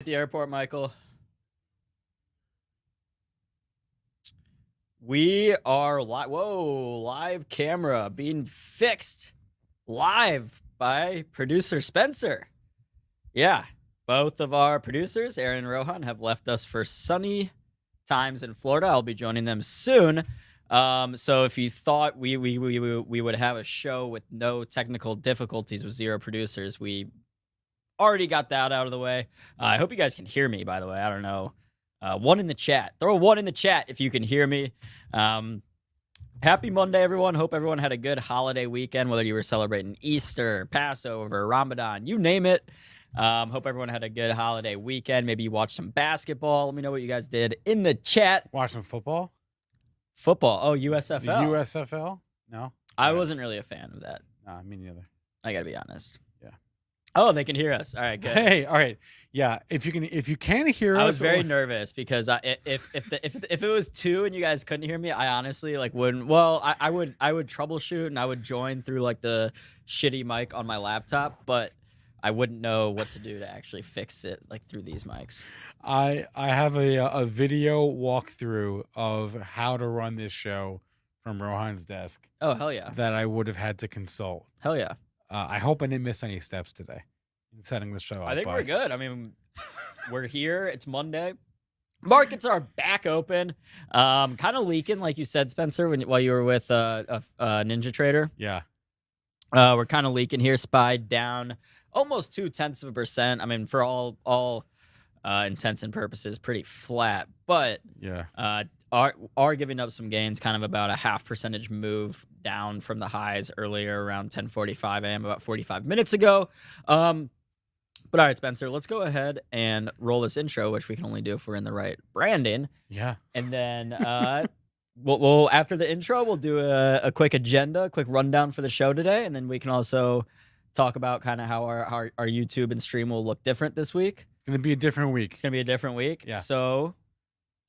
At the airport, Michael. We are live. Whoa, live camera being fixed live by producer Spencer. Yeah, both of our producers, Aaron and Rohan, have left us for sunny times in Florida. I'll be joining them soon. So if you thought we would have a show with no technical difficulties with zero producers, we already got that out of the way. I hope you guys can hear me, by the way. I don't know. One in the chat. Throw one in the chat if you can hear me. Happy Monday, everyone. Hope everyone had a good holiday weekend, whether you were celebrating Easter, Passover, Ramadan, you name it. Hope everyone had a good holiday weekend. Maybe you watched some basketball. Let me know what you guys did in the chat. Watch some football? Football. Oh, USFL. The USFL? No? I wasn't really a fan of that. Nah, me neither. I got to be honest. Yeah. Oh, they can hear us. All right, good. Hey, all right. Yeah, if you can hear us. I was very nervous because if it was 2 and you guys couldn't hear me, I honestly wouldn't. Well, I would troubleshoot and I would join through the shitty mic on my laptop, but I wouldn't know what to do to actually fix it through these mics. I have a video walkthrough of how to run this show from Rohan's desk. Oh, hell yeah. That I would have had to consult. Hell yeah. I hope I didn't miss any steps today in setting the show up. I think we're good. I mean, we're here. It's Monday. Markets are back open. Kind of leaking, like you said, Spencer, while you were with Ninja Trader. Yeah. We're kind of leaking here. SPY down almost 0.2%. I mean, for all intents and purposes, pretty flat. But yeah, are giving up some gains, kind of about a 0.5% move down from the highs earlier around 10:45 a.m. about 45 minutes ago. But all right, Spencer, let's go ahead and roll this intro, which we can only do if we're in the right branding. Yeah. And then we'll after the intro, we'll do a quick agenda, a quick rundown for the show today, and then we can also talk about kind of how our YouTube and stream will look different this week. It's gonna be a different week. It's gonna be a different week. Yeah. So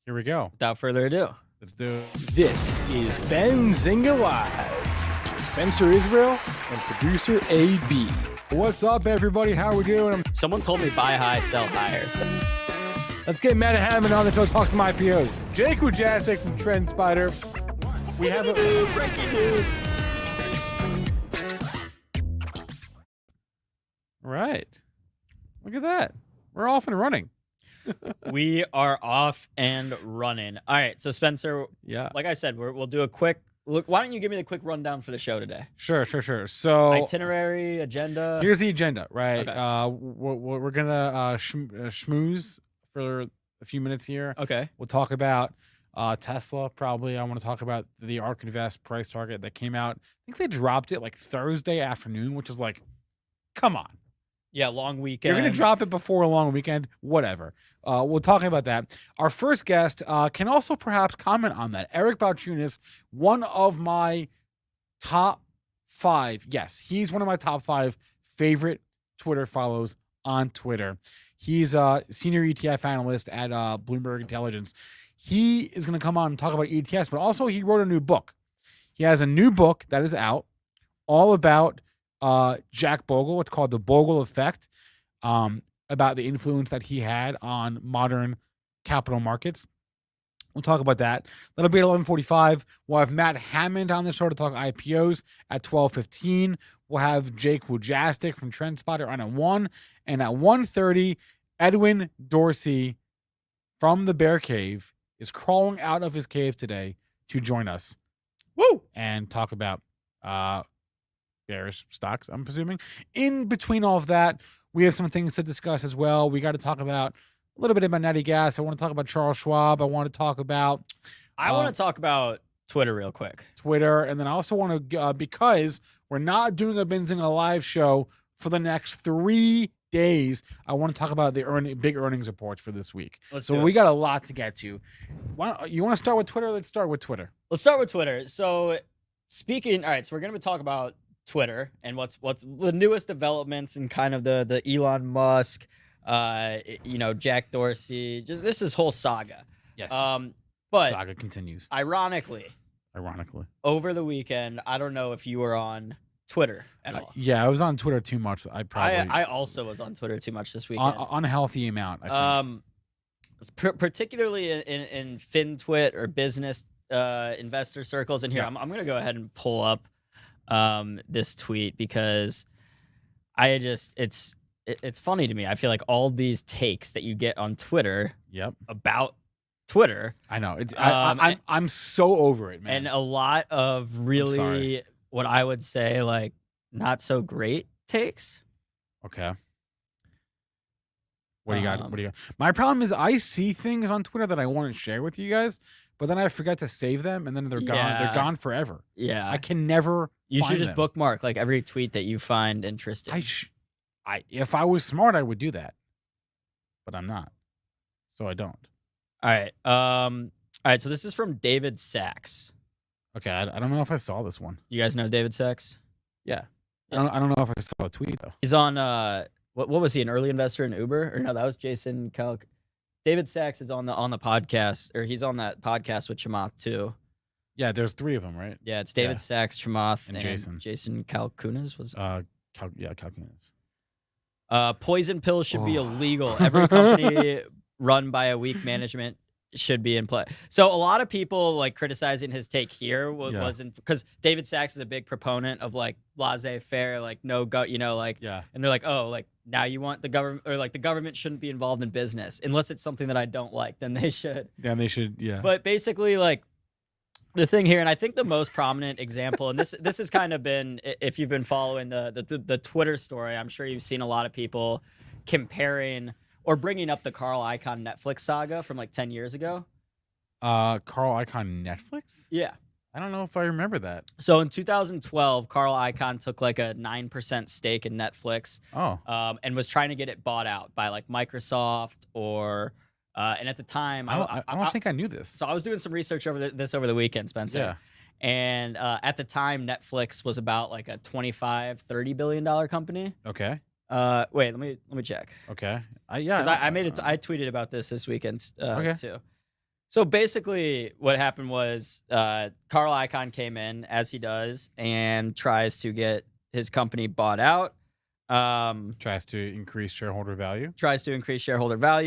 here we go. Without further ado, let's do it. This is Benzinga Live with Spencer Israel and producer AB. What's up, everybody? How we doing? Someone told me buy high, sell higher. So. Let's get Matt Hammond on the show to talk some IPOs. Jake Wujastyk from TrendSpider. We have a breaking news. Right. Look at that. We're off and running. We are off and running. All right. So, Spencer, yeah, like I said, we'll do a quick look. Why don't you give me the quick rundown for the show today? Sure. So, itinerary, agenda. Here's the agenda, right? Okay. We're going to schmooze for a few minutes here. Okay. We'll talk about Tesla, probably. I want to talk about the ARK Invest price target that came out. I think they dropped it Thursday afternoon, which is come on. Yeah, long weekend. You're going to drop it before a long weekend? Whatever. We're talking about that. Our first guest can also perhaps comment on that. Eric Bauchunas, one of my top 5. Yes, he's one of my top 5 favorite Twitter follows on Twitter. He's a senior ETF analyst at Bloomberg Intelligence. He is going to come on and talk about ETFs, but also he wrote a new book. He has a new book that is out all about Jack Bogle. It's called The Bogle Effect, about the influence that he had on modern capital markets. We'll talk about that. That'll be at 11:45. We'll have Matt Hammond on the show to talk IPOs at 12:15. We'll have Jake Wujastyk from TrendSpider on at 1. And at 1:30, Edwin Dorsey from the Bear Cave is crawling out of his cave today to join us. Woo! And talk about bearish stocks, I'm presuming. In between all of that, we have some things to discuss as well. We got to talk about a little bit about natty gas. I want to talk about Charles Schwab. I want to talk about Twitter real quick. Twitter. And then I also want to, because we're not doing a Benzinga live show for the next 3 days, I want to talk about the big earnings reports for this week. We got a lot to get to. You want to start with Twitter? Let's start with Twitter. Let's start with Twitter. So speaking, all right, so we're going to talk about Twitter and what's the newest developments and kind of the Elon Musk, Jack Dorsey, just this whole saga. Yes. But saga continues. Ironically, Ironically, over the weekend, I don't know if you were on Twitter at all? Yeah, I was on Twitter too much. I also was on Twitter too much this weekend. Unhealthy amount, I think. Particularly in FinTwit or business investor circles. And here, I'm going to go ahead and pull up this tweet because it's funny to me. I feel like all these takes that you get on Twitter about Twitter. I know. I'm so over it, man. And a lot of really what I would say like not so great takes. Okay. What do you got? My problem is I see things on Twitter that I want to share with you guys, but then I forget to save them, and then they're gone. They're gone forever. Yeah, I can never. You should just them. bookmark like every tweet that you find interesting. If I was smart, I would do that, but I'm not, so I don't. All right. So this is from David Sachs. Okay, I don't know if I saw this one. You guys know David Sachs? Yeah. I don't know if I saw the tweet though. He's on what was he, an early investor in Uber? Or no, that was Jason Kalk. David Sachs is on the podcast, or he's on that podcast with Chamath too. Yeah, there's 3 of them, right? Yeah, it's David Sachs, Chamath, and Jason Kalkunas was Kalkunas. Poison pills should be illegal. Every company run by a weak management should be in play. So a lot of people like criticizing his take here wasn't because David Sachs is a big proponent of like laissez-faire, like no and they're like, oh, like now you want the government, or like the government shouldn't be involved in business unless it's something that I don't like, then they should. Yeah, they should. Yeah. But basically, like the thing here, and I think the most prominent example, and this has kind of been, if you've been following the Twitter story, I'm sure you've seen a lot of people comparing or bringing up the Carl Icahn Netflix saga from like 10 years ago. Carl Icahn Netflix? Yeah. I don't know if I remember that. So in 2012, Carl Icahn took like a 9% stake in Netflix. And was trying to get it bought out by like Microsoft or, and at the time, I don't think I knew this. So I was doing some research over the weekend, Spencer. Yeah. And at the time, Netflix was about like a $25-30 billion company. Okay. Wait, let me check. Okay. I tweeted about this weekend too. So basically, what happened was Carl Icahn came in, as he does, and tries to get his company bought out. Tries to increase shareholder value.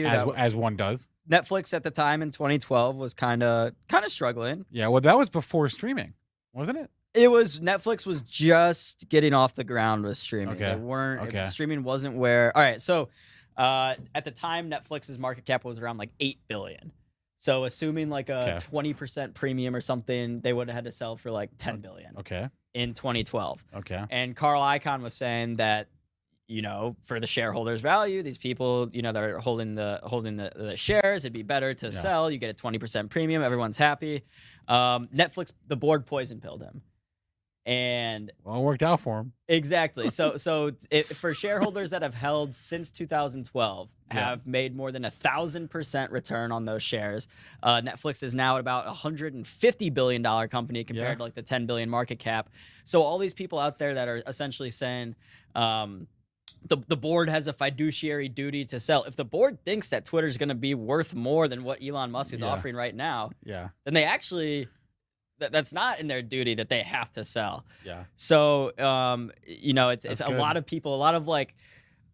As one does. Netflix at the time in 2012 was kind of struggling. Yeah, well, that was before streaming, wasn't it? Netflix was just getting off the ground with streaming. Okay. They weren't. Streaming wasn't where. All right. So at the time, Netflix's market cap was around like $8 billion. So assuming like a 20% premium or something, they would have had to sell for like $10 billion. Okay. In 2012. Okay. And Carl Icahn was saying that, for the shareholders' value, these people, that are holding the shares, it'd be better to sell. You get a 20% premium. Everyone's happy. Netflix, the board poison pilled him. And well, it worked out for him. Exactly. So for shareholders that have held since 2012 have made more than 1,000% return on those shares. Netflix is now at about $150 billion company compared to like the 10 billion market cap. So all these people out there that are essentially saying the board has a fiduciary duty to sell. If the board thinks that Twitter is going to be worth more than what Elon Musk is offering right now, then they actually. That's not in their duty that they have to sell. Yeah. So, it's a lot of people, a lot of like,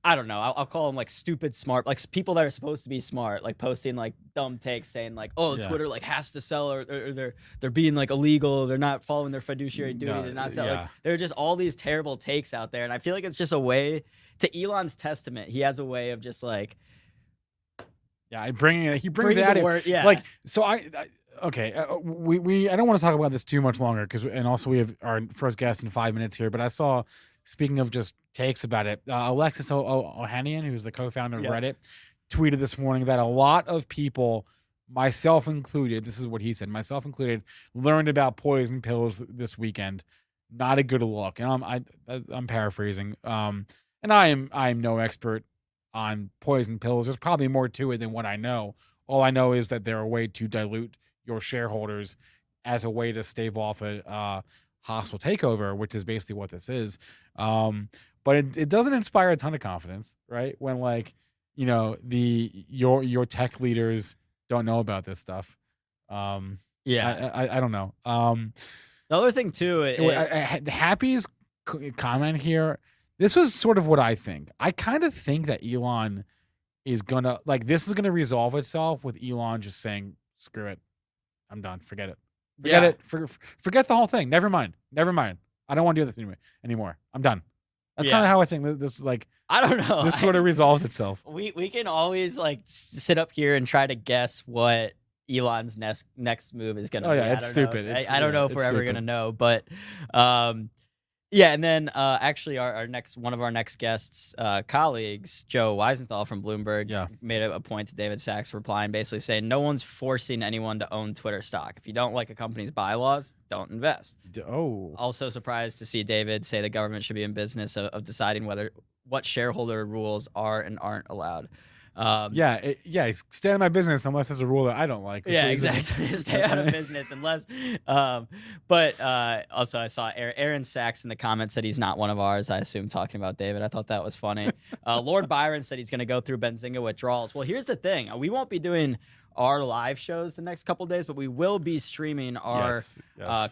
I don't know, I'll call them like stupid smart, like people that are supposed to be smart, like posting like dumb takes saying like, oh, Twitter like has to sell or they're being like illegal. They're not following their fiduciary duty to not sell. Like there are just all these terrible takes out there. And I feel like it's just a way to Elon's testament. He has a way of just like, he brings it out. Like, so okay, I don't want to talk about this too much longer and also we have our first guest in 5 minutes here. But I saw, speaking of just takes about it, Alexis Ohanian, who's the co-founder of Reddit, tweeted this morning that a lot of people, myself included, this is what he said, myself included, learned about poison pills this weekend. Not a good look, and I'm paraphrasing. And I am no expert on poison pills. There's probably more to it than what I know. All I know is that they're a way to dilute your shareholders as a way to stave off a hostile takeover, which is basically what this is. But it doesn't inspire a ton of confidence, right? When like, your tech leaders don't know about this stuff. I don't know. The other thing too, Happy's comment here. This was sort of what I think. I kind of think that Elon is gonna this is gonna resolve itself with Elon just saying, "Screw it, I'm done. Forget it. Forget Yeah. it. Forget the whole thing. Never mind. Never mind. I don't want to do this anymore. I'm done." That's kind of how I think this I don't know. this sort of resolves itself. We can always sit up here and try to guess what Elon's next move is going to be. Yeah, it's stupid. I don't know if we're ever going to know, but yeah, and then actually our one of our next guests colleagues, Joe Weisenthal from Bloomberg, made a point to David Sachs replying, basically saying no one's forcing anyone to own Twitter stock. If you don't like a company's bylaws, don't invest. Also surprised to see David say the government should be in business of deciding what shareholder rules are and aren't allowed. Stay out of my business unless there's a rule that I don't like. Yeah, exactly. Stay out of business unless. But also, I saw Aaron Sachs in the comments said he's not one of ours. I assume talking about David. I thought that was funny. Lord Byron said he's going to go through Benzinga withdrawals. Well, here's the thing: we won't be doing our live shows the next couple of days, but we will be streaming our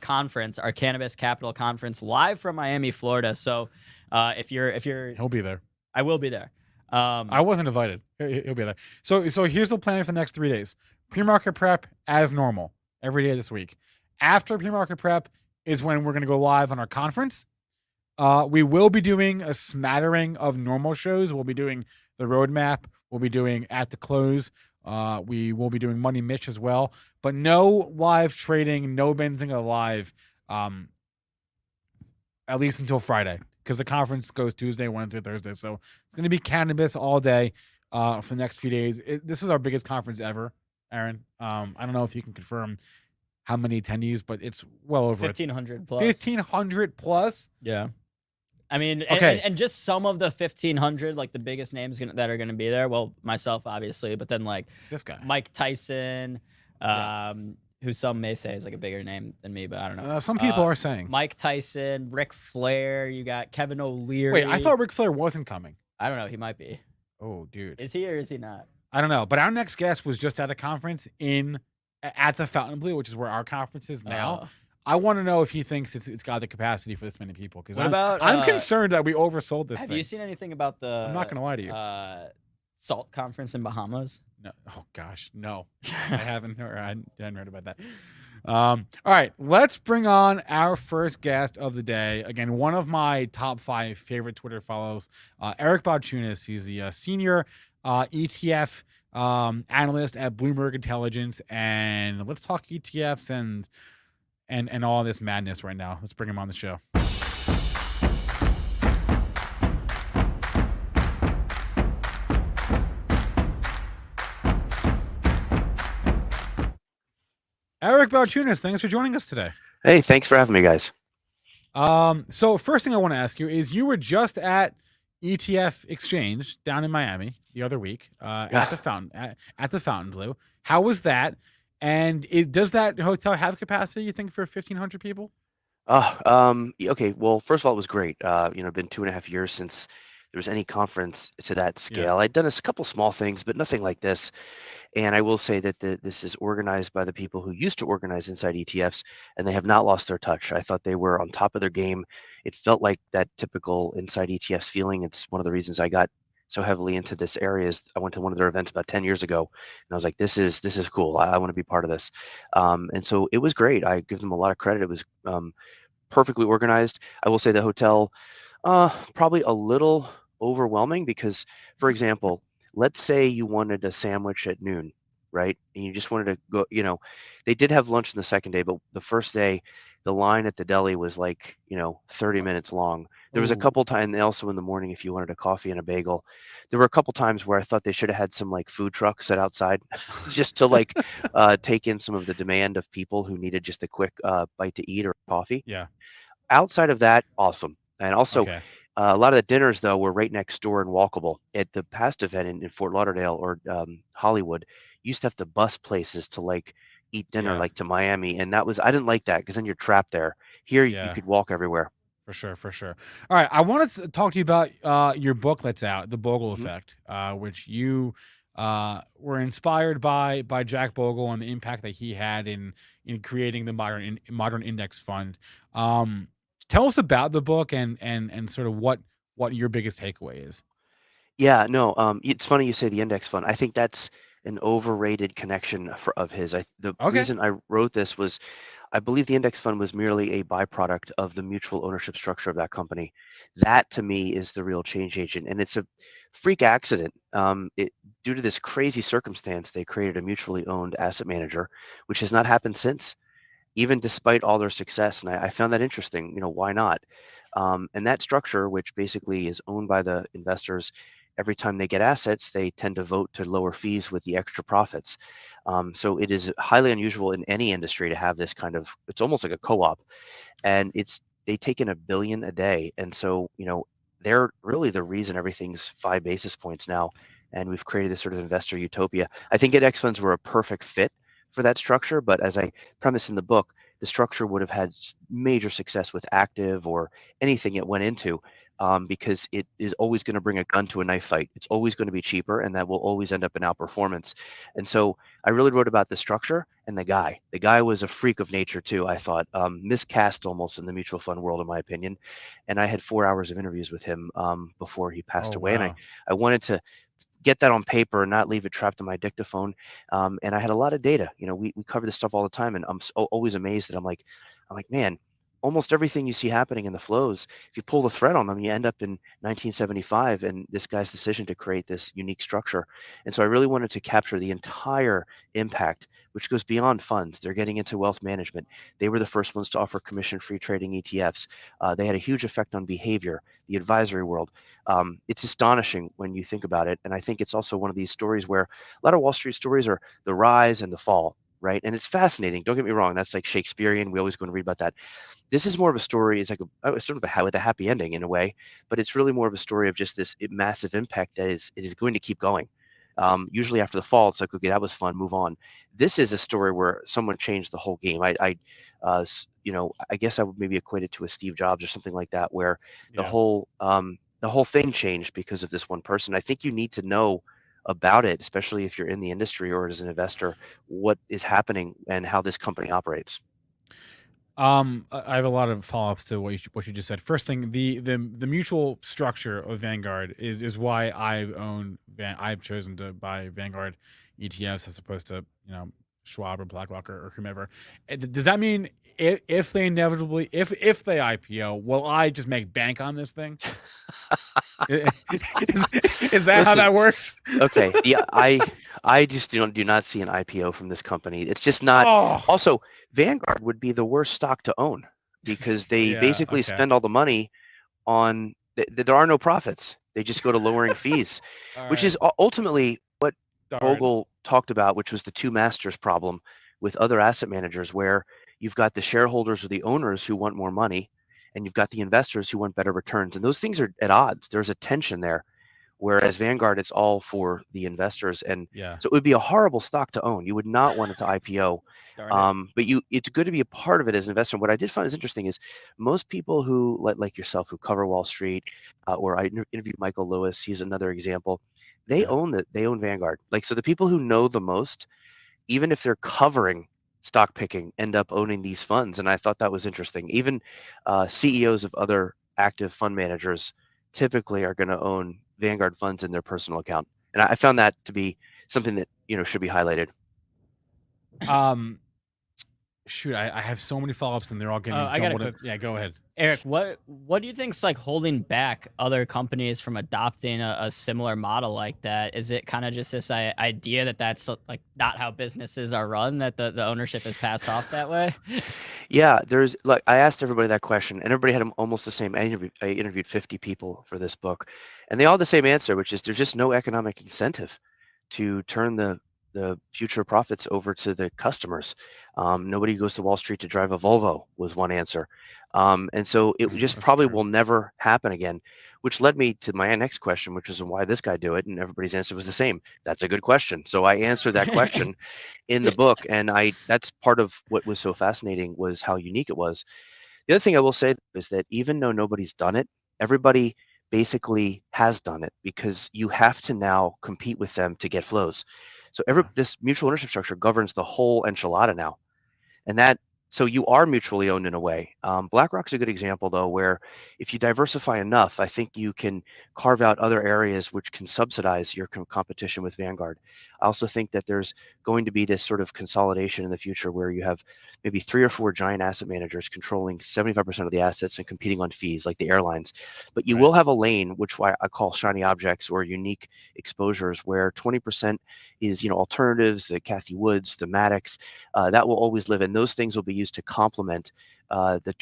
conference, our Cannabis Capital Conference, live from Miami, Florida. So if you're, he'll be there. I will be there. I wasn't invited. He'll be there. So here's the plan for the next 3 days. Pre-market prep as normal every day this week. After pre-market prep is when we're going to go live on our conference. We will be doing a smattering of normal shows. We'll be doing the roadmap. We'll be doing at the close. We will be doing Money Mitch as well, but no live trading, no Benzinga live, at least until Friday, because the conference goes Tuesday, Wednesday, Thursday. So it's going to be cannabis all day for the next few days. This is our biggest conference ever, Aaron. I don't know if you can confirm how many attendees, but it's well over 1,500 plus. 1,500 plus? Yeah. I mean, okay. and just some of the 1,500, like the biggest names that are going to be there. Well, myself, obviously, but then this guy, Mike Tyson, who some may say is like a bigger name than me, but I don't know. Some people are saying Mike Tyson, Ric Flair. You got Kevin O'Leary. Wait, I thought Ric Flair wasn't coming. I don't know. He might be. Oh, dude, is he or is he not? I don't know. But our next guest was just at a conference at the Fontainebleau, which is where our conference is now. I want to know if he thinks it's got the capacity for this many people. Because I'm concerned that we oversold this thing. Have you seen anything about the? I'm not going to lie to you. SALT conference in Bahamas? No. Oh gosh, no. I haven't heard. I hadn't heard about that. All right, let's bring on our first guest of the day. Again, one of my top 5 favorite Twitter follows, Eric Bauchunas. He's the senior ETF analyst at Bloomberg Intelligence, and let's talk ETFs and all this madness right now. Let's bring him on the show. Eric Bauchunas, thanks for joining us today. Hey, thanks for having me, guys. So first thing I want to ask you is, you were just at ETF Exchange down in Miami the other week at the Fontainebleau. How was that? And does that hotel have capacity, you think, for 1,500 people? Okay. Well, first of all, it was great. It's been 2.5 years since there was any conference to that scale. Yeah. I'd done a couple small things, but nothing like this. And I will say that this is organized by the people who used to organize inside ETFs, and they have not lost their touch. I thought they were on top of their game. It felt like that typical inside ETFs feeling. It's one of the reasons I got so heavily into this area. Is I went to one of their events about 10 years ago, and I was like, this is cool. I want to be part of this. And so it was great. I give them a lot of credit. It was perfectly organized. I will say the hotel, probably a little overwhelming, because, for example, let's say you wanted a sandwich at noon, right? And you just wanted to go, they did have lunch in the second day, but the first day, the line at the deli was 30 minutes long. There was a couple times, and also in the morning, if you wanted a coffee and a bagel, there were a couple times where I thought they should have had some food trucks set outside just to take in some of the demand of people who needed just a quick bite to eat or coffee. Yeah. Outside of that, awesome. And also, Okay. a lot of the dinners, though, were right next door and walkable. At the past event in Fort Lauderdale or Hollywood, you used to have to bus places to eat dinner, to Miami. And I didn't like that, because then you're trapped there. Here, you could walk everywhere. For sure. All right, I wanted to talk to you about your book that's out, The Bogle Effect, which you were inspired by Jack Bogle and the impact that he had in creating the modern index fund. Tell us about the book and sort of what your biggest takeaway is. Yeah, no, it's funny you say the index fund. I think that's an overrated connection of his. The Okay. reason I wrote this was I believe the index fund was merely a byproduct of the mutual ownership structure of that company. That to me is the real change agent, and it's a freak accident. Due to this crazy circumstance, they created a mutually owned asset manager, which has not happened since, even despite all their success. And I found that interesting. Why not? And that structure, which basically is owned by the investors, every time they get assets, they tend to vote to lower fees with the extra profits. So it is highly unusual in any industry to have this kind of, it's almost like a co-op, and they take in $1 billion a day. And so, they're really the reason everything's 5 basis points now. And we've created this sort of investor utopia. I think index funds were a perfect fit for that structure, but as I premise in the book, the structure would have had major success with active or anything it went into, because it is always going to bring a gun to a knife fight. It's always going to be cheaper, and that will always end up in outperformance. And so I really wrote about the structure and the guy. The guy was a freak of nature too, I thought, miscast almost in the mutual fund world, in my opinion. And I had 4 hours of interviews with him before he passed Oh away, and wow. I wanted to get that on paper and not leave it trapped in my dictaphone. And I had a lot of data. We cover this stuff all the time, and I'm always amazed that I'm like, man, almost everything you see happening in the flows, if you pull the thread on them, you end up in 1975 and this guy's decision to create this unique structure. And so I really wanted to capture the entire impact, which goes beyond funds. They're getting into wealth management. They were the first ones to offer commission-free trading ETFs. They had a huge effect on behavior, the advisory world. It's astonishing when you think about it. And I think it's also one of these stories where a lot of Wall Street stories are the rise and the fall, right? And it's fascinating. Don't get me wrong. That's like Shakespearean. We always go and read about that. This is more of a story. It's like sort of with a happy ending in a way, but it's really more of a story of just this massive impact that it is going to keep going. Usually after the fall, it's like, okay, that was fun, move on. This is a story where someone changed the whole game. I guess I would maybe equate it to a Steve Jobs or something like that, where the Yeah. whole thing changed because of this one person. I think you need to know about it, especially if you're in the industry or as an investor, what is happening and how this company operates. I have a lot of follow-ups to what you just said. First thing, the mutual structure of Vanguard is why I've chosen to buy Vanguard ETFs as opposed to Schwab or BlackRock or whomever. Does that mean if they inevitably if they IPO, will I just make bank on this thing? is that how Listen, that works? Okay. Yeah, I just do not see an IPO from this company. It's just not. Oh, Also, Vanguard would be the worst stock to own because they yeah. basically Okay. spend all the money on there are no profits. They just go to lowering fees, All which right. is ultimately what Darn. Bogle talked about, which was the two masters problem with other asset managers, where you've got the shareholders or the owners who want more money, and you've got the investors who want better returns. And those things are at odds. There's a tension there. Whereas Vanguard, it's all for the investors, and Yeah. so it would be a horrible stock to own. You would not want it to IPO, Darn it. but it's good to be a part of it as an investor. What I did find is interesting is most people who like yourself who cover Wall Street, or I interviewed Michael Lewis. He's another example. They Yeah. own They own Vanguard. Like, so the people who know the most, even if they're covering stock picking, end up owning these funds. And I thought that was interesting. Even CEOs of other active fund managers typically are going to own Vanguard funds in their personal account. And I found that to be something that should be highlighted. Shoot, I have so many follow-ups and they're all getting I got a jumbled in. quick. Yeah, go ahead. Eric, what do you think's like holding back other companies from adopting a similar model like that? Is it kind of just this idea that that's like not how businesses are run, that the ownership is passed off that way? Yeah, there's like I asked everybody that question, and everybody had almost the same. I interviewed 50 people for this book, and they all had the same answer, which is there's just no economic incentive to turn the future profits over to the customers. Nobody goes to Wall Street to drive a Volvo was one answer, and so it just That's probably true. will never happen again. Which led me to my next question, which is why this guy do it, and everybody's answer was the same. That's a good question. So I answered that question in the book, and that's part of what was so fascinating was how unique it was. The other thing I will say is that even though nobody's done it, everybody basically has done it because you have to now compete with them to get flows. So Yeah. this mutual ownership structure governs the whole enchilada now, and that So you are mutually owned in a way. BlackRock's a good example, though, where if you diversify enough, I think you can carve out other areas which can subsidize your competition with Vanguard. I also think that there's going to be this sort of consolidation in the future where you have maybe 3 or 4 giant asset managers controlling 75% of the assets and competing on fees like the airlines. But you Right. will have a lane, which I call shiny objects or unique exposures, where 20% is, alternatives, the Cathy Woods, thematics, that will always live, and those things will be used to complement the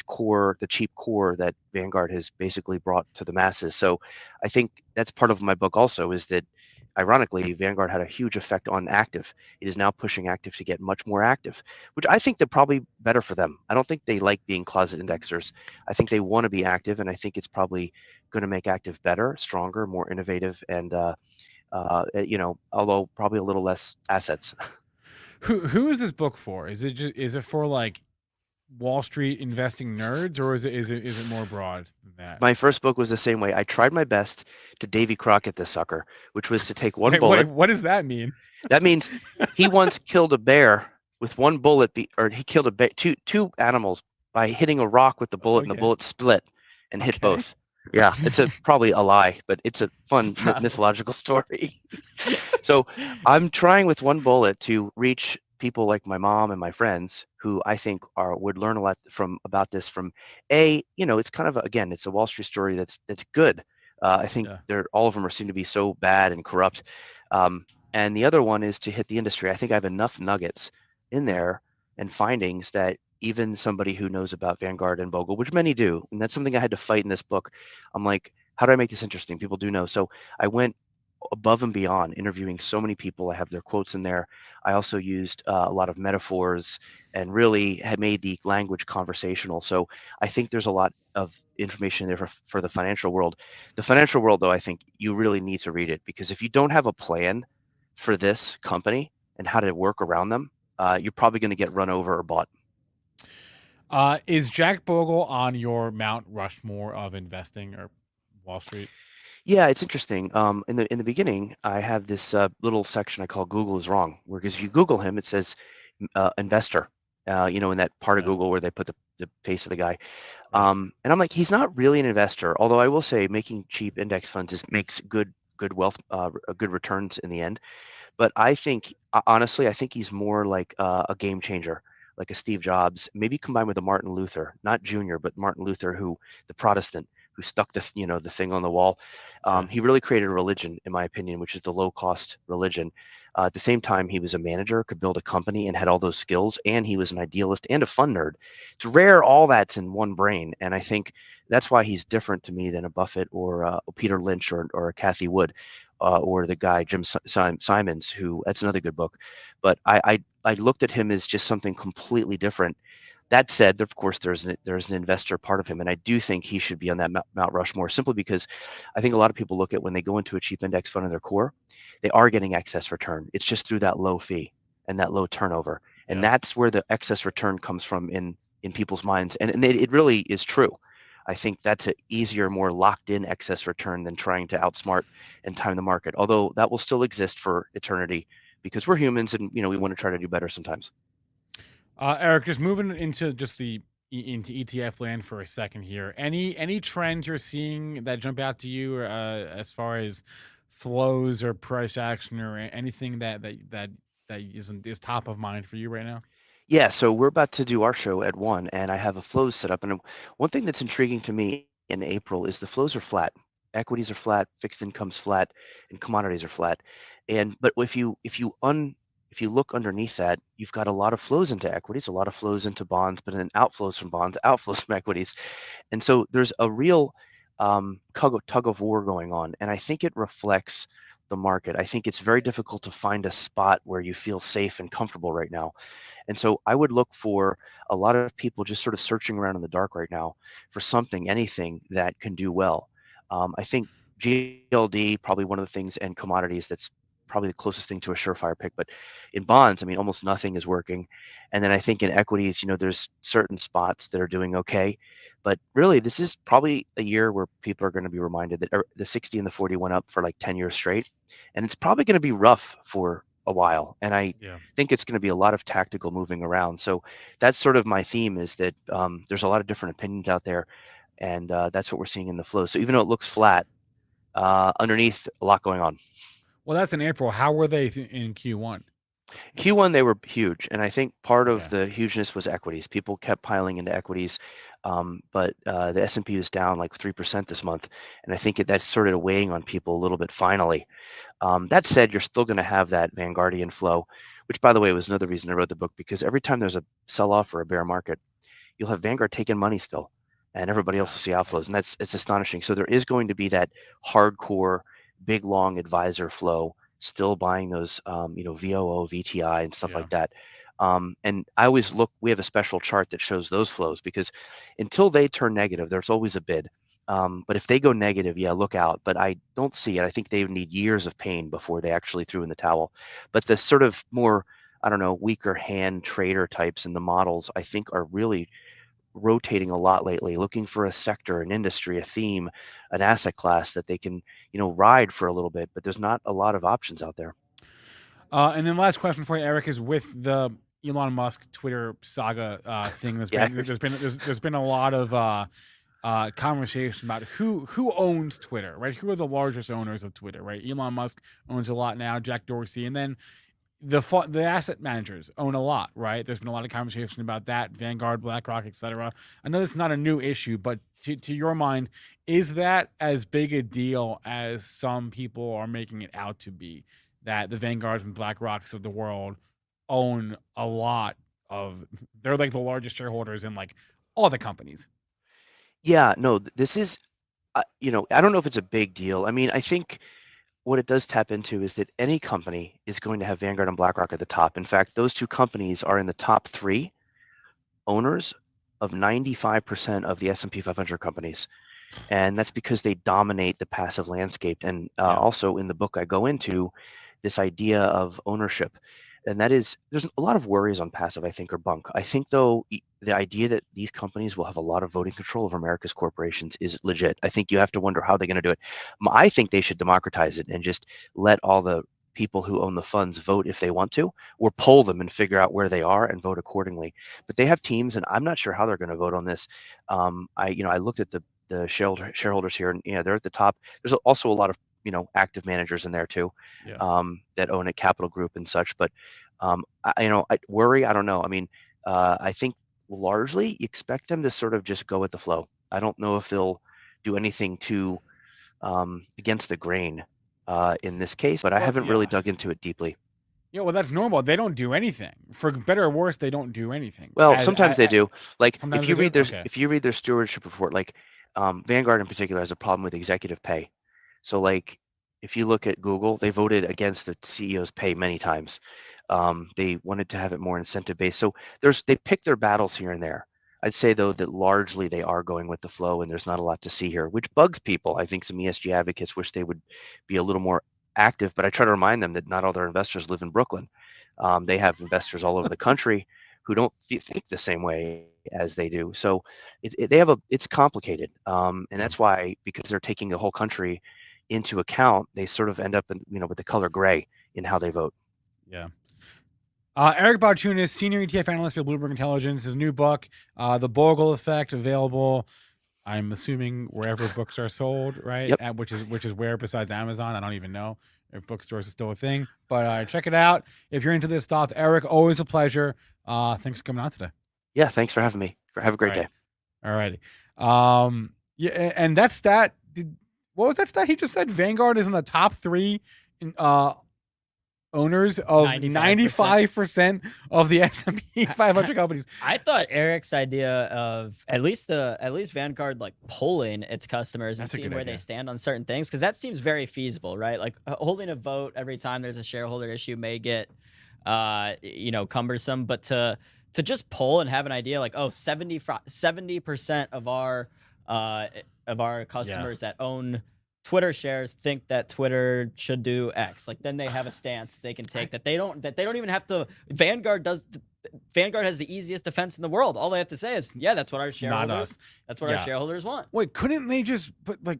cheap core that Vanguard has basically brought to the masses. So I think that's part of my book also, is that ironically Vanguard had a huge effect on active. It is now pushing active to get much more active, which I think they're probably better for them. I don't think they like being closet indexers. I think they want to be active, and I think it's probably going to make active better, stronger, more innovative, and although probably a little less assets. Who is this book for? Is it for like Wall Street investing nerds, or is it more broad than that? My first book was the same way. I tried my best to Davy Crockett this sucker, which was to take one Wait, bullet. what does that mean? That means he once killed a bear with one bullet, or he killed a bear, two animals by hitting a rock with the bullet, and the Okay. bullet split and hit Okay. both. Yeah, it's probably a lie, but it's a fun Probably. mythological story. So I'm trying with one bullet to reach people like my mom and my friends who I think would learn a lot about this from it's kind of again, it's a Wall Street story that's good. I think Yeah. all of them seem to be so bad and corrupt. And the other one is to hit the industry. I think I have enough nuggets in there and findings that even somebody who knows about Vanguard and Bogle, which many do, and that's something I had to fight in this book. I'm like, how do I make this interesting? People do know. So I went above and beyond, interviewing so many people. I have their quotes in there. I also used a lot of metaphors and really had made the language conversational. So I think there's a lot of information there for the financial world. The financial world, though, I think you really need to read it, because if you don't have a plan for this company and how to work around them, you're probably going to get run over or bought. Is Jack Bogle on your Mount Rushmore of investing or Wall Street? Yeah, it's interesting. In the beginning, I have this little section I call "Google is wrong," because if you Google him, it says investor. In that part of Yeah. Google where they put the face of the guy. Right. And I'm like, he's not really an investor. Although I will say, making cheap index funds makes good wealth, good returns in the end. But I think, honestly, I think he's more like a game changer, like a Steve Jobs, maybe combined with a Martin Luther, not Junior, but Martin Luther, the Protestant, who stuck the thing on the wall. Yeah. He really created a religion, in my opinion, which is the low cost religion. At the same time, he was a manager, could build a company, and had all those skills. And he was an idealist and a fun nerd. It's rare all that's in one brain, and I think that's why he's different to me than a Buffett or a Peter Lynch or a Cathy Wood. Or the guy Jim Simons, who that's another good book, but I looked at him as just something completely different. That said, of course, there's an investor part of him, and I do think he should be on that Mount Rushmore, simply because I think a lot of people look at when they go into a cheap index fund in their core, they are getting excess return. It's just through that low fee and that low turnover, and Yeah. that's where the excess return comes from in people's minds, and it really is true. I think that's an easier, more locked in excess return than trying to outsmart and time the market, although that will still exist for eternity because we're humans and we want to try to do better sometimes. Eric, just moving into into ETF land for a second here. Any trends you're seeing that jump out to you as far as flows or price action or anything that is top of mind for you right now? Yeah, so we're about to do our show at 1, and I have a flows set up. And one thing that's intriguing to me in April is the flows are flat. Equities are flat, fixed income's flat, and commodities are flat. But if you look underneath that, you've got a lot of flows into equities, a lot of flows into bonds, but then outflows from bonds, outflows from equities. And so there's a real tug of war going on, and I think it reflects the market. I think it's very difficult to find a spot where you feel safe and comfortable right now. And so I would look for a lot of people just sort of searching around in the dark right now for something, anything that can do well. I think GLD, probably one of the things, and commodities, that's probably the closest thing to a surefire pick. But in bonds, I mean, almost nothing is working. And then I think in equities, there's certain spots that are doing okay. But really, this is probably a year where people are going to be reminded that the 60 and the 40 went up for like 10 years straight. And it's probably going to be rough for a while, and I think it's going to be a lot of tactical moving around. So that's sort of my theme, is that there's a lot of different opinions out there, and that's what we're seeing in the flow. So even though it looks flat, underneath, a lot going on. Well, that's in April. How were they in Q1? Q1, they were huge, and I think part of the hugeness was equities. People kept piling into equities, but the S&P was down like 3% this month, and I think that's sort of weighing on people a little bit finally. That said, you're still going to have that Vanguardian flow, which, by the way, was another reason I wrote the book, because every time there's a sell-off or a bear market, you'll have Vanguard taking money still, and everybody else will see outflows, and it's astonishing. So there is going to be that hardcore, big, long advisor flow still buying those, VOO, VTI, and stuff like that. And I always look, we have a special chart that shows those flows, because until they turn negative, there's always a bid. But if they go negative, look out. But I don't see it. I think they need years of pain before they actually threw in the towel. But the sort of more, weaker hand trader types in the models, I think, are really rotating a lot lately, looking for a sector, an industry, a theme, an asset class that they can, ride for a little bit. But there's not a lot of options out there. And then last question for you, Eric, is with the Elon Musk Twitter saga thing. There's been a lot of conversation about who owns Twitter, right? Who are the largest owners of Twitter, right? Elon Musk owns a lot now, Jack Dorsey, and then the asset managers own a lot, right? There's been a lot of conversation about that, Vanguard, BlackRock, etc. I know this is not a new issue, but to your mind, is that as big a deal as some people are making it out to be, that the Vanguards and BlackRocks of the world own a lot of, they're like the largest shareholders in like all the companies? Yeah, no, this is, I don't know if it's a big deal. I mean, I think what it does tap into is that any company is going to have Vanguard and BlackRock at the top. In fact, those two companies are in the top 3 owners of 95% of the S&P 500 companies. And that's because they dominate the passive landscape. And also in the book, I go into this idea of ownership. And that is, there's a lot of worries on passive, I think, are bunk. I think, though, the idea that these companies will have a lot of voting control over America's corporations is legit. I think you have to wonder how they're going to do it. I think they should democratize it and just let all the people who own the funds vote if they want to, or poll them and figure out where they are and vote accordingly. But they have teams, and I'm not sure how they're going to vote on this. I looked at the shareholders here, and they're at the top. There's also a lot of active managers in there too, that own a Capital Group and such. But I worry. I don't know. I mean, I think largely expect them to sort of just go with the flow. I don't know if they'll do anything too against the grain in this case, but I haven't really dug into it deeply. Yeah, well, that's normal. They don't do anything. For better or worse, they don't do anything. Well, sometimes they do. Like sometimes if you read their stewardship report, like Vanguard in particular has a problem with executive pay. So like if you look at Google, they voted against the CEO's pay many times. They wanted to have it more incentive based. So they pick their battles here and there. I'd say though that largely they are going with the flow, and there's not a lot to see here, which bugs people. I think some ESG advocates wish they would be a little more active, but I try to remind them that not all their investors live in Brooklyn. They have investors all over the country who don't think the same way as they do. So it's complicated, and that's why, because they're taking the whole country into account, they sort of end up with the color gray in how they vote. Yeah. Eric Bauchunas, senior ETF analyst for Bloomberg Intelligence. His new book, The Bogle Effect, available, I'm assuming, wherever books are sold, right? Yep. Which is where besides Amazon? I don't even know if bookstores are still a thing. But check it out if you're into this stuff. Eric, always a pleasure. Thanks for coming on today. Yeah, thanks for having me. Have a great day. All righty. Yeah, and that stat. What was that stat he just said? Vanguard is in the top 3 owners of 95% of the S&P 500 companies. I thought Eric's idea of at least Vanguard like polling its customers and seeing where they stand on certain things, because that seems very feasible, right? Like holding a vote every time there's a shareholder issue may get cumbersome, but to just poll and have an idea like, oh, 70% of our customers that own Twitter shares think that Twitter should do X. Like then they have a stance they can take that they don't even have to. Vanguard has the easiest defense in the world. All they have to say is, yeah, that's what our shareholders. That's what our shareholders want. Wait, couldn't they just put like?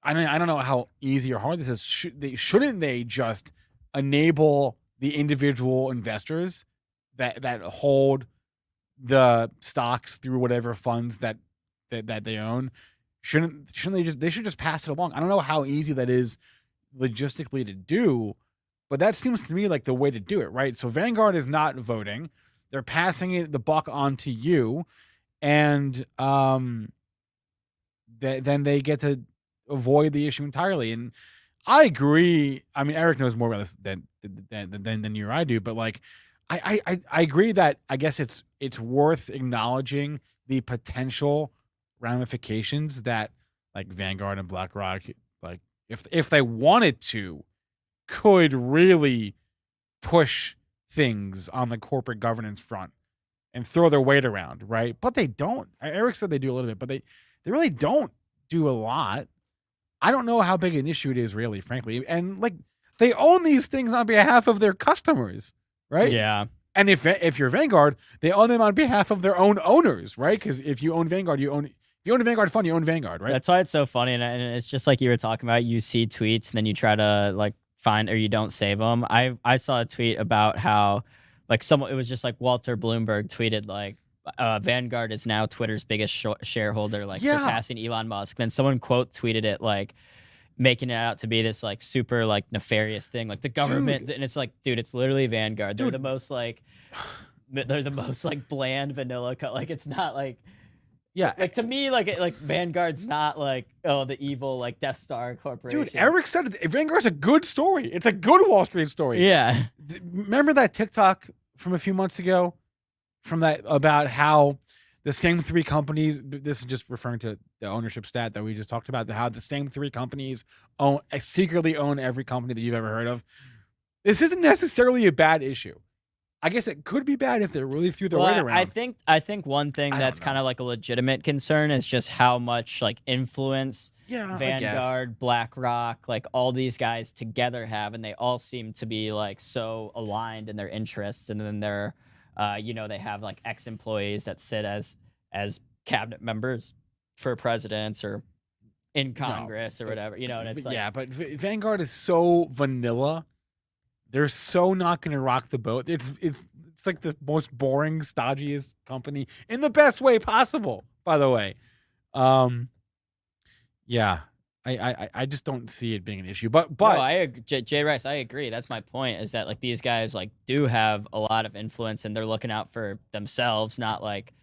I mean, I don't know how easy or hard this is. Shouldn't they just enable the individual investors that hold the stocks through whatever funds that they own. Shouldn't they should just pass it along? I don't know how easy that is logistically to do, but that seems to me like the way to do it, right? So Vanguard is not voting; they're passing the buck on to you, and then they get to avoid the issue entirely. And I agree. I mean, Eric knows more about this than you or I do, but like, I agree that I guess it's worth acknowledging the potential ramifications that like Vanguard and BlackRock, like if they wanted to, could really push things on the corporate governance front and throw their weight around, right? But they don't. Eric said they do a little bit, but they really don't do a lot. I don't know how big an issue it is, really, frankly. And like, they own these things on behalf of their customers, right? Yeah. And if you're Vanguard, they own them on behalf of their own owners, right? Because if you own Vanguard, if you own a Vanguard fund, you own Vanguard, right? That's why it's so funny, and it's just like you were talking about. You see tweets, and then you try to like find, or you don't save them. I saw a tweet about how like it was just like Walter Bloomberg tweeted like Vanguard is now Twitter's biggest shareholder, like surpassing Elon Musk. Then someone quote tweeted it like making it out to be this like super like nefarious thing, like the government, and it's like, dude, it's literally Vanguard. They're the most like bland vanilla like it's not like. Yeah, like to me, like Vanguard's not like the evil like Death Star Corporation. Dude, Eric said it, Vanguard's a good story. It's a good Wall Street story. Yeah. Remember that TikTok from a few months ago, about how the same three companies. This is just referring to the ownership stat that we just talked about. How the same three companies secretly own every company that you've ever heard of. This isn't necessarily a bad issue. I guess it could be bad if they really threw their weight around. I think one thing that's kind of like a legitimate concern is just how much like influence Vanguard, BlackRock, like all these guys together have, and they all seem to be like so aligned in their interests. And then they're, they have like ex-employees that sit as cabinet members for presidents or in Congress or whatever, and it's like, but Vanguard is so vanilla. They're so not going to rock the boat. It's like the most boring, stodgiest company in the best way possible, by the way. Yeah, I just don't see it being an issue. But no, I agree. Jay Rice, I agree. That's my point. Is that like these guys like do have a lot of influence, and they're looking out for themselves, not like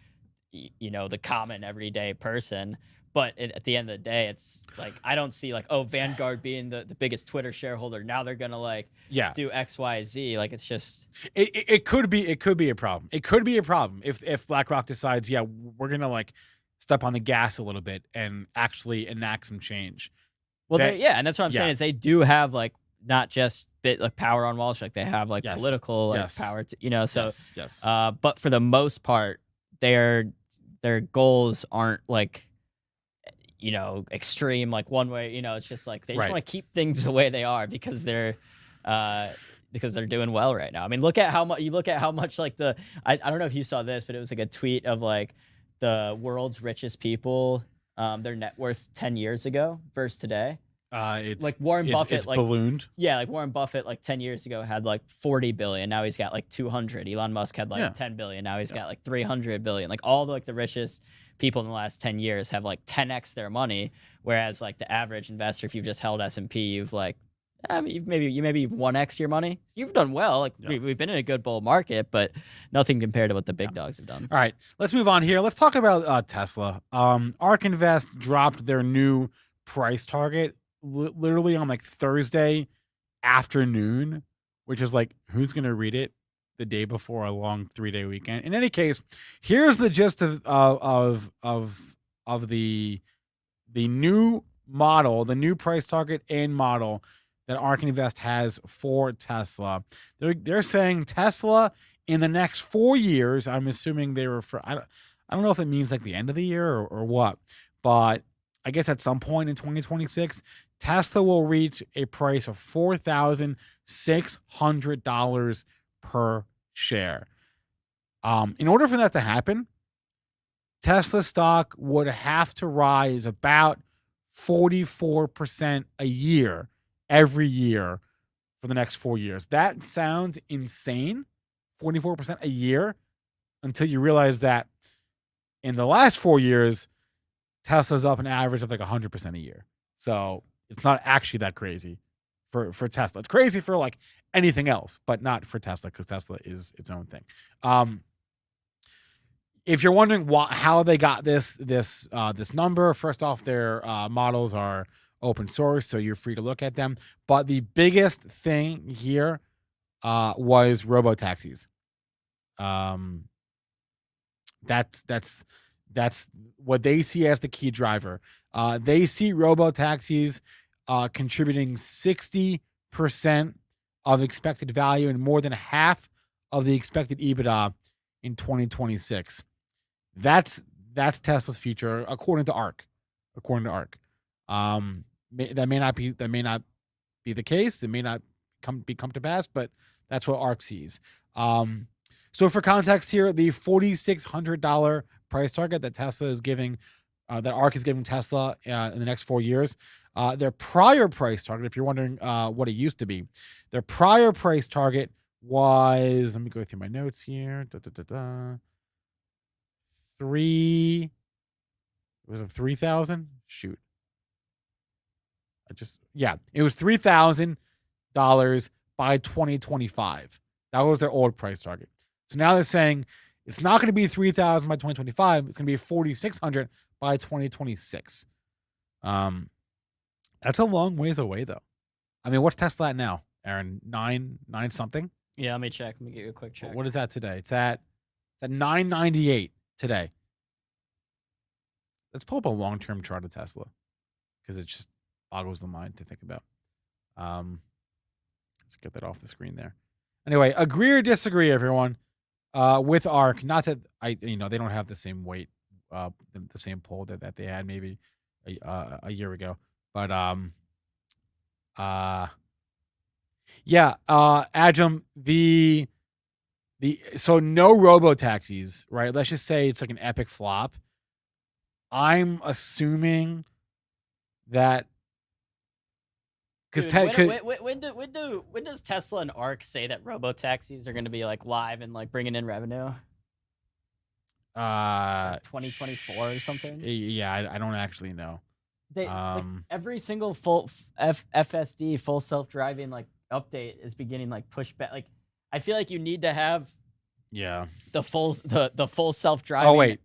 the common everyday person. But at the end of the day, it's like I don't see like, oh, Vanguard being the biggest Twitter shareholder, now they're gonna like do X, Y, Z. Like it's just it could be a problem. It could be a problem if BlackRock decides, we're gonna like step on the gas a little bit and actually enact some change. Well, and that's what I'm saying is they do have like not just like power on Wall Street, like they have like political power to, so but for the most part, their goals aren't like extreme like one way. It's just like they just want to keep things the way they are because they're doing well right now. I mean, look at how much like I don't know if you saw this, but it was like a tweet of like the world's richest people, their net worth 10 years ago versus today. It's like Warren Buffett, it's ballooned. Yeah, like Warren Buffett, like 10 years ago had like 40 billion. Now he's got like 200. Elon Musk had like 10 billion. Now he's got like 300 billion. Like all the richest people in the last 10 years have like 10x their money. Whereas like the average investor, if you've just held S&P, you've like, you've 1x your money. You've done well. Like we've been in a good bull market, but nothing compared to what the big dogs have done. All right, let's move on here. Let's talk about Tesla. ARK Invest dropped their new price target literally on like Thursday afternoon, which is like, who's gonna read it the day before a long 3-day weekend? In any case, here's the gist of the new model, the new price target and model that ARK Invest has for Tesla. They're saying Tesla in the next 4 years. I'm assuming they were for I don't know if it means like the end of the year or what, but I guess at some point in 2026, Tesla will reach a price of $4,600 per share. In order for that to happen, Tesla stock would have to rise about 44% a year, every year, for the next 4 years. That sounds insane, 44% a year, until you realize that in the last 4 years, Tesla's up an average of like 100% a year. So it's not actually that crazy for Tesla. It's crazy for like anything else, but not for Tesla, because Tesla is its own thing. If you're wondering how they got this number, first off, their models are open source, so you're free to look at them. But the biggest thing here was robo-taxis. That's what they see as the key driver. They see robo-taxis contributing 60% of expected value and more than half of the expected EBITDA in 2026. That's Tesla's future, according to ARK. That may not be the case. It may not come to pass, but that's what ARK sees. So for context here, the $4,600 price target that Tesla is giving, that ARK is giving Tesla in the next 4 years, their prior price target, if you're wondering what it used to be, their prior price target was, let me go through my notes here. Was it 3,000? Shoot. It was $3,000 by 2025. That was their old price target. So now they're saying it's not going to be 3,000 by 2025. It's going to be 4,600 by 2026. That's a long ways away, though. I mean, what's Tesla at now, Aaron? Nine something? Yeah, let me check. Let me give you a quick check. What is that today? It's at 998 today. Let's pull up a long-term chart of Tesla, because it just boggles the mind to think about. Let's get that off the screen there. Anyway, agree or disagree, everyone, with ARK. Not that they don't have the same weight, the same poll that they had maybe a year ago, but Ajum, so no robo taxis, right? Let's just say it's like an epic flop. I'm assuming that because when does Tesla and ARK say that robo taxis are going to be like live and like bringing in revenue? 2024 or something. Yeah, I don't actually know. They like every single full FSD full self-driving like update is beginning like pushback. Like I feel like you need to have the full self-driving. Oh wait.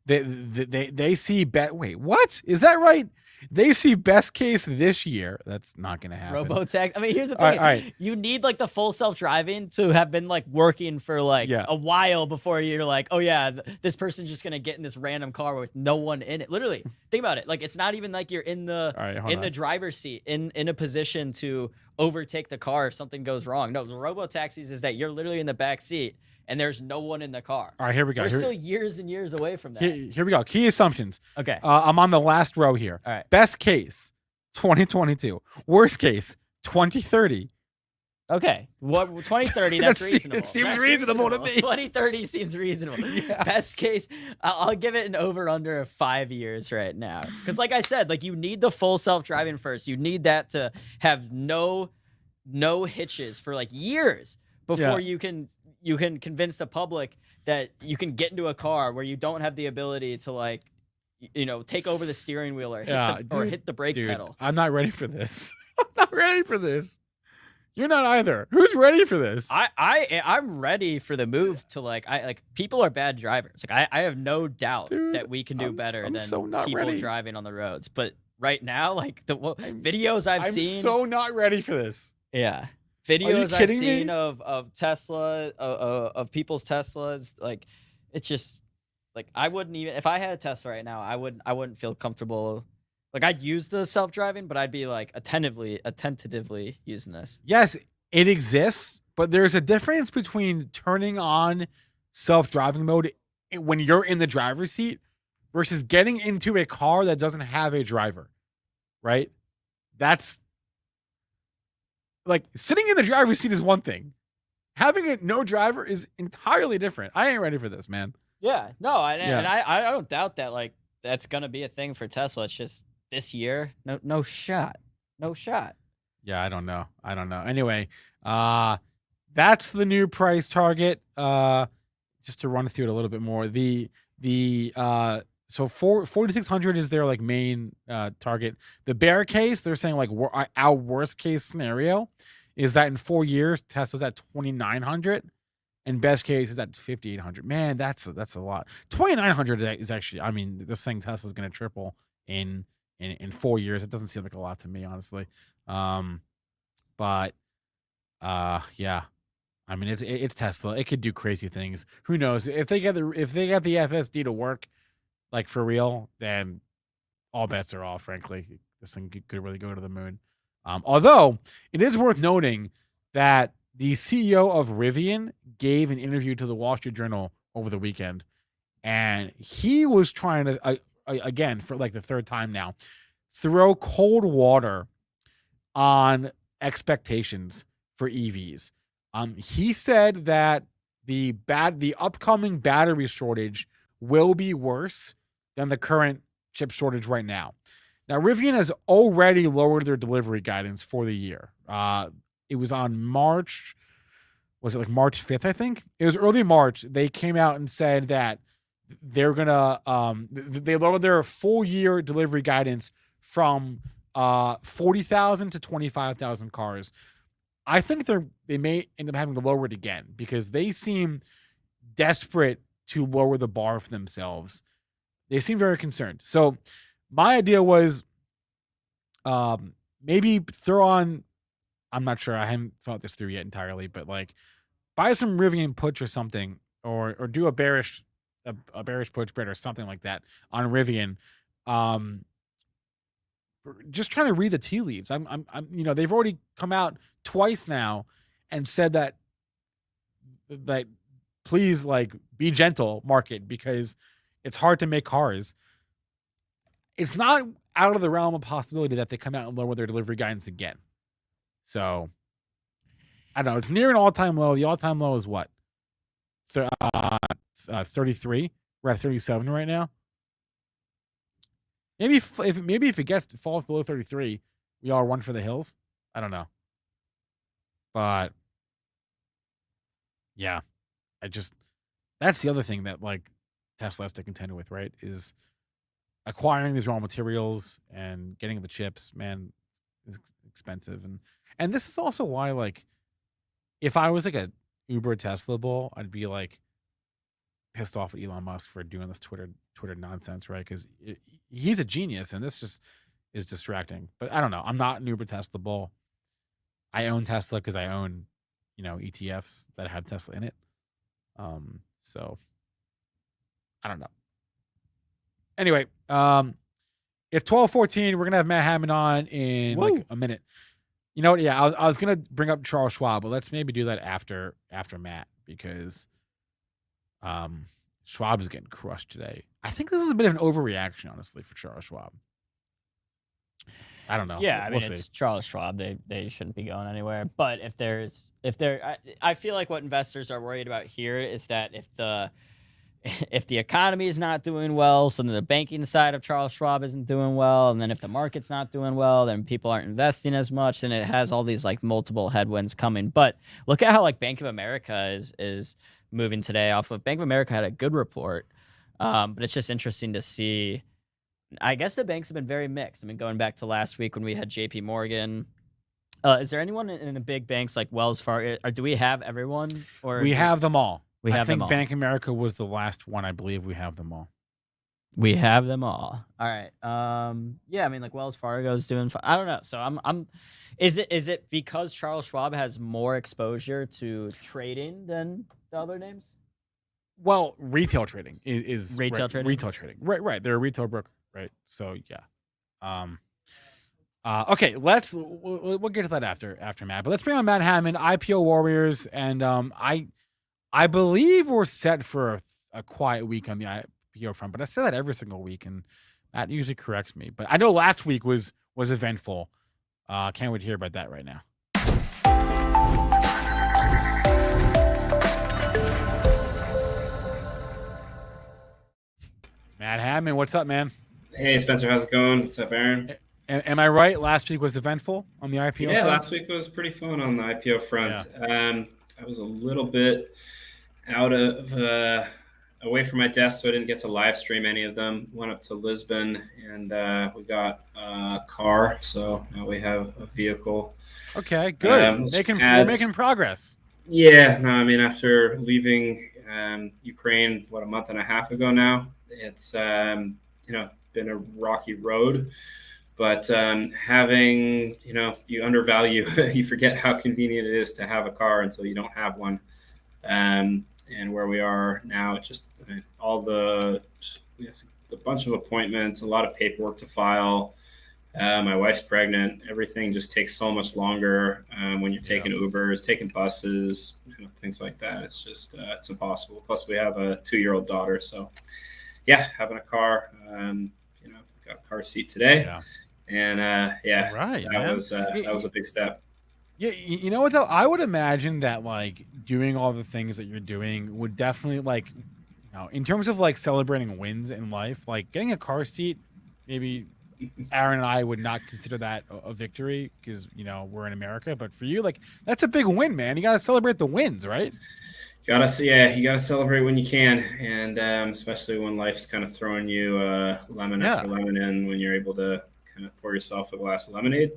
They see wait, what? Is that right? They see best case this year. That's not going to happen. Robotaxi. I mean, here's the thing. All right. You need like the full self-driving to have been like working for like a while before you're like, oh yeah, this person's just going to get in this random car with no one in it. Literally, think about it. Like it's not even like you're in the the driver's seat in a position to overtake the car if something goes wrong. No, the robotaxis is that you're literally in the back seat and there's no one in the car. All right, here we go. We're still years and years away from that. Here we go. Key assumptions. Okay. I'm on the last row here. All right. Best case, 2022. Worst case, 2030. Okay. What 2030? That's reasonable. It seems reasonable to me. 2030 seems reasonable. Yeah. Best case, I'll give it an over/under of 5 years right now. Because, like I said, like you need the full self-driving first. You need that to have no hitches for like years before you can convince the public that you can get into a car where you don't have the ability to like, take over the steering wheel or hit the brake pedal. I'm not ready for this. I'm not ready for this. You're not either. Who's ready for this? I'm ready for the move to like people are bad drivers. Like I have no doubt that we can do better than people driving on the roads. But right now, like the videos I've seen, I'm so not ready for this. Yeah. Videos I've seen of Tesla, of people's Teslas, like it's just like I wouldn't even if I had a Tesla right now, I wouldn't feel comfortable. Like I'd use the self-driving, but I'd be like attentively using this. Yes, it exists, but there's a difference between turning on self-driving mode when you're in the driver's seat versus getting into a car that doesn't have a driver, right? That's like sitting in the driver's seat is one thing. Having no driver is entirely different. I ain't ready for this, man. Yeah, no, and I don't doubt that like that's gonna be a thing for Tesla. It's just this year, no shot. Yeah, I don't know. Anyway, that's the new price target. Just to run through it a little bit more. So 4,600 is their like main target. The bear case, they're saying like our worst case scenario is that in 4 years Tesla's at 2,900, and best case is at 5,800. Man, that's a lot. 2,900 is actually, I mean, they're saying Tesla's going to triple in 4 years. It doesn't seem like a lot to me, honestly. But yeah. I mean, it's Tesla. It could do crazy things. Who knows? If they get the FSD to work, like for real, then all bets are off. Frankly, this thing could really go to the moon. Although it is worth noting that the CEO of Rivian gave an interview to the Wall Street Journal over the weekend, and he was trying to again for like the third time now throw cold water on expectations for EVs. He said that the upcoming battery shortage will be worse than the current chip shortage right now. Now, Rivian has already lowered their delivery guidance for the year. It was on March 5th, I think? It was early March. They came out and said that they're gonna they lowered their full year delivery guidance from 40,000 to 25,000 cars. I think they may end up having to lower it again because they seem desperate to lower the bar for themselves. They seem very concerned. So my idea was maybe throw on, I'm not sure, I haven't thought this through yet entirely, but like buy some Rivian puts or something, or do a bearish put spread or something like that on Rivian. Just trying to read the tea leaves. I'm they've already come out twice now and said that please like be gentle, market, because it's hard to make cars. It's not out of the realm of possibility that they come out and lower their delivery guidance again. So I don't know. It's near an all-time low. The all-time low is what? 33. We're at 37 right now. Maybe if it falls below 33, we all run for the hills. I don't know. But yeah, that's the other thing that like Tesla has to contend with, right? Is acquiring these raw materials and getting the chips, man, is expensive. And this is also why, like, if I was like a Uber Tesla bull, I'd be like pissed off at Elon Musk for doing this Twitter nonsense, right? Because he's a genius, and this just is distracting. But I don't know. I'm not an Uber Tesla bull. I own Tesla because I own, ETFs that have Tesla in it. So I don't know. Anyway, it's 12:14. We're gonna have Matt Hammond on in like a minute. You know what? Yeah, I was gonna bring up Charles Schwab, but let's maybe do that after Matt, because Schwab is getting crushed today. I think this is a bit of an overreaction, honestly, for Charles Schwab. I don't know. Yeah, we'll it's see. Charles Schwab. They shouldn't be going anywhere. But I feel like what investors are worried about here is that if the economy is not doing well, so then the banking side of Charles Schwab isn't doing well, and then if the market's not doing well, then people aren't investing as much, and it has all these like multiple headwinds coming. But look at how like Bank of America is moving today off of Bank of America had a good report, but it's just interesting to see. I guess the banks have been very mixed. I mean, going back to last week when we had JP Morgan, is there anyone in the big banks like Wells Fargo? Or do we have everyone? Or we have them all. I think Bank of America was the last one. I believe we have them all. We have them all. All right. Yeah, I mean, like Wells Fargo's doing fine. I don't know. So is it because Charles Schwab has more exposure to trading than the other names? Well, retail trading is retail right, trading. Retail trading. Right. They're a retail broker, right? So yeah. Okay, we'll get to that after Matt. But let's bring on Matt Hammond, IPO Warriors, and I believe we're set for a quiet week on the IPO front, but I say that every single week, and Matt usually corrects me. But I know last week was eventful. Can't wait to hear about that right now. Matt Hammond, what's up, man? Hey, Spencer, how's it going? What's up, Aaron? Am I right? Last week was eventful on the IPO Yeah, front? last week was pretty fun on the IPO front. I was a little bit out of away from my desk, so I didn't get to live stream any of them. Went up to Lisbon, and we got a car, so now we have a vehicle. Okay, good. We're making progress. Yeah, no, I mean, after leaving Ukraine, a month and a half ago now, it's been a rocky road. But having, you undervalue, you forget how convenient it is to have a car until you don't have one. And where we are now, it's just we have a bunch of appointments, a lot of paperwork to file. My wife's pregnant. Everything just takes so much longer when you're taking Ubers, taking buses, things like that. It's just it's impossible. Plus, we have a 2-year-old daughter, so yeah, having a car. Got a car seat today. Yeah. And that was a big step. Yeah, you know what though? I would imagine that like doing all the things that you're doing would definitely like, in terms of like celebrating wins in life, like getting a car seat, maybe Aaron and I would not consider that a victory because we're in America. But for you, like that's a big win, man. You got to celebrate the wins, right? You gotta celebrate when you can, and especially when life's kind of throwing you lemon after lemon in, when you're able to kind of pour yourself a glass of lemonade,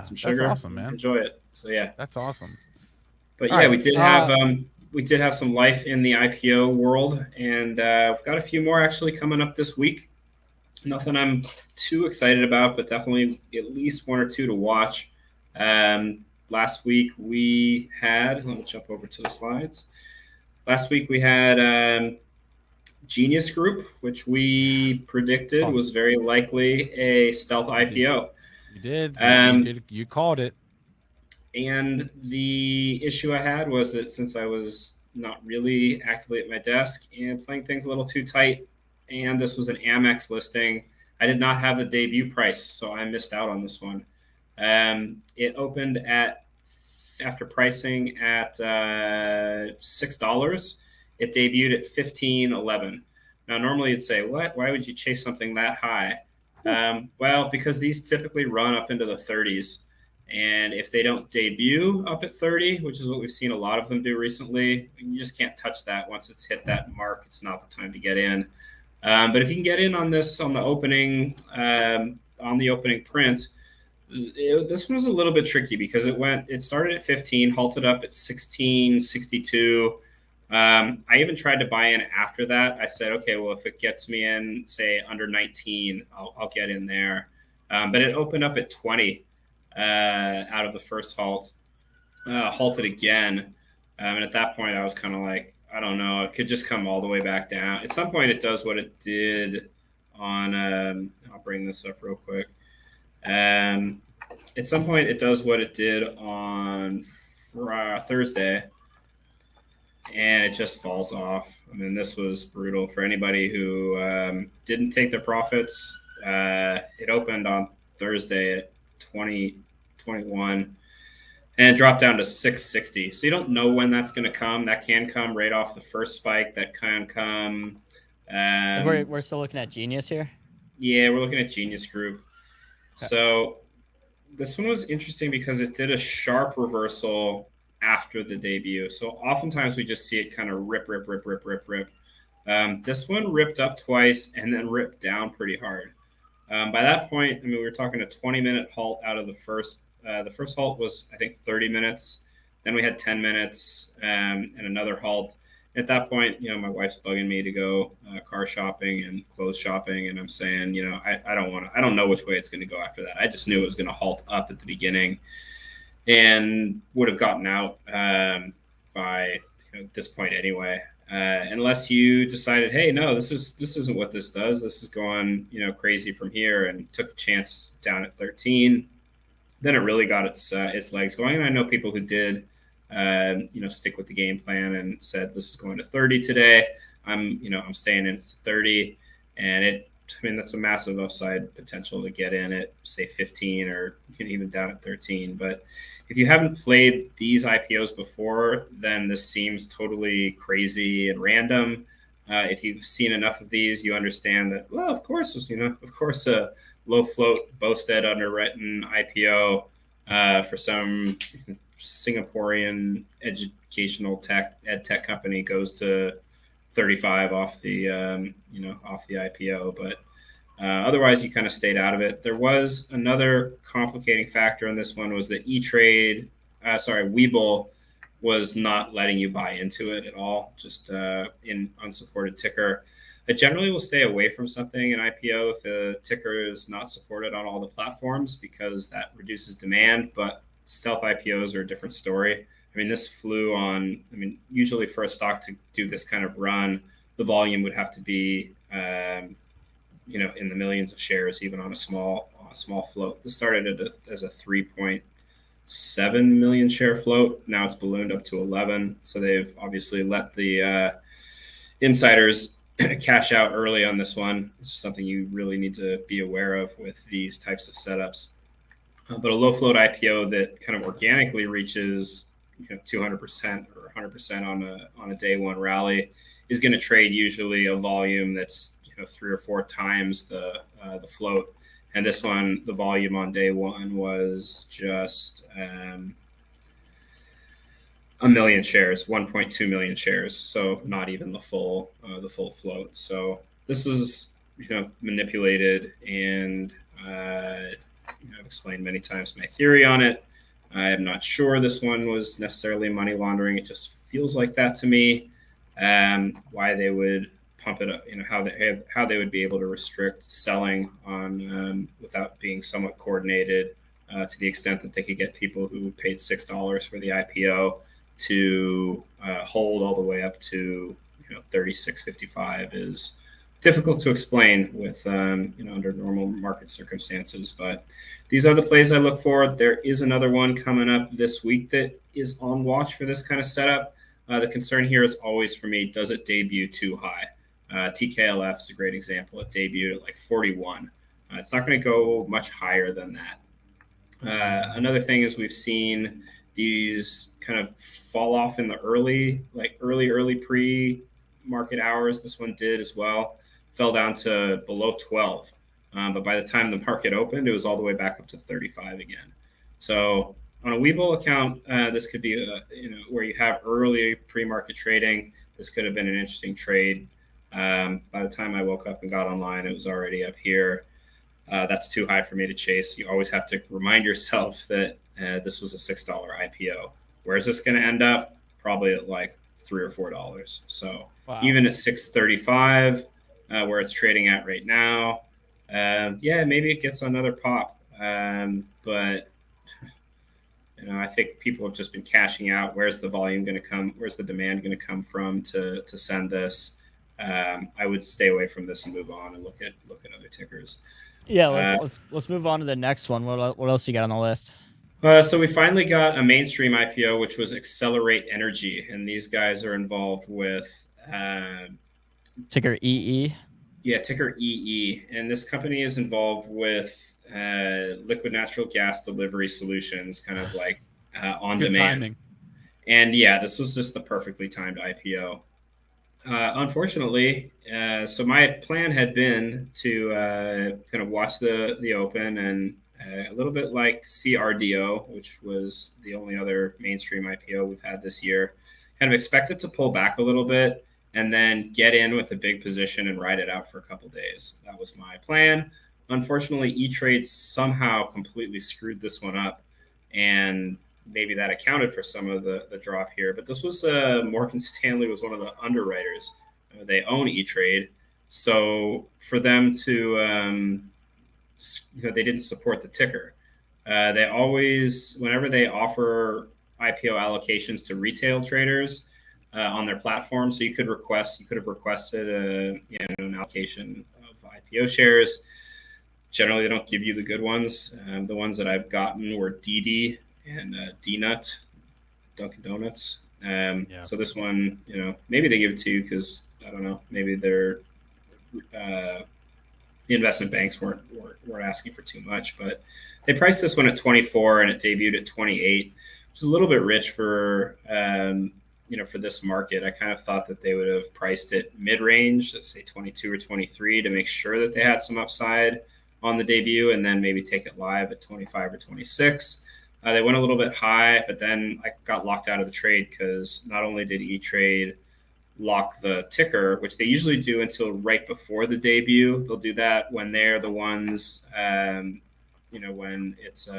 some sugar, that's awesome, man. Enjoy it. So yeah, that's awesome. But we did have some life in the IPO world, and we've got a few more actually coming up this week. Nothing I'm too excited about, but definitely at least 1 or 2 to watch. Last week we had, let me jump over to the slides. Last week we had Genius Group, which we predicted was very likely a stealth IPO. You did. You called it. And the issue I had was that since I was not really actively at my desk and playing things a little too tight, and this was an Amex listing, I did not have the debut price, so I missed out on this one. It opened after pricing at $6. It debuted at $15.11. Now, normally you'd say, what? Why would you chase something that high? Well, because these typically run up into the 30s. And if they don't debut up at 30, which is what we've seen a lot of them do recently, you just can't touch that. Once it's hit that mark, it's not the time to get in. But if you can get in on this on the opening print, this one was a little bit tricky because it started at 15, halted up at 16.62. I even tried to buy in after that. I said, okay, well, if it gets me in, say under 19, I'll get in there. But it opened up at 20 out of the first halt, halted again. And at that point, I was kind of like, I don't know, it could just come all the way back down. At some point, it does what it did on, I'll bring this up real quick. At some point, it does what it did on Thursday, and it just falls off. I mean, this was brutal for anybody who didn't take their profits. It opened on Thursday at 20.21, and it dropped down to 660. So you don't know when that's going to come. That can come right off the first spike. That can come. We're still looking at Genius here? Yeah, we're looking at Genius Group. Okay. So this one was interesting because it did a sharp reversal after the debut. So oftentimes we just see it kind of rip. This one ripped up twice and then ripped down pretty hard. By that point, I mean, we were talking a 20-minute halt out of the first. The first halt was, I think, 30 minutes. Then we had 10 minutes and another halt. At that point, my wife's bugging me to go car shopping and clothes shopping, and I'm saying, I don't know which way it's going to go after that. I just knew it was going to halt up at the beginning, and would have gotten out by this point anyway. Unless you decided, hey, no, this isn't what this does. This is going, crazy from here, and took a chance down at 13. Then it really got its legs going. And I know people who did, stick with the game plan and said, this is going to 30 today. I'm staying in at 30, and that's a massive upside potential to get in at say 15 or even down at 13. But if you haven't played these IPOs before, then this seems totally crazy and random. If you've seen enough of these, you understand that, well, of course, low float, Bosted underwritten IPO for some Singaporean educational ed tech company goes to 35 off the off the IPO, but otherwise you kind of stayed out of it. There was another complicating factor in this one was that Webull was not letting you buy into it at all, just in unsupported ticker. I generally will stay away from something in IPO if the ticker is not supported on all the platforms because that reduces demand, but stealth IPOs are a different story. I mean, this flew on, usually for a stock to do this kind of run, the volume would have to be, in the millions of shares, even on a small float. This started as a 3.7 million share float. Now it's ballooned up to 11. So they've obviously let the insiders cash out early on this one. This is something you really need to be aware of with these types of setups. But a low float IPO that kind of organically reaches 200% or 100% on a day one rally is going to trade usually a volume that's 3 or 4 times the float. And this one, the volume on day one was just 1 million shares, 1.2 million shares. So not even the full float. So this is manipulated, and I've explained many times my theory on it. I am not sure this one was necessarily money laundering. It just feels like that to me. Why they would pump it up, how they would be able to restrict selling on without being somewhat coordinated to the extent that they could get people who paid $6 for the IPO to hold all the way up to 36.55 is difficult to explain with under normal market circumstances. But these are the plays I look for. There is another one coming up this week that is on watch for this kind of setup. The concern here is always for me, does it debut too high? TKLF is a great example. It debuted at like 41. It's not going to go much higher than that. Another thing is we've seen these kind of fall off in the early pre-market hours. This one did as well. Fell down to below 12. But by the time the market opened, it was all the way back up to 35 again. So on a Webull account, this could be where you have early pre-market trading. This could have been an interesting trade. By the time I woke up and got online, it was already up here. That's too high for me to chase. You always have to remind yourself that this was a $6 IPO. Where is this going to end up? Probably at like $3 or $4. So even at 635, where it's trading at right now, maybe it gets another pop. But I think people have just been cashing out. Where's the volume going to come? Where's the demand going to come from to send this? I would stay away from this and move on and look at other tickers. Yeah, let's move on to the next one. What else you got on the list? So we finally got a mainstream IPO, which was Accelerate Energy, and these guys are involved with ticker EE. Yeah, ticker EE, and this company is involved with liquid natural gas delivery solutions, kind of like on Good demand. timing. And yeah, this was just the perfectly timed IPO. Unfortunately, so my plan had been to kind of watch the open and a little bit like CRDO, which was the only other mainstream IPO we've had this year, kind of expect it to pull back a little bit and then get in with a big position and ride it out for a couple days. That was my plan. Unfortunately, E-Trade somehow completely screwed this one up, and maybe that accounted for some of the drop here. But this was Morgan Stanley was one of the underwriters. They own E-Trade. So for them to, they didn't support the ticker. They always, whenever they offer IPO allocations to retail traders on their platform, so you could have requested an allocation of IPO shares. Generally, they don't give you the good ones. The ones that I've gotten were DD and DNUT, Dunkin' Donuts. So this one, maybe they give it to you because, I don't know, maybe they're the investment banks weren't asking for too much, but they priced this one at 24 and it debuted at 28. It's a little bit rich for for this market. I kind of thought that they would have priced it mid-range, let's say 22 or 23, to make sure that they had some upside. on the debut and then maybe take it live at 25 or 26. They went a little bit high, but then I got locked out of the trade because not only did E-Trade lock the ticker, which they usually do until right before the debut. They'll do that when they're the ones, when it's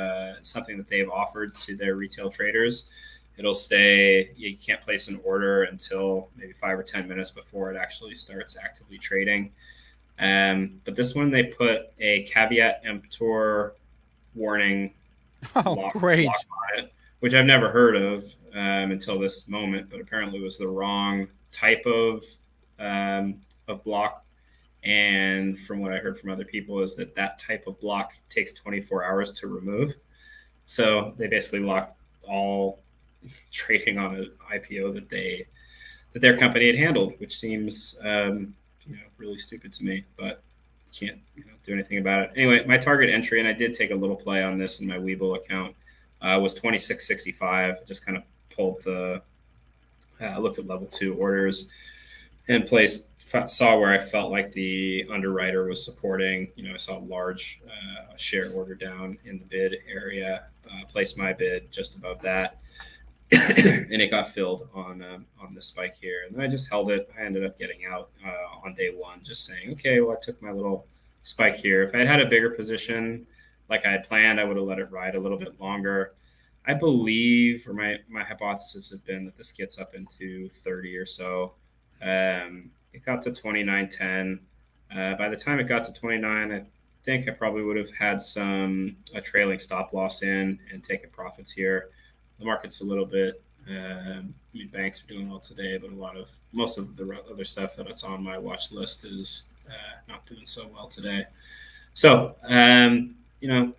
something that they've offered to their retail traders. It'll stay, you can't place an order until maybe 5 or 10 minutes before it actually starts actively trading. But this one, they put a caveat emptor warning Great. lock on it, which I've never heard of until this moment, but apparently was the wrong type of block. And from what I heard from other people is that type of block takes 24 hours to remove. So they basically locked all trading on an IPO that their company had handled, which seems really stupid to me, but can't do anything about it. Anyway, my target entry, and I did take a little play on this in my Webull account, was 26.65. Just kind of pulled looked at level 2 orders and saw where I felt like the underwriter was supporting. I saw a large share order down in the bid area, placed my bid just above that, and it got filled on the spike here. And then I just held it. I ended up getting out on day one, just saying, okay, well, I took my little spike here. If I had a bigger position like I had planned, I would have let it ride a little bit longer. I believe, or my hypothesis has been that this gets up into 30 or so. It got to 29.10. By the time it got to 29, I think I probably would have had a trailing stop loss in and taken profits here. The market's a little bit, banks are doing well today, but most of the other stuff that's on my watch list is not doing so well today. So,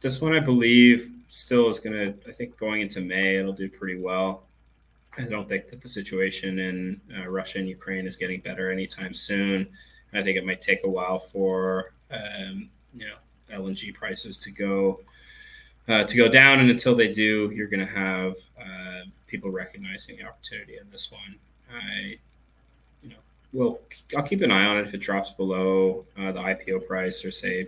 this one I believe still is going to, I think going into May, it'll do pretty well. I don't think that the situation in Russia and Ukraine is getting better anytime soon. And I think it might take a while for, LNG prices to go down. And until they do, you're going to have people recognizing the opportunity in this one. I'll keep an eye on it if it drops below the IPO price, or say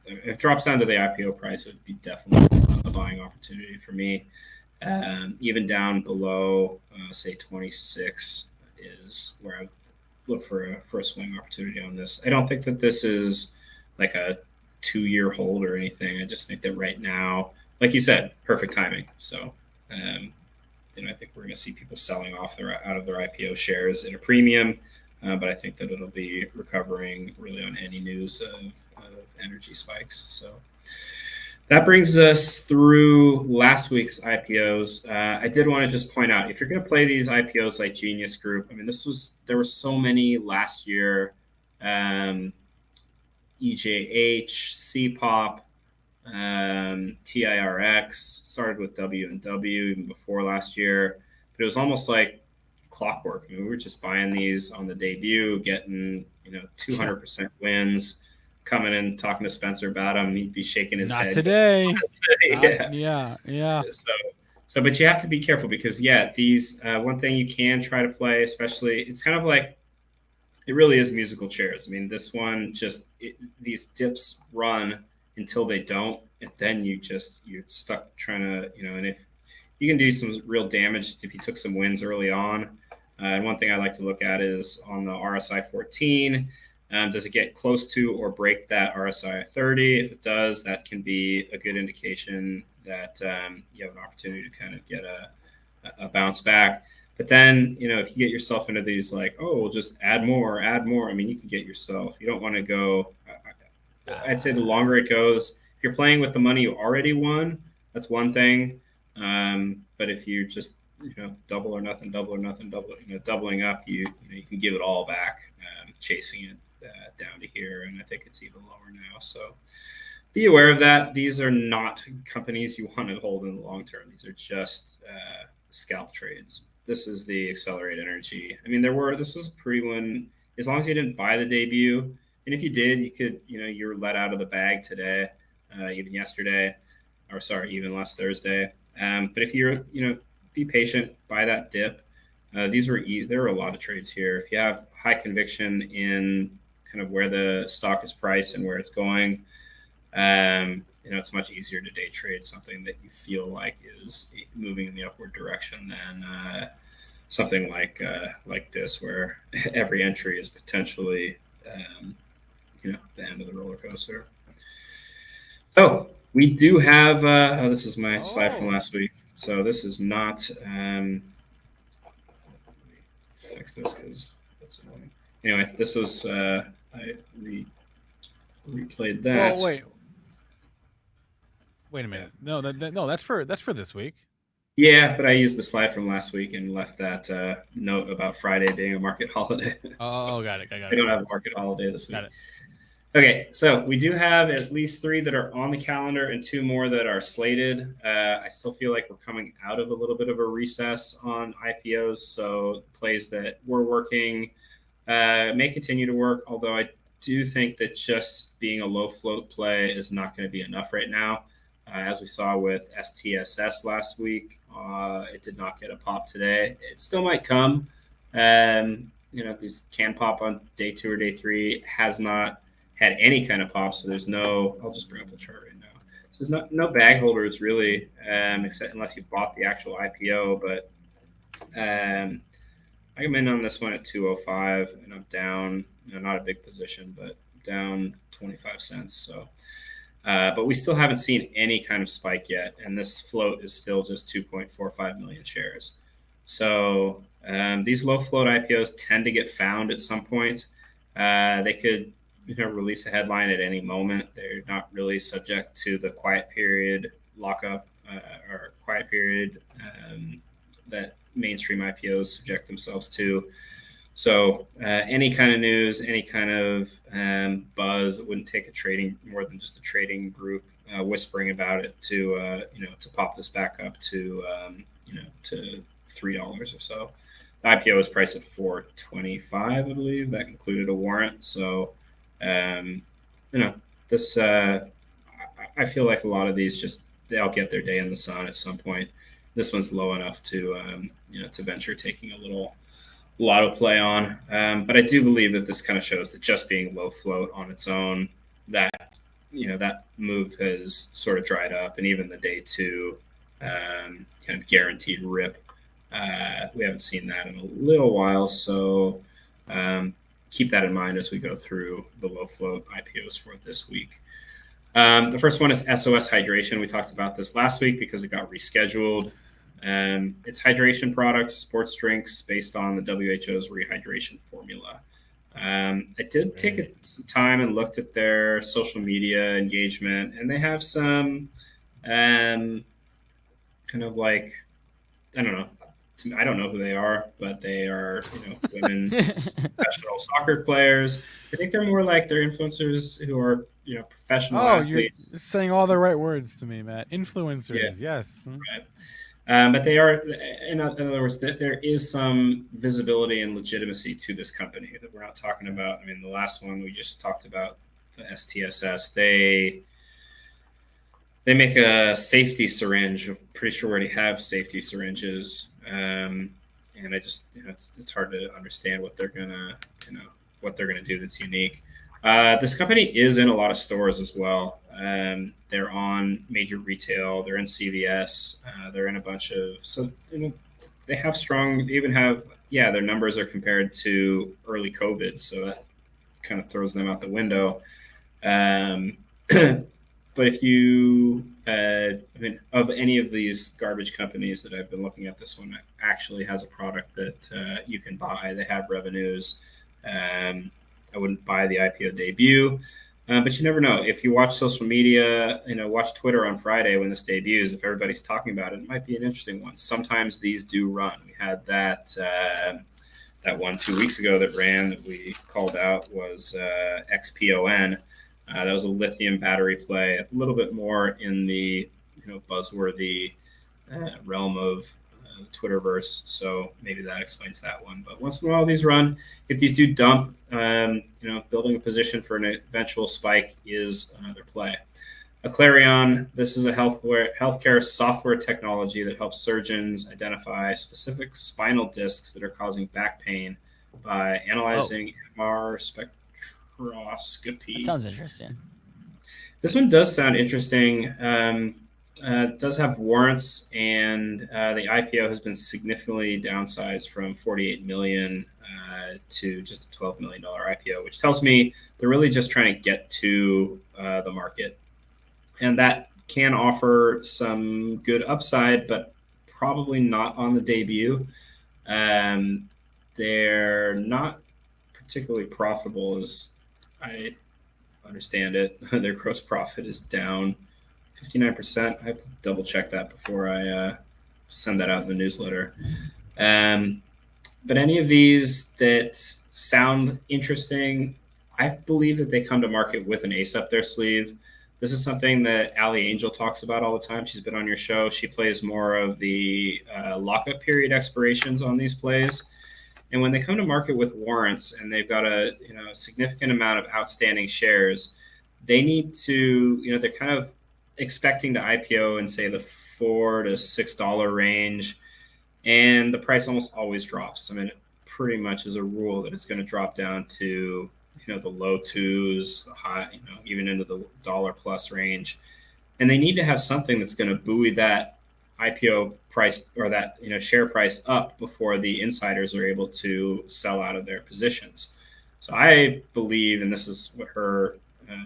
if it drops down to the IPO price, it would be definitely a buying opportunity for me. Even down below, say 26 is where I look for a swing opportunity on this. I don't think that this is like a 2-year hold or anything. I just think that right now, like you said, perfect timing. So, I think we're going to see people selling off out of their IPO shares at a premium, but I think that it'll be recovering really on any news of energy spikes. So that brings us through last week's IPOs. I did want to just point out, if you're going to play these IPOs like Genius Group, there were so many last year, EJH, CPOP, TIRX, started with W&W even before last year, but it was almost like clockwork. We were just buying these on the debut, getting 200% wins, coming in talking to Spencer about them, and he'd be shaking his head. Not today. Yeah. So, but you have to be careful because these one thing you can try to play, especially, it's kind of like, it really is musical chairs. This one these dips run until they don't, and then you're stuck trying to, and if you can do some real damage if you took some wins early on. And one thing I like to look at is on the RSI 14. Does it get close to or break that RSI 30? If it does, that can be a good indication that you have an opportunity to kind of get a bounce back. But then, if you get yourself into these like, oh, we'll just add more, you can get yourself. You don't want to go. I'd say the longer it goes, if you're playing with the money you already won, that's one thing. But if you just double or nothing, doubling up, you can give it all back, chasing it down to here, and I think it's even lower now. So be aware of that. These are not companies you want to hold in the long term. These are just scalp trades. This is the Accelerate Energy. This was a pretty one, as long as you didn't buy the debut. And if you did, you could, you're let out of the bag today, even yesterday, even last Thursday. But if you're, be patient, buy that dip. There are a lot of trades here. If you have high conviction in kind of where the stock is priced and where it's going, It's much easier to day trade something that you feel like is moving in the upward direction than something like this, where every entry is potentially the end of the roller coaster. So we do have. This is my slide from last week. So this is not. Let me fix this because that's annoying. Anyway, this was. I replayed that. Well, wait a minute. No, that's for this week. Yeah, but I used the slide from last week and left that note about Friday being a market holiday. Oh, got it. I don't have a market holiday this week. Got it. Okay, so we do have at least 3 that are on the calendar and 2 more that are slated. I still feel like we're coming out of a little bit of a recess on IPOs, so plays that were working may continue to work, although I do think that just being a low float play is not going to be enough right now. As we saw with STSS last week, it did not get a pop today. It still might come. These can pop on day 2 or day 3. Has not had any kind of pop, so there's no. I'll just bring up the chart right now. So there's no bag holders really, except unless you bought the actual IPO. But I'm in on this one at 205, and I'm down. Not a big position, but down 25 cents. So. But we still haven't seen any kind of spike yet, and this float is still just 2.45 million shares. So these low float IPOs tend to get found at some point. They could release a headline at any moment. They're not really subject to the quiet period lockup or quiet period that mainstream IPOs subject themselves to. So any kind of news, any kind of buzz, it wouldn't take more than just a trading group whispering about it to pop this back up to to $3 or so. The IPO was priced at $4.25, I believe. That included a warrant. So this I feel like a lot of these they'll get their day in the sun at some point. This one's low enough to to venture taking a little lotto play on, but I do believe that this kind of shows that just being low float on its own, that that move has sort of dried up, and even the day 2 kind of guaranteed rip, we haven't seen that in a little while. So keep that in mind as we go through the low float IPOs for this week. The first one is Sos Hydration. We talked about this last week because it got rescheduled. It's hydration products, sports drinks based on the WHO's rehydration formula. I did take some time and looked at their social media engagement, and they have some kind of like, I don't know. I don't know who they are, but they are women professional soccer players. I think they're more like they're influencers who are professional athletes. You're saying all the right words to me, Matt. Influencers, yes. Right. But they are, in other words, there is some visibility and legitimacy to this company that we're not talking about. I mean, the last one we just talked about, the STSS, they make a safety syringe. I'm pretty sure we already have safety syringes, and I just it's hard to understand what they're gonna do that's unique. This company is in a lot of stores as well. They're on major retail. They're in CVS. They're in a bunch of, so they have strong. They even have their numbers are compared to early COVID, so that kind of throws them out the window. But if you, of any of these garbage companies that I've been looking at, this one actually has a product that you can buy. They have revenues. I wouldn't buy the IPO debut, but you never know. If you watch social media, watch Twitter on Friday when this debuts, if everybody's talking about it, it might be an interesting one. Sometimes these do run. We had that one 2 weeks ago that ran that we called out was XPON. That was a lithium battery play, a little bit more in the buzzworthy realm of Twitterverse. So maybe that explains that one. But once in a while, these run. If these do dump, building a position for an eventual spike is another play. Aclarion, this is a healthcare software technology that helps surgeons identify specific spinal discs that are causing back pain by analyzing MR spectroscopy. That sounds interesting. This one does sound interesting. It does have warrants, and the IPO has been significantly downsized from 48 million to just a $12 million IPO, which tells me they're really just trying to get to the market, and that can offer some good upside, but probably not on the debut. They're not particularly profitable, as I understand it. Their gross profit is down 59%. I have to double check that before I send that out in the newsletter. But any of these that sound interesting, I believe that they come to market with an ace up their sleeve. This is something that Allie Angel talks about all the time. She's been on your show. She plays more of the lockup period expirations on these plays. And when they come to market with warrants and they've got a significant amount of outstanding shares, they need to, they're kind of expecting to IPO in, say, the $4 to $6 range. And the price almost always drops. I mean, it pretty much is a rule that it's going to drop down to, the low twos, the high, even into the dollar plus range. And they need to have something that's going to buoy that IPO price or that share price up before the insiders are able to sell out of their positions. So I believe, and this is what her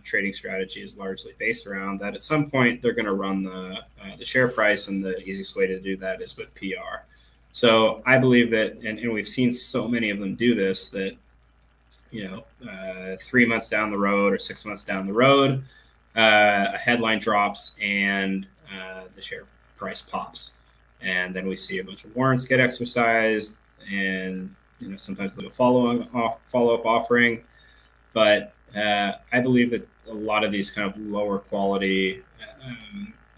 trading strategy is largely based around, that at some point they're going to run the share price, and the easiest way to do that is with PR. So I believe that, and we've seen so many of them do this, that 3 months down the road or 6 months down the road, a headline drops and the share price pops, and then we see a bunch of warrants get exercised, and sometimes they'll follow-up offering. But I believe that a lot of these kind of lower quality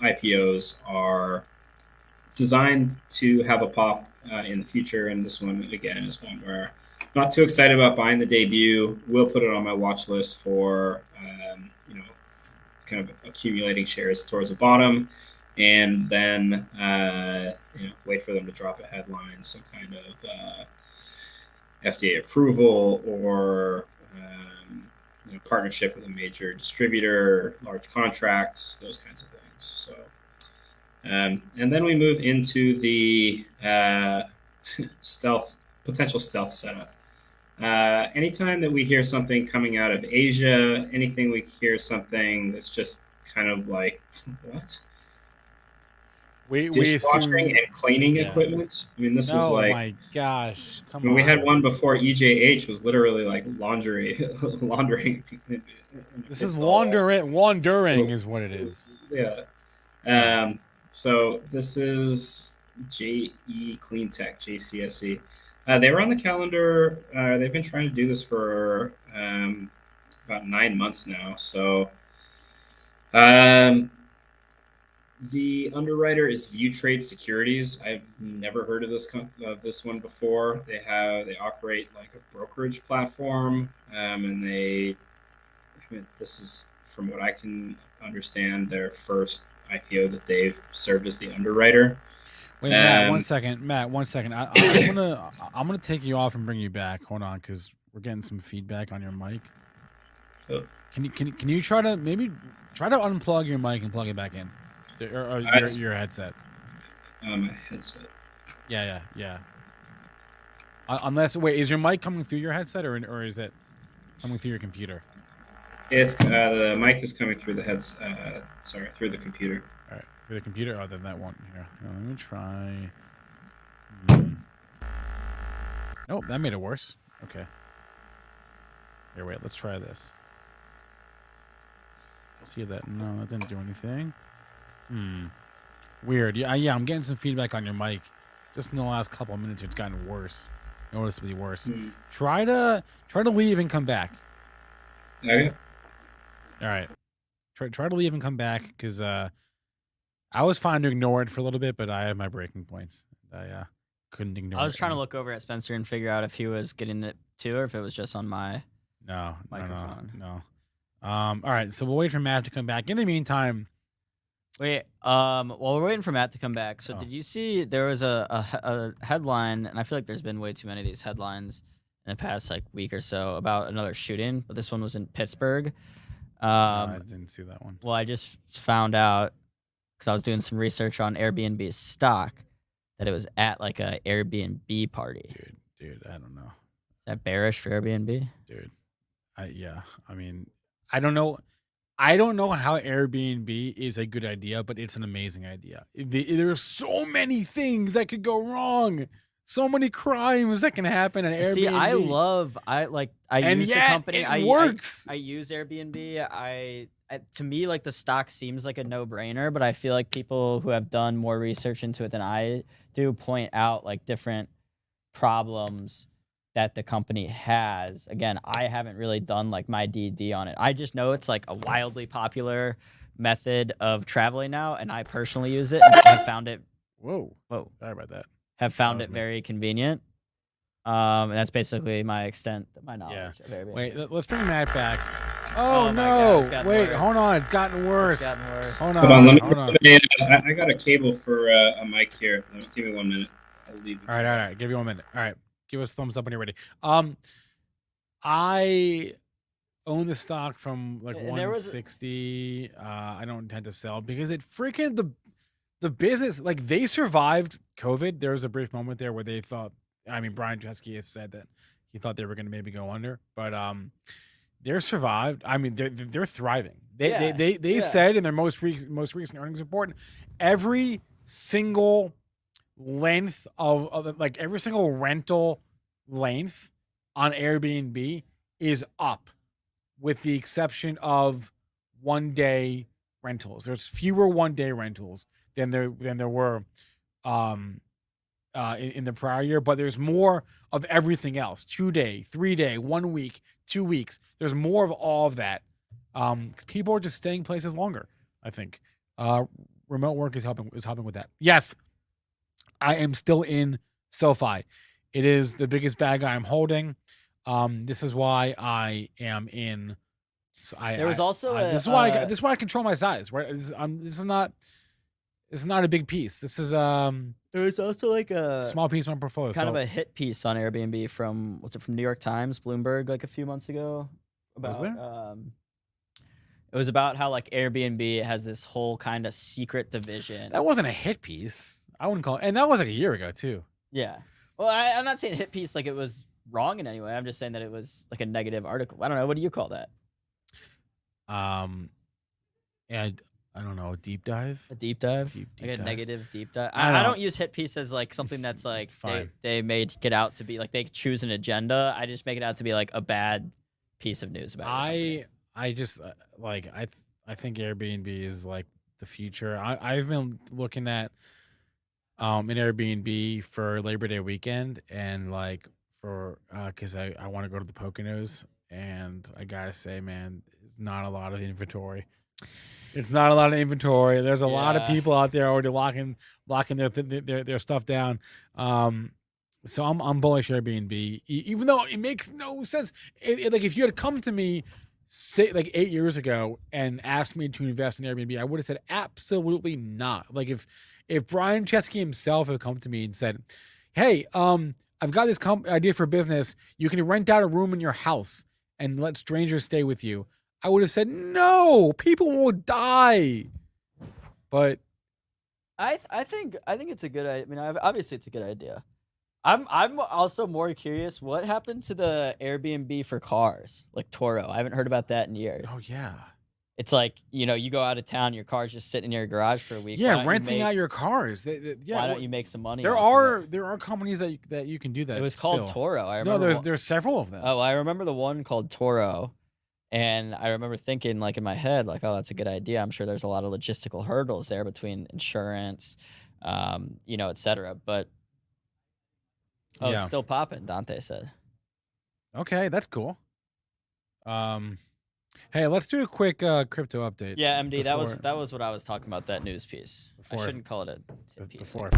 IPOs are designed to have a pop in the future, and this one again is one where I'm not too excited about buying the debut. We'll put it on my watch list for kind of accumulating shares towards the bottom, and then wait for them to drop a headline, some kind of FDA approval or partnership with a major distributor, large contracts, those kinds of things. So, and then we move into the potential stealth setup. Anytime that we hear something coming out of Asia, anything we hear something that's just kind of like, what? Dishwashing and cleaning equipment. I mean, this is like, oh my gosh, come on. We had on. one before. EJH was literally like laundering. This is laundering is what it is. Yeah. So this is JE Cleantech, JCSE. They were on the calendar. They've been trying to do this for about 9 months now. So the underwriter is ViewTrade Securities. I've never heard of this one before. They operate like a brokerage platform, and this is, from what I can understand, their first IPO that they've served as the underwriter. Wait, Matt, 1 second. Matt, 1 second. I'm gonna take you off and bring you back. Hold on, because we're getting some feedback on your mic. Oh. Can you try to unplug your mic and plug it back in? Or your headset. My headset. Yeah. Unless, wait, is your mic coming through your headset or is it coming through your computer? It's the mic is coming through the through the computer. All right, through the computer. Oh, then that one here. Let me try. Nope, that made it worse. Okay. Here, wait. Let's try this. See if that. No, that didn't do anything. Weird. Yeah, I'm getting some feedback on your mic. Just in the last couple of minutes, it's gotten worse. Noticeably worse. Try to leave and come back. Okay. All right. Try to leave and come back, because I was fine to ignore it for a little bit, but I have my breaking points. I couldn't ignore it. I was trying to look over at Spencer and figure out if he was getting it too, or if it was just on my microphone. No. All right, so we'll wait for Matt to come back. In the meantime, wait. While we're waiting for Matt to come back, so did you see there was a headline, and I feel like there's been way too many of these headlines in the past week or so about another shooting, but this one was in Pittsburgh. I didn't see that one. Well, I just found out because I was doing some research on Airbnb stock that it was at like a Airbnb party. Dude, I don't know. Is that bearish for Airbnb? Dude, I mean, I don't know. I don't know how Airbnb is a good idea, but it's an amazing idea. There's so many things that could go wrong. So many crimes that can happen on Airbnb. See, I use the company. It works. I use Airbnb. To me, like the stock seems like a no-brainer, but I feel like people who have done more research into it than I do point out like different problems that the company has. Again, I haven't really done like my DD on it. I just know it's like a wildly popular method of traveling now, and I personally use it and have found it. Whoa. Whoa. Sorry about that. Have found was it me. very convenient. And that's basically my extent of my knowledge of Airbnb. Wait, let's bring Matt back. Oh Oh, my God, it's no. gotten Wait, worse. hold on. It's gotten worse. It's gotten worse. Hold Hold on, on. hold on. I got a cable for a mic here. Give me 1 minute. I'll leave. All right. Give you 1 minute. All right. Give us a thumbs up when you're ready. I own the stock from like And there was- 160. I don't intend to sell because it freaking the business, like they survived COVID. There was a brief moment there where they thought, I mean, Brian Chesky has said that he thought they were going to maybe go under, but they're survived. I mean, they're thriving. They said in their most recent earnings report, every single length of like every single rental length on Airbnb is up, with the exception of 1 day rentals. There's fewer 1 day rentals than there were in the prior year, but there's more of everything else. 2 day, 3 day, 1 week, 2 weeks. There's more of all of that. 'Cause people are just staying places longer, I think. Remote work is helping with that. Yes, I am still in SoFi. It is the biggest bag I'm holding. This is why I am in. There was also this is why this is why I control my size. Right? This is not a big piece. This is there was also like a small piece of my portfolio. kind of a hit piece on Airbnb from New York Times, Bloomberg, like a few months ago. Was About it was about how like Airbnb has this whole kind of secret division. That wasn't a hit piece. I wouldn't call it, and that was like a year ago too. Yeah. Well, I'm not saying hit piece like it was wrong in any way. I'm just saying that it was like a negative article. I don't know. What do you call that? And I don't know, a deep dive. A deep dive? Deep Like a dive. negative deep dive? I I don't- don't use hit piece as like something that's like Fine. they made it out to be like they choose an agenda. I just make it out to be like a bad piece of news about it. I just like I think Airbnb is like the future. I've been looking at an Airbnb for Labor Day weekend, and like for because I want to go to the Poconos, and I gotta say, man, it's not a lot of inventory. It's not a lot of inventory. There's a lot of Yeah. people out there already locking their stuff down. So I'm bullish Airbnb, even though it makes no sense. Like if you had come to me, say like 8 years ago, and asked me to invest in Airbnb, I would have said absolutely not. Like if Brian Chesky himself had come to me and said, "Hey, I've got this idea for business. You can rent out a room in your house and let strangers stay with you," I would have said, "No, people will die." But I think it's a good idea. I mean, obviously it's a good idea. I'm also more curious what happened to the Airbnb for cars, like Toro. I haven't heard about that in years. oh yeah, It's like, you go out of town, your car's just sitting in your garage for a week. Why yeah, don't you renting make- out your cars. Yeah, Why don't you make some money? There off of are companies that you can do that. it was called still. Toro. I No, remember. there's several of them. Oh, I remember the one called Toro, and I remember thinking like in my head like, oh, that's a good idea. I'm sure there's a lot of logistical hurdles there between insurance, et cetera. But Yeah. it's still popping. Dante said. Okay, that's cool. Hey, let's do a quick crypto update. Yeah, MD. That before- was what I was talking about. That news piece. Before- I shouldn't call it a hit piece. before.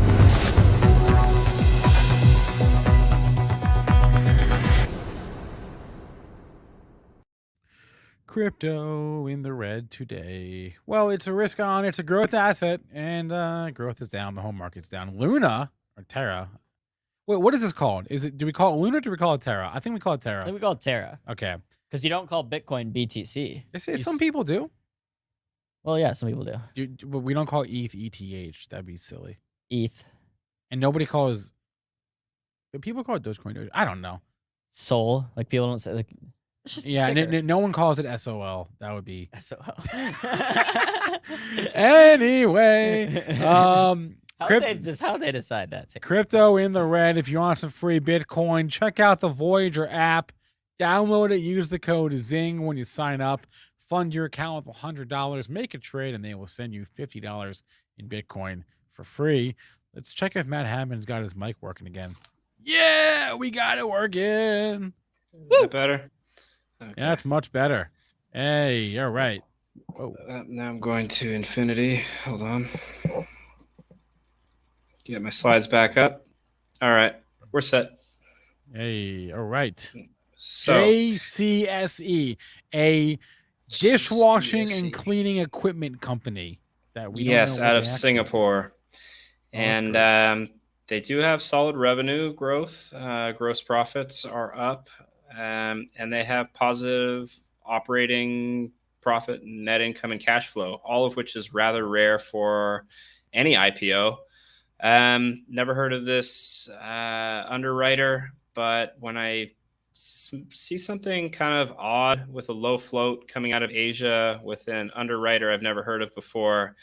Crypto in the red today. Well, it's a risk on. It's a growth asset, and growth is down. The home market's down. Luna or Terra. Wait, what is this called? Do we call it Luna or do we call it Terra? I think we call it I Terra. think we call it Terra Okay. Because you don't call Bitcoin BTC. They say some people do. Well, yeah, some people do. But we don't call ETH. That'd be silly. ETH. And nobody calls. But people call it Dogecoin. I don't know. Sol. Like people don't say like. It's just Yeah, ticker. no one calls it SOL. That would be. SOL. Anyway, How they decide that? Crypto in the red. If you want some free Bitcoin, check out the Voyager app. Download it. Use the code ZING when you sign up. Fund your account with $100. Make a trade, and they will send you $50 in Bitcoin for free. Let's check if Matt Hammond's got his mic working again. Yeah, we got it working. Is that better? Okay. Yeah, it's much better. Hey, you're right. Oh. Now I'm going to infinity. Hold on. Get my slides back up. All right, we're set. Hey, all right. So, JCSE, a dishwashing and cleaning equipment company that we yes, don't know out what of they actually Singapore, Oh, and they do have solid revenue growth. Gross profits are up, and they have positive operating profit, net income, and cash flow, all of which is rather rare for any IPO. Never heard of this underwriter, but when I see something kind of odd with a low float coming out of Asia with an underwriter I've never heard of before,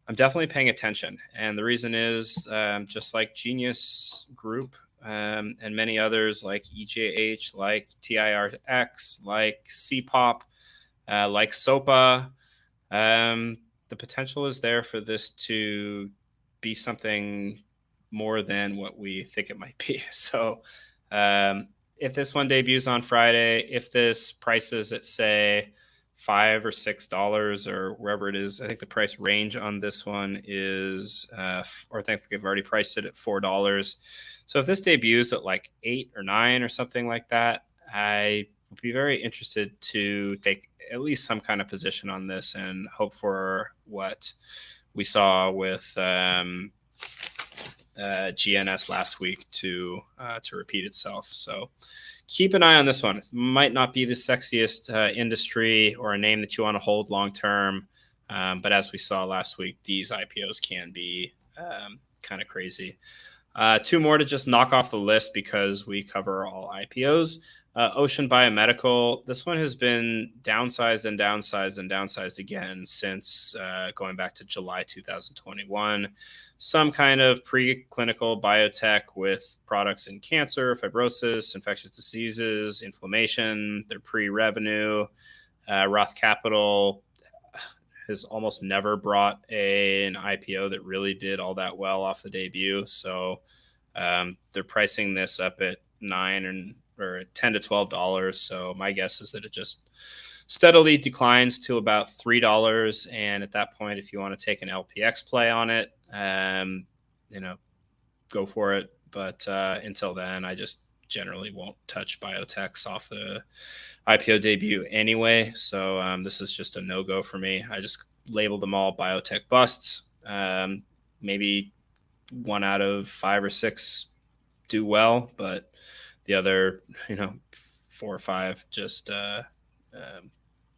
I'm definitely paying attention. And the reason is just like Genius Group and many others like EJH, like TIRX, like CPOP, like SOPA, the potential is there for this to be something more than what we think it might be. So if this one debuts on Friday, if this prices at say $5 or $6 or wherever it is, I think the price range on this one is, or I think they've already priced it at $4. So if this debuts at like 8 or 9 or something like that, I would be very interested to take at least some kind of position on this and hope for what we saw with GNS last week to repeat itself. So keep an eye on this one. It might not be the sexiest industry or a name that you want to hold long term, but as we saw last week, these IPOs can be kind of crazy. Two more to just knock off the list because we cover all IPOs. Ocean Biomedical. This one has been downsized and downsized and downsized again since going back to July 2021. Some kind of preclinical biotech with products in cancer, fibrosis, infectious diseases, inflammation. They're pre-revenue. Roth Capital has almost never brought an IPO that really did all that well off the debut. So they're pricing this up at $9 or $10 to $12. So my guess is that it just steadily declines to about $3. And at that point, if you want to take an LPX play on it, go for it. But until then, I just generally won't touch biotechs off the IPO debut anyway. So this is just a no-go for me. I just label them all biotech busts. Maybe 1 out of 5 or 6 do well, but the other, 4 or 5 just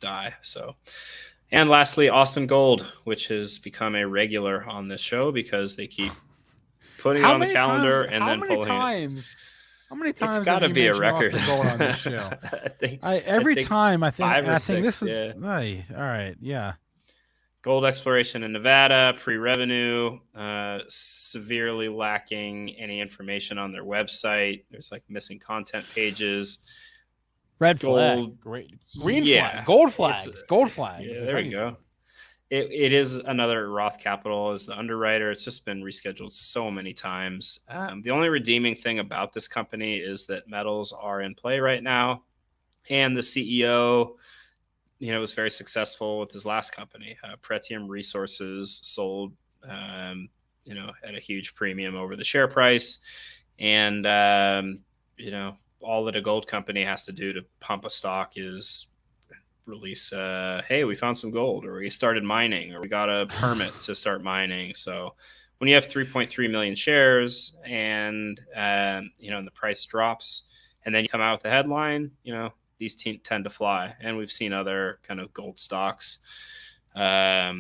die. So, and lastly, Austin Gold, which has become a regular on this show because they keep putting it on the calendar and then pulling it. How many times? It's got to be a record. Austin Gold on this show? I think every time I think 5 or I 6, think this is yeah. All right, yeah. Gold exploration in Nevada, pre-revenue, severely lacking any information on their website. There's like missing content pages. Red Gold, flag. Green yeah, flag. Gold flags. Gold flags. Yeah, there we go. It is another Roth Capital as the underwriter. It's just been rescheduled so many times. The only redeeming thing about this company is that metals are in play right now. And the CEO, was very successful with his last company. Pretium Resources sold, at a huge premium over the share price. And, all that a gold company has to do to pump a stock is release, hey, we found some gold, or we started mining, or we got a permit to start mining. So when you have 3.3 million shares and, and the price drops, and then you come out with a headline, these tend to fly, and we've seen other kind of gold stocks. What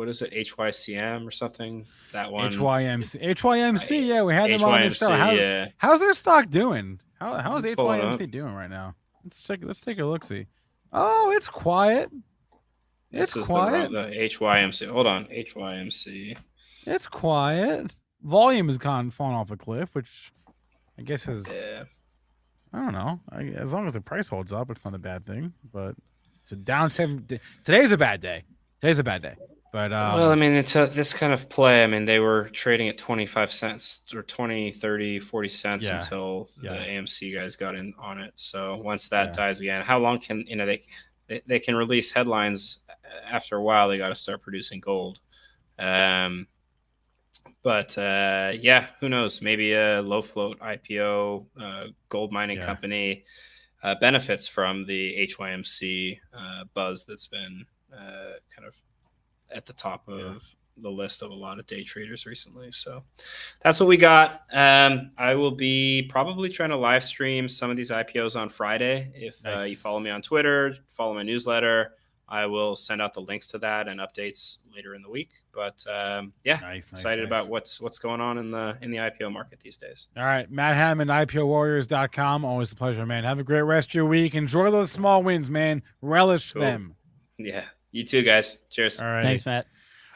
is it? HYCM or something? That one. HYMC. Yeah, we had them on the show. How's their stock doing? How is HYMC doing right now? Let's take a look. See. Oh, it's quiet. It's quiet. The HYMC. Hold on. HYMC. It's quiet. Volume has fallen off a cliff, which I guess is. Yeah. I don't know. As long as the price holds up, it's not a bad thing. But it's a down 7. Today's a bad day. But well, I mean, it's this kind of play. I mean, they were trading at 25 cents or 20, 30, 40 cents until the AMC guys got in on it. So once that dies again, how long can they can release headlines? After a while, they got to start producing gold. But who knows? Maybe a low float IPO gold mining company benefits from the HYMC buzz that's been kind of at the top of the list of a lot of day traders recently. So that's what we got. I will be probably trying to live stream some of these IPOs on Friday. If you follow me on Twitter, follow my newsletter, I will send out the links to that and updates later in the week. But excited about what's going on in the IPO market these days. All right, Matt Hammond, IPOwarriors.com. Always a pleasure, man. Have a great rest of your week. Enjoy those small wins, man. Relish them. Yeah, you too, guys. Cheers. All right, thanks, Matt.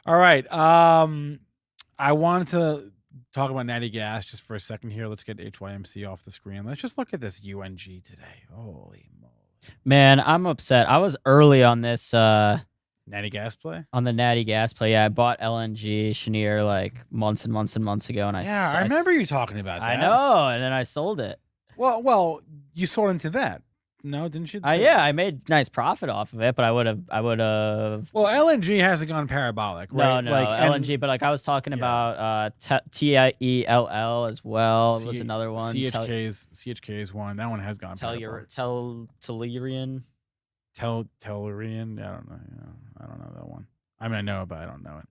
All right. I wanted to talk about Natty Gas just for a second here. Let's get HYMC off the screen. Let's just look at this UNG today. Holy moly. Man, I'm upset. I was early on this Natty Gas play? On the Natty Gas play. Yeah, I bought LNG Cheniere like months and months and months ago, and I remember you talking about that. I know, and then I sold it. Well, you sold into that. No, didn't you? Yeah, I made nice profit off of it, but I would have. Well, LNG hasn't gone parabolic, right? No, LNG. But like I was talking about TIELL as well. It was another one. CHK's one. That one has gone parabolic. Tellurian. Tellurian. I don't know. I don't know that one. I mean, I know it, but I don't know it.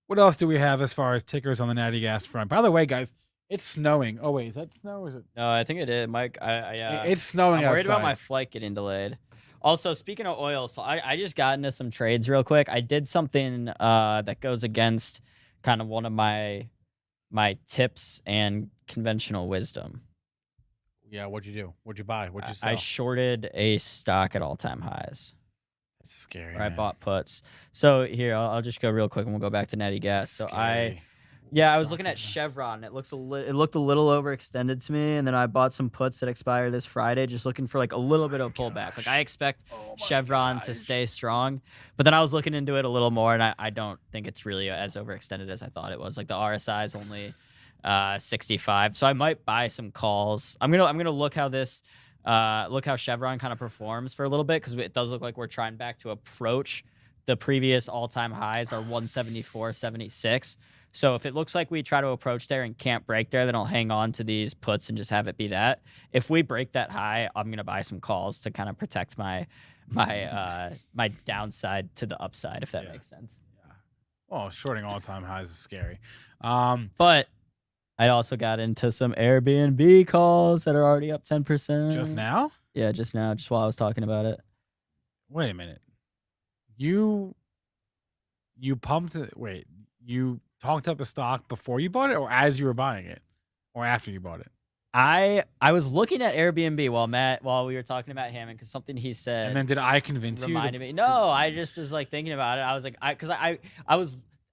What else do we have as far as tickers on the Natty Gas front? By the way, guys, it's snowing. Oh wait, is that snow? Or is it? No, I think it is, Mike. It's snowing. I'm worried about my flight getting delayed. Also, speaking of oil, so I just got into some trades real quick. I did something that goes against kind of one of my tips and conventional wisdom. Yeah, what'd you do? What'd you buy? What'd you sell? I shorted a stock at all-time highs. That's scary. I bought puts. So here, I'll just go real quick, and we'll go back to Natty Gas. That's so scary. I was looking at Chevron. It looked a little overextended to me, and then I bought some puts that expire this Friday, just looking for like a little bit of pullback. Like I expect Chevron to stay strong, but then I was looking into it a little more, and I don't think it's really as overextended as I thought it was. Like the RSI is only 65, so I might buy some calls. I'm gonna look how Chevron kind of performs for a little bit, because it does look like we're trying back to approach the previous all-time highs are 174.76. So if it looks like we try to approach there and can't break there, then I'll hang on to these puts and just have it be that. If we break that high, I'm gonna buy some calls to kind of protect my downside to the upside, if that makes sense. Yeah. Well, shorting all-time highs is scary. But I also got into some Airbnb calls that are already up 10%. Just now? Yeah, just now, just while I was talking about it. Wait a minute. You pumped it. Wait, you talked up a stock before you bought it, or as you were buying it, or after you bought it? I was looking at Airbnb while we were talking about Hammond, because something he said. And then did I convince you? Reminded me. No, I just was like thinking about it. I was like,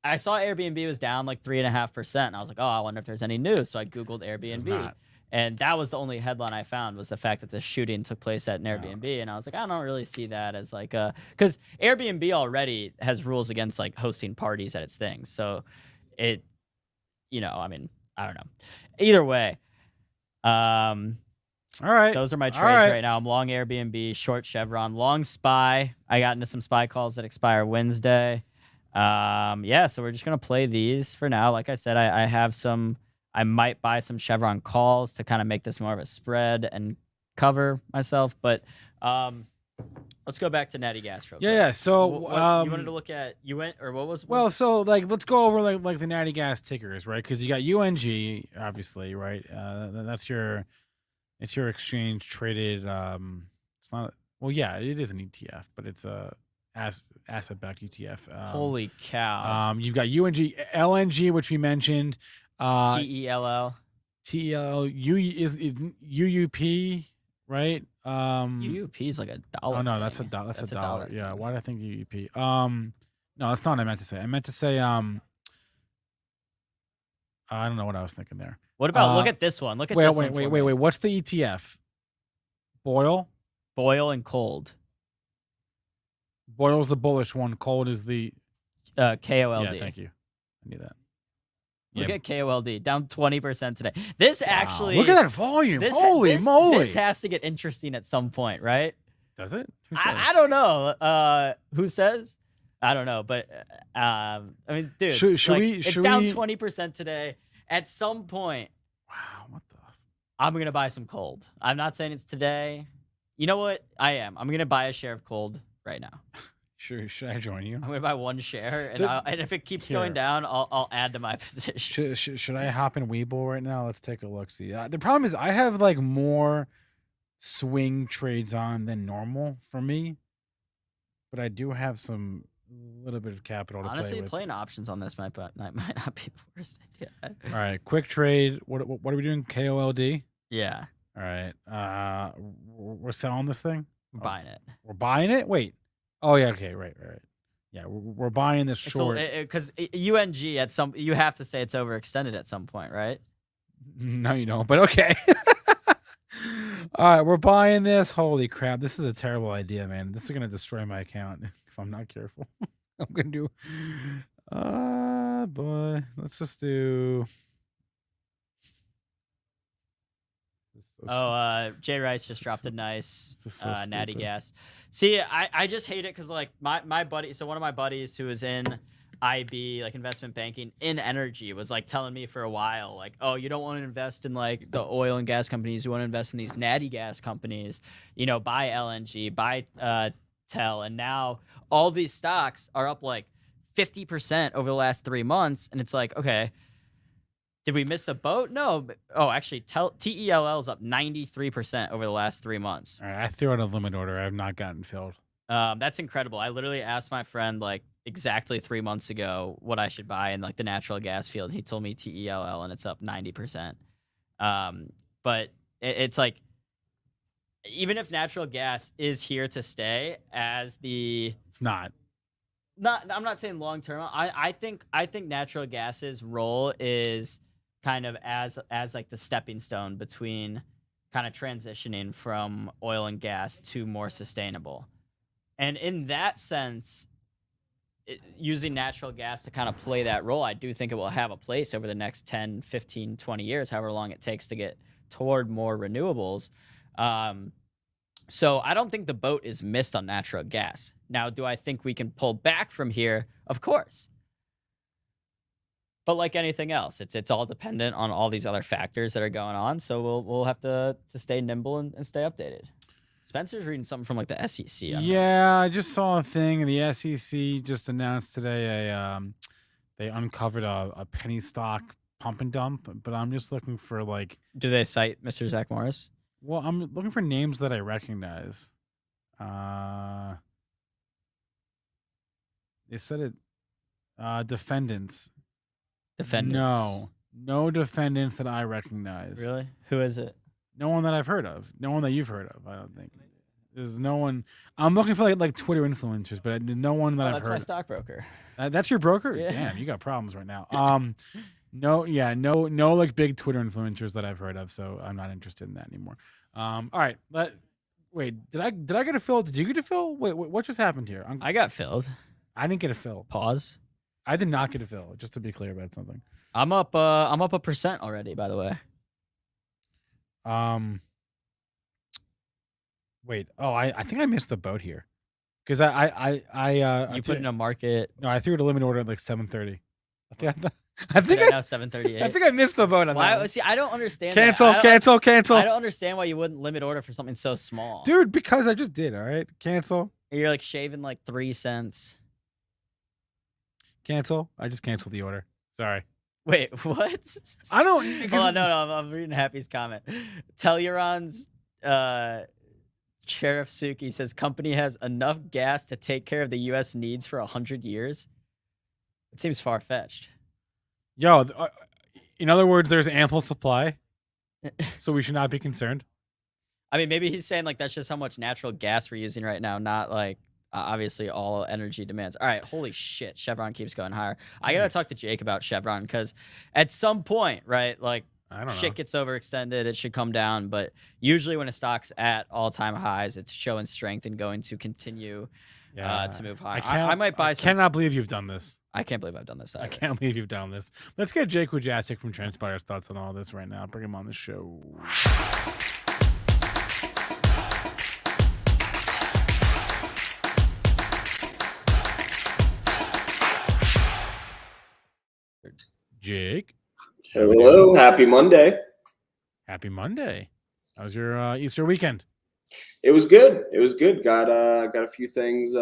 I saw Airbnb was down like 3.5%, and I was like, oh, I wonder if there's any news. So I Googled Airbnb, and that was the only headline I found, was the fact that the shooting took place at an Airbnb. And I was like, I don't really see that as like because Airbnb already has rules against like hosting parties at its things. So it, I mean, I don't know. Either way, all right. Those are my trades right now. I'm long Airbnb, short Chevron, long SPY. I got into some SPY calls that expire Wednesday. So we're just gonna play these for now. Like I said, I might buy some Chevron calls to kind of make this more of a spread and cover myself. But let's go back to Natty Gas real quick. Yeah. So you wanted to look at what was? Well, so like let's go over like the Natty Gas tickers, right? Because you got UNG, obviously, right? That's your It's your exchange traded. It's not. Well, yeah, it is an ETF, but it's a asset-backed ETF. Holy cow. You've got UNG, LNG, which we mentioned. TELL. TEL is UUP, right? UUP is like a dollar. Oh no, that's a thing. dollar. That's a dollar dollar. Yeah. thing. Why did I think UUP? No, that's not what I meant to say. I meant to say I don't know what I was thinking there. What about look at this one? Look at wait, this wait, one. wait, for wait, me. wait. What's the ETF? Boil. Boil and cold. Boil's the bullish one. Cold is the KOLD. Yeah, thank you. I knew that. Look at KOLD down 20% today. This actually look at that volume. This, Holy this, moly! This has to get interesting at some point, right? Does it? Who I don't know. Who says? I don't know, but I mean, dude, it's down 20% today. At some point, wow, what the? I'm gonna buy some cold. I'm not saying it's today. You know what? I am. I'm gonna buy a share of cold right now. Should I join you? I'm gonna buy one share, and if it keeps going down, I'll add to my position. Should I hop in Webull right now? Let's take a look. See, the problem is I have like more swing trades on than normal for me, but I do have some little bit of capital to Honestly, play with. playing options on this might not be the worst idea. All right, quick trade. What are we doing? KOLD. Yeah. All right. We're selling this thing. We're buying it. We're buying it. Wait. Oh yeah. Okay. Right. Yeah, we're buying this short because UNG at some you have to say it's overextended at some point, right? No, you don't. But okay. All right, we're buying this. Holy crap! This is a terrible idea, man. This is gonna destroy my account if I'm not careful. I'm gonna do. Boy, let's just do. Jay Rice just dropped a nice so natty stupid. gas. See, I just hate it because like my buddy, so one of my buddies who is in IB, like investment banking in energy, was like telling me for a while, like, oh, you don't want to invest in like the oil and gas companies, you want to invest in these natty gas companies, you know, buy LNG, buy TEL, and now all these stocks are up like 50% over the last 3 months, and it's like, okay. Did we miss the boat? No. Oh, actually, TELL is up 93% over the last 3 months. All right, I threw out a limit order. I have not gotten filled. That's incredible. I lliterally asked my friend like exactly 3 months ago what I should buy in like the natural gas field. He told me TELL, and it's up 90%. But it's like, even if natural gas is here to stay as the, it's not. I'm not saying long term. I think natural gas's role is kind of as like the stepping stone between kind of transitioning from oil and gas to more sustainable. And in that sense, using natural gas to kind of play that role, I do think it will have a place over the next 10, 15, 20 years, however long it takes to get toward more renewables. So I don't think the boat is missed on natural gas. Now, do I think we can pull back from here? Of course. But like anything else, it's all dependent on all these other factors that are going on. So we'll have to stay nimble and stay updated. Spencer's reading something from like the SEC. I just saw a thing. The SEC just announced today they uncovered a penny stock pump and dump. But I'm just looking for like. Do they cite Mr. Zach Morris? Well, I'm looking for names that I recognize. They said it. Defendants. No defendants that I recognize. Really? Who is it? No one that I've heard of. No one that you've heard of. I don't think. There's no one. I'm looking for like Twitter influencers, but there's no one that I've heard. That's my stockbroker. That's your broker? Yeah. Damn, you got problems right now. No like big Twitter influencers that I've heard of, so I'm not interested in that anymore. All right, wait, did I get a fill? Did you get a fill? Wait, what just happened here? I got filled. I didn't get a fill. Pause. I did not get a fill. Just to be clear about something. I'm up 1% already, by the way. Wait. Oh, I think I missed the boat here, because I put in a market. No, I threw it a limit order at like 7:30. I think now 7:38. I think I missed the boat on that. See, I don't understand. Cancel. I don't understand why you wouldn't limit order for something so small, dude. Because I just did. All right, cancel. You're like shaving like 3 cents. Cancel. I just canceled the order. Sorry. Wait, what? I don't. Hold on, no, I'm reading Happy's comment. Teleron's Sheriff Suki says company has enough gas to take care of the U.S. needs for 100 years. It seems far-fetched. Yo, in other words, there's ample supply, so we should not be concerned. I mean, maybe he's saying like that's just how much natural gas we're using right now, not like obviously all energy demands. All right, holy shit, Chevron keeps going higher. I gotta talk to Jake about Chevron because at some point, right, like I don't shit know. gets overextended, it should come down. But usually when a stock's at all-time highs, it's showing strength and going to continue to move higher. I might buy some. Cannot believe you've done this. I can't believe I've done this. I Either. can't believe you've done this. Let's get Jake Wujastyk from TrendSpider's thoughts on all this right now. Bring him on the show. Jake. Hello, happy Monday. Happy Monday. How was your Easter weekend? It was good. It was good. Got a few things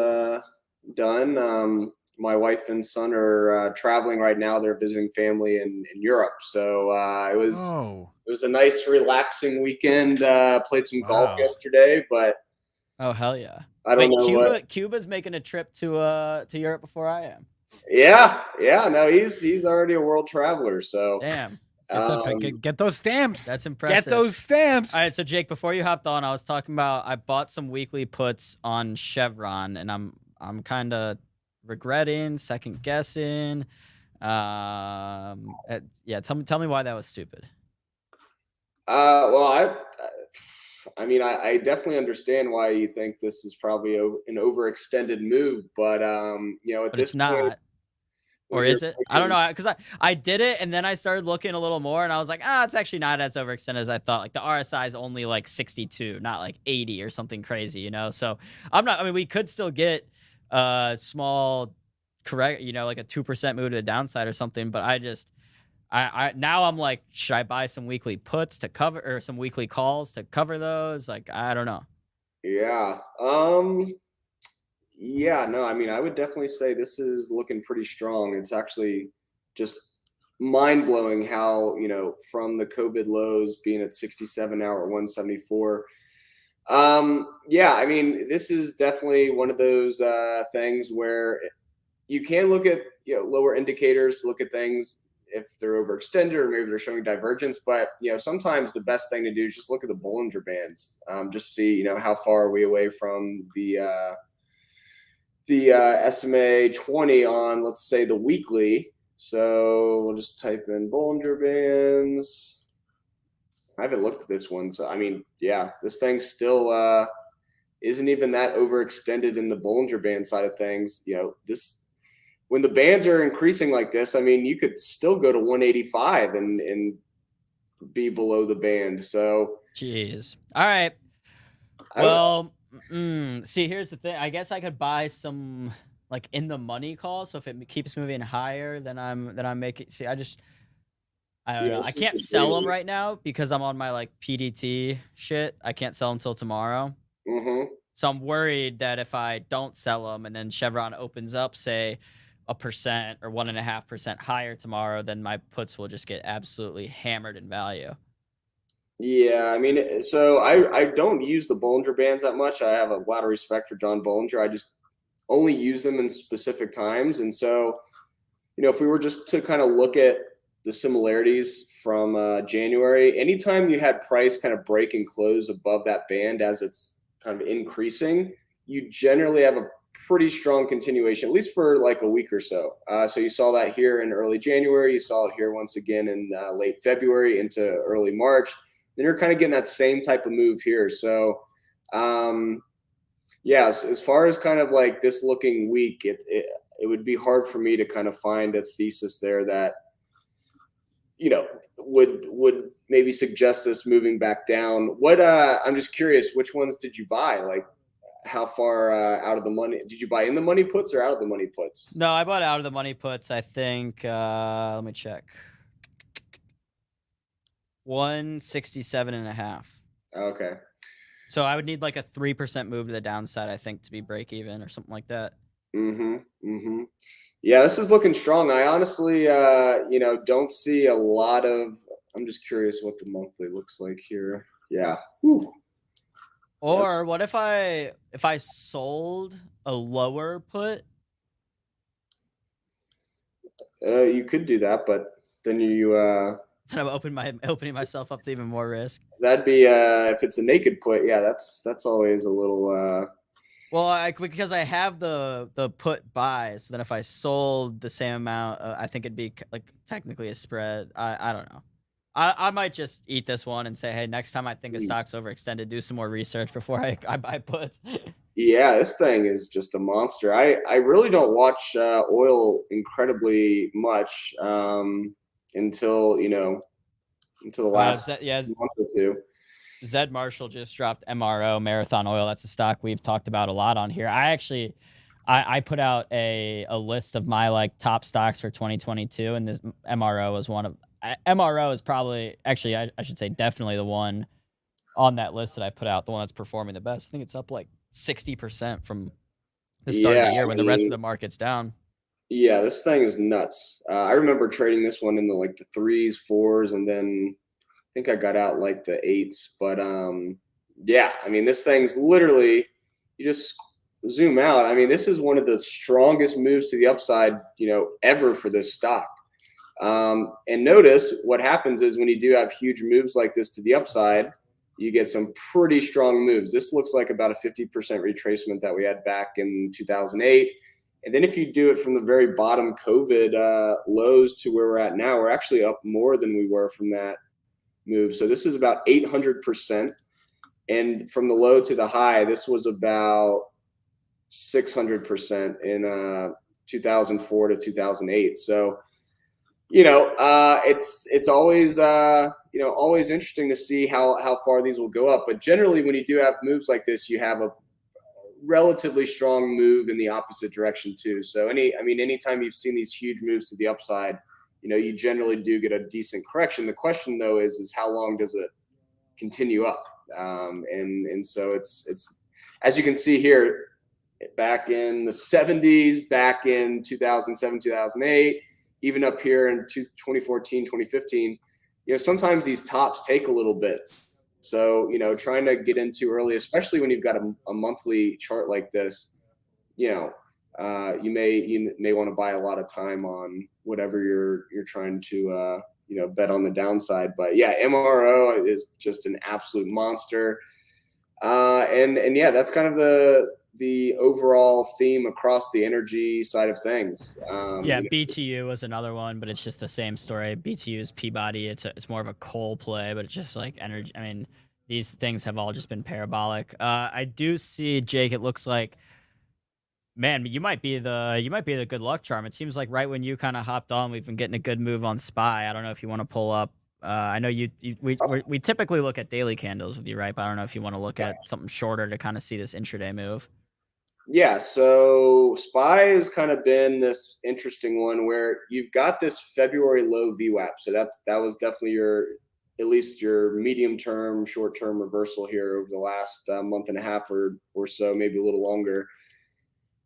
done. My wife and son are traveling right now. They're visiting family in Europe. So it was a nice, relaxing weekend. Played some golf yesterday, but oh hell yeah! I don't know. Cuba's making a trip to Europe before I am. Yeah. No, he's already a world traveler. So damn. Get those stamps. That's impressive. Get those stamps. All right, so Jake, before you hopped on, I was talking about I bought some weekly puts on Chevron, and I'm kind of regretting, second guessing. Yeah, tell me why that was stupid. Well, I mean, I definitely understand why you think this is probably an overextended move, but at this it's not. point, or is it? I don't know, because I did it, and then I started looking a little more, and I was like, it's actually not as overextended as I thought. Like the RSI is only like 62, not like 80 or something crazy, you know. So I'm not. I mean, we could still get small correct, like a 2% move to the downside or something, but I now I'm like, should I buy some weekly puts to cover or some weekly calls to cover those? Like, I don't know. Yeah. Yeah, no, I mean, I would definitely say this is looking pretty strong. It's actually just mind blowing how, from the COVID lows being at 67 now at 174. Yeah, I mean, this is definitely one of those things where you can look at, lower indicators to look at things if they're overextended or maybe they're showing divergence. But, sometimes the best thing to do is just look at the Bollinger Bands, just see, how far are we away from the SMA 20 on, let's say, the weekly. So we'll just type in Bollinger Bands. I haven't looked at this one. So, I mean, yeah, this thing still isn't even that overextended in the Bollinger Band side of things. When the bands are increasing like this, I mean, you could still go to 185 and be below the band. So, jeez. All right. Well, see, here's the thing. I guess I could buy some like in the money calls. So if it keeps moving higher, then I'm making. See, I don't know. I can't sell them right now because I'm on my like PDT shit. I can't sell them till tomorrow. Mm-hmm. So I'm worried that if I don't sell them and then Chevron opens up, say 1% or 1.5% higher tomorrow, then my puts will just get absolutely hammered in value. Yeah, I mean, so I don't use the Bollinger Bands that much. I have a lot of respect for John Bollinger. I just only use them in specific times. And so, if we were just to kind of look at the similarities from January, anytime you had price kind of break and close above that band as it's kind of increasing, you generally have a pretty strong continuation, at least for like a week or so. So you saw that here in early January. You saw it here once again in late February into early March. Then you're kind of getting that same type of move here. So, as far as kind of like this looking weak, it would be hard for me to kind of find a thesis there that, would maybe suggest this moving back down. What I'm just curious, which ones did you buy? Like, how far out of the money did you buy? In the money puts or out of the money puts? No, I bought out of the money puts. I think. Let me check. 167.5. Okay. So I would need like a 3% move to the downside, I think, to be break even or something like that. Yeah, this is looking strong. I honestly, don't see a lot of. I'm just curious what the monthly looks like here. Yeah. Whew. Or what if I sold a lower put? You could do that, but then Then I'm opening myself up to even more risk. that'd be if it's a naked put. Yeah, that's always a little. Well, because I have the put buy, so then if I sold the same amount, I think it'd be like technically a spread. I don't know. I might just eat this one and say, hey, next time I think a stock's overextended, do some more research before I buy puts. Yeah, this thing is just a monster. I really don't watch oil incredibly much until the last month or two. Zed Marshall just dropped MRO, Marathon Oil. That's a stock we've talked about a lot on here. I put out a list of my like top stocks for 2022, and this MRO was one of. MRO is probably actually I should say definitely the one on that list that I put out, the one that's performing the best. I think it's up like 60% from the start of the year when the rest of the market's down. Yeah, this thing is nuts. I remember trading this one in the 3s, 4s, and then I think I got out like the 8s. But yeah, I mean, this thing's literally, you just zoom out. I mean, this is one of the strongest moves to the upside, ever for this stock. And notice what happens is when you do have huge moves like this to the upside, you get some pretty strong moves. This looks like about a 50% retracement that we had back in 2008. And then if you do it from the very bottom COVID lows to where we're at now, we're actually up more than we were from that move. So this is about 800%. And from the low to the high, this was about 600% in 2004 to 2008. So, it's always, always interesting to see how far these will go up. But generally, when you do have moves like this, you have a relatively strong move in the opposite direction too. So anytime you've seen these huge moves to the upside, you generally do get a decent correction. The question though is how long does it continue up? And so it's as you can see here, back in the 70s, back in 2007, 2008, even up here in 2014, 2015, sometimes these tops take a little bit. So, trying to get into early, especially when you've got a monthly chart like this, you may want to buy a lot of time on whatever you're trying to bet on the downside. But yeah, MRO is just an absolute monster. And yeah, that's kind of the overall theme across the energy side of things. BTU was another one, but it's just the same story. BTU is Peabody. It's more of a coal play, but it's just like energy. I mean, these things have all just been parabolic. I do see, Jake, it looks like, man, you might be the good luck charm. It seems like right when you kind of hopped on, we've been getting a good move on SPY. I don't know if you want to pull up. I know we typically look at daily candles with you, right? But I don't know if you want to look at something shorter to kind of see this intraday move. Yeah, so SPY has kind of been this interesting one where you've got this February low VWAP. So that was definitely at least your medium term, short term reversal here over the last month and a half or so, maybe a little longer.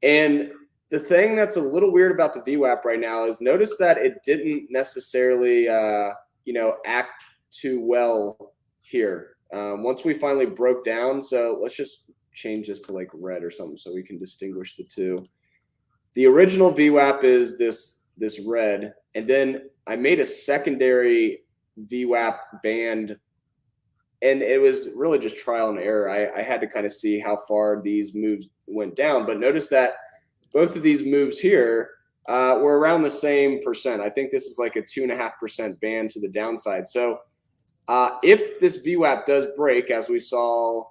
And the thing that's a little weird about the VWAP right now is notice that it didn't necessarily act too well here. Once we finally broke down, so let's just change this to like red or something so we can distinguish the two. The original VWAP is this red, and then I made a secondary VWAP band, and it was really just trial and error. I had to kind of see how far these moves went down, but notice that both of these moves here were around the same percent. I think this is like a 2.5% band to the downside. So if this VWAP does break, as we saw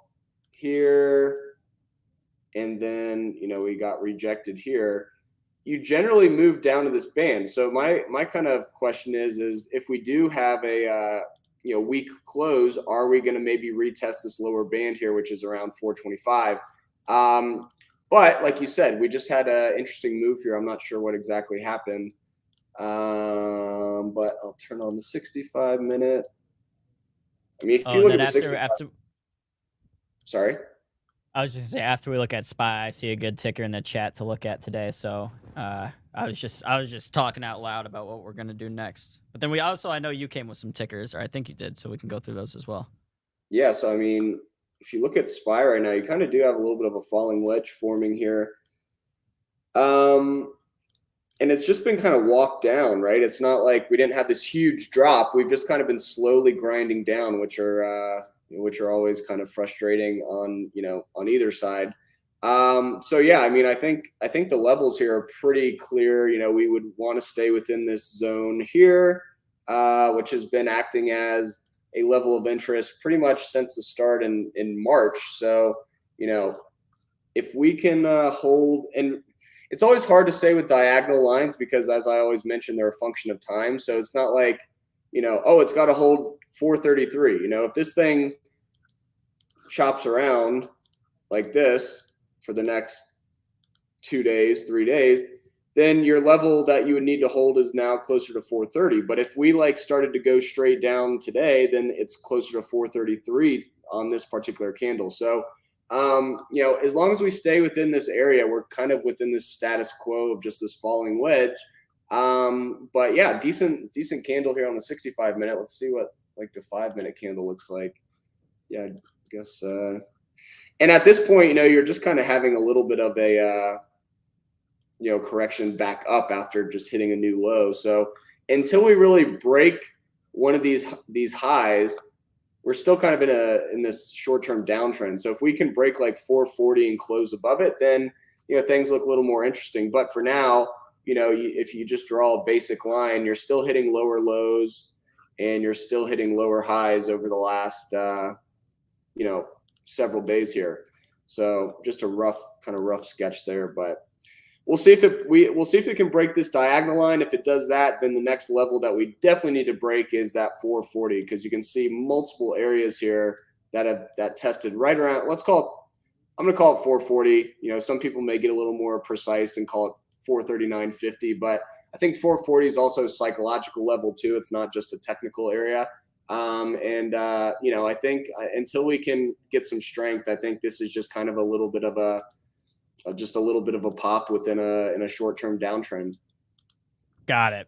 here, and then we got rejected here, you generally move down to this band. So my kind of question is if we do have a weak close, are we going to maybe retest this lower band here, which is around 425? But like you said, we just had an interesting move here. I'm not sure what exactly happened, but I'll turn on the 65-minute. I mean, if you look at the 65, sorry. I was just gonna say, after we look at SPY, I see a good ticker in the chat to look at today. So I was just talking out loud about what we're gonna do next. But then I know you came with some tickers, or I think you did, so we can go through those as well. Yeah, so I mean, if you look at SPY right now, you kind of do have a little bit of a falling wedge forming here. And it's just been kind of walked down, right? It's not like we didn't have this huge drop. We've just kind of been slowly grinding down, which are always kind of frustrating on either side. So yeah, I mean, I think the levels here are pretty clear. We would want to stay within this zone here, which has been acting as a level of interest pretty much since the start in March. So, if we can hold, and it's always hard to say with diagonal lines because, as I always mention, they're a function of time. So it's not like, it's got to hold 433. If this thing chops around like this for the next 2 days, 3 days, then your level that you would need to hold is now closer to 430. But if we started to go straight down today, then it's closer to 433 on this particular candle. So, as long as we stay within this area, we're kind of within this status quo of just this falling wedge. But yeah, decent candle here on the 65 minute. Let's see what the 5 minute candle looks like. Yeah, I guess. And at this point, you're just kind of having a little bit of a correction back up after just hitting a new low. So until we really break one of these highs, we're still kind of in this short-term downtrend. So if we can break 440 and close above it, then things look a little more interesting. But for now, if you just draw a basic line, you're still hitting lower lows and you're still hitting lower highs over the last several days here. So just a rough sketch there, but we'll see if it can break this diagonal line. If it does that, then the next level that we definitely need to break is that 440, because you can see multiple areas here that tested right around. I'm going to call it 440. Some people may get a little more precise and call it 439.50, but I think 440 is also a psychological level too. It's not just a technical area. I think until we can get some strength, I think this is just kind of a little bit of a pop within a short-term downtrend. Got it.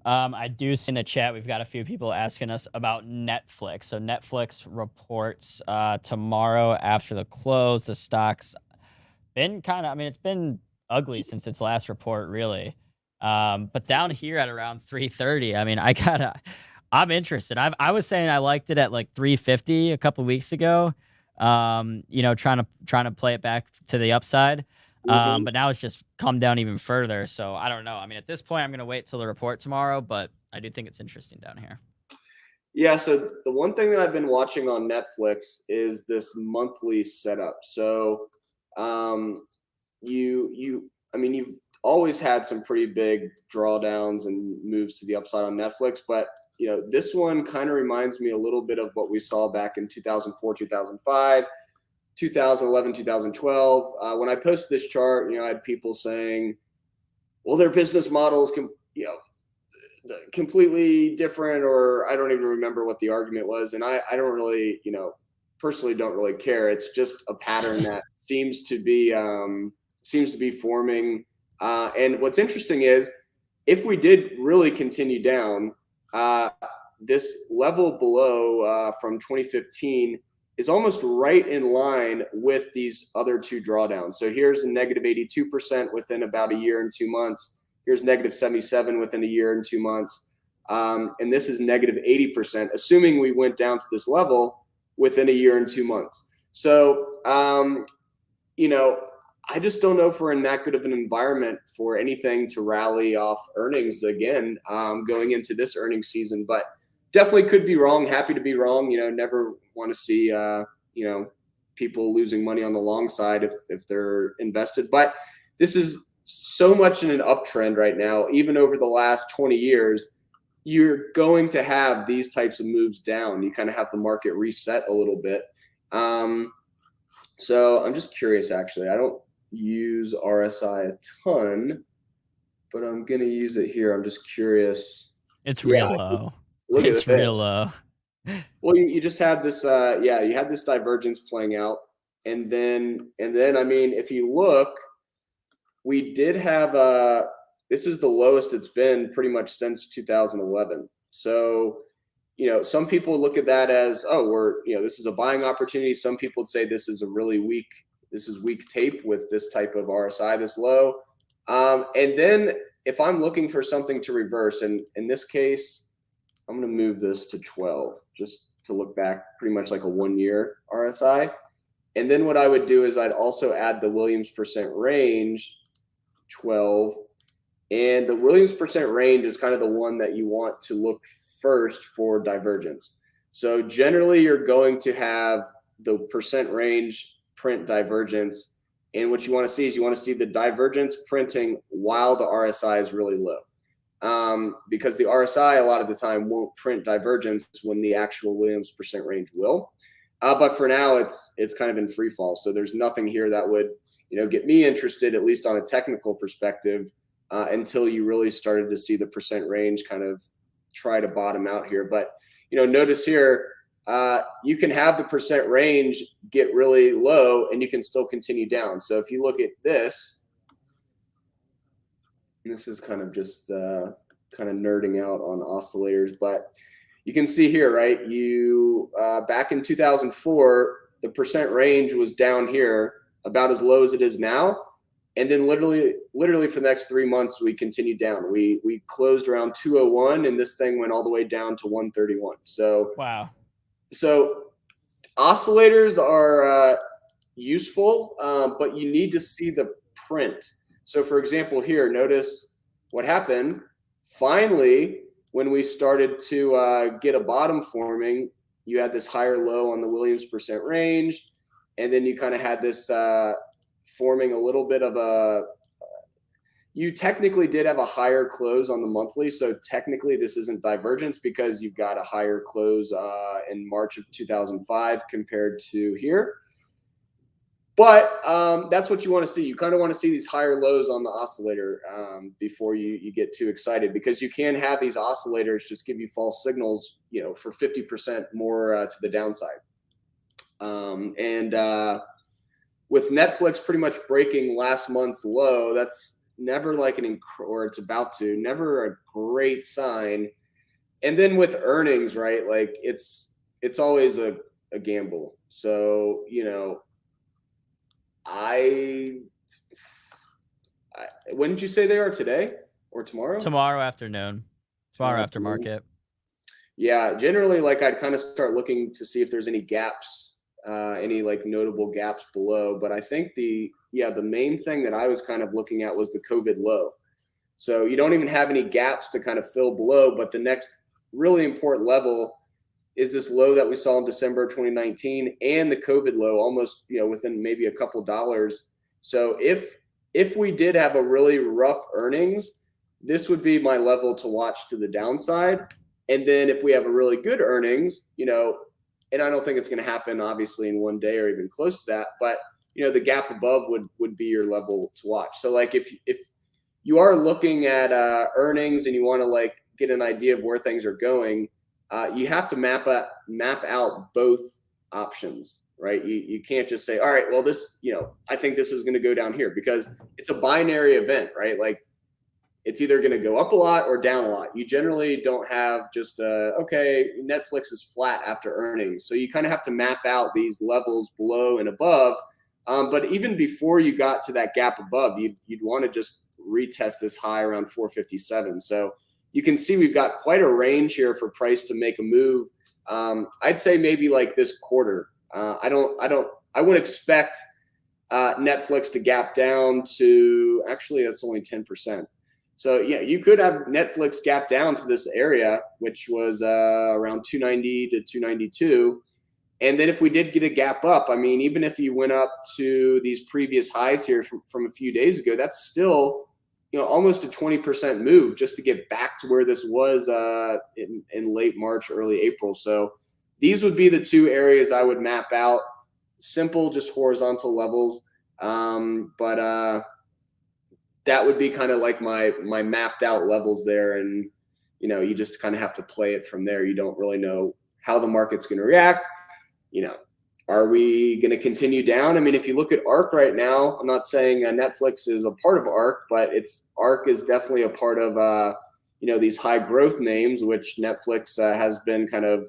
I do see in the chat we've got a few people asking us about Netflix. So Netflix reports tomorrow after the close. The stock's been it's been ugly since its last report, really. But down here at around 330, I'm interested. I was saying I liked it at 350 a couple weeks ago. Trying to play it back to the upside. But now it's just come down even further. So I don't know. At this point, I'm going to wait till the report tomorrow, but I do think it's interesting down here. Yeah. So the one thing that I've been watching on Netflix is this monthly setup. So, you've always had some pretty big drawdowns and moves to the upside on Netflix, but this one kind of reminds me a little bit of what we saw back in 2004, 2005, 2011, 2012. When I posted this chart, I had people saying, well, their business models completely different, or I don't even remember what the argument was. And I don't really, personally don't really care. It's just a pattern that seems to be forming. And what's interesting is if we did really continue down, this level below from 2015 is almost right in line with these other two drawdowns. So here's a negative 82% within about a year and 2 months. Here's negative 77 within a year and 2 months. And this is negative 80%, assuming we went down to this level within a year and 2 months. So, I just don't know if we're in that good of an environment for anything to rally off earnings again, going into this earnings season, but definitely could be wrong. Happy to be wrong. Never want to see, people losing money on the long side if they're invested, but this is so much in an uptrend right now. Even over the last 20 years, you're going to have these types of moves down. You kind of have the market reset a little bit. So I'm just curious, actually. I don't use RSI a ton, but I'm going to use it here. I'm just curious. It's real low. Look at this. It's real low. Well, you just have this, you had this divergence playing out. And then, if you look, we did have this is the lowest it's been pretty much since 2011. So, some people look at that as, this is a buying opportunity. Some people would say this is weak tape with this type of RSI this low. And then if I'm looking for something to reverse, and in this case, I'm going to move this to 12 just to look back pretty much like a 1 year RSI. And then what I would do is I'd also add the Williams percent range 12. And the Williams percent range is kind of the one that you want to look first for divergence. So generally you're going to have the percent range print divergence. And what you want to see is you want to see the divergence printing while the RSI is really low. Because the RSI a lot of the time won't print divergence when the actual Williams percent range will. But for now, it's kind of in free fall. So there's nothing here that would, get me interested, at least on a technical perspective, until you really started to see the percent range kind of try to bottom out here. But, notice here, you can have the percent range get really low and you can still continue down. So if you look at this, and this is kind of just kind of nerding out on oscillators, but you can see here, right? You back in 2004, the percent range was down here about as low as it is now. And then literally for the next 3 months, we continued down. We closed around 201 and this thing went all the way down to 131. So Wow. So oscillators are useful, but you need to see the print. So for example, here, notice what happened. Finally, when we started to get a bottom forming, you had this higher low on the Williams percent range, and then you kind of had this forming a little bit of you technically did have a higher close on the monthly. So technically this isn't divergence because you've got a higher close in March of 2005 compared to here. But that's what you want to see. You kind of want to see these higher lows on the oscillator before you get too excited, because you can have these oscillators just give you false signals, for 50% more to the downside. With Netflix pretty much breaking last month's low, that's never like or it's about to, never a great sign. And then with earnings, right? Like it's always a gamble. So, when did you say they are, today or tomorrow? Tomorrow afternoon. Tomorrow after market. Yeah, generally, like I'd kind of start looking to see if there's any gaps, any like notable gaps below. But I think the main thing that I was kind of looking at was the COVID low. So you don't even have any gaps to kind of fill below, but the next really important level is this low that we saw in December 2019 and the COVID low, almost, within maybe a couple dollars. So if we did have a really rough earnings, this would be my level to watch to the downside. And then if we have a really good earnings, and I don't think it's going to happen obviously in one day or even close to that, but the gap above would be your level to watch. So like if you are looking at earnings and you want to like get an idea of where things are going, you have to map out both options, right? You can't just say, all right, well, this, I think this is going to go down here, because it's a binary event, right? Like it's either going to go up a lot or down a lot. You generally don't have just, okay, Netflix is flat after earnings. So you kind of have to map out these levels below and above. But even before you got to that gap above, you'd want to just retest this high around 457. So you can see we've got quite a range here for price to make a move. I'd say maybe like this quarter. I wouldn't expect Netflix to gap down to, actually that's only 10%. So yeah, you could have Netflix gap down to this area, which was around 290 to 292. And then if we did get a gap up, I mean, even if you went up to these previous highs here from a few days ago, that's still, almost a 20% move just to get back to where this was in late March, early April. So these would be the two areas I would map out. Simple, just horizontal levels. But that would be kind of like my mapped out levels there. And, you just kind of have to play it from there. You don't really know how the market's going to react. Are we going to continue down? I mean, if you look at ARK right now, I'm not saying Netflix is a part of ARK, but ARK is definitely a part of these high growth names, which Netflix has been kind of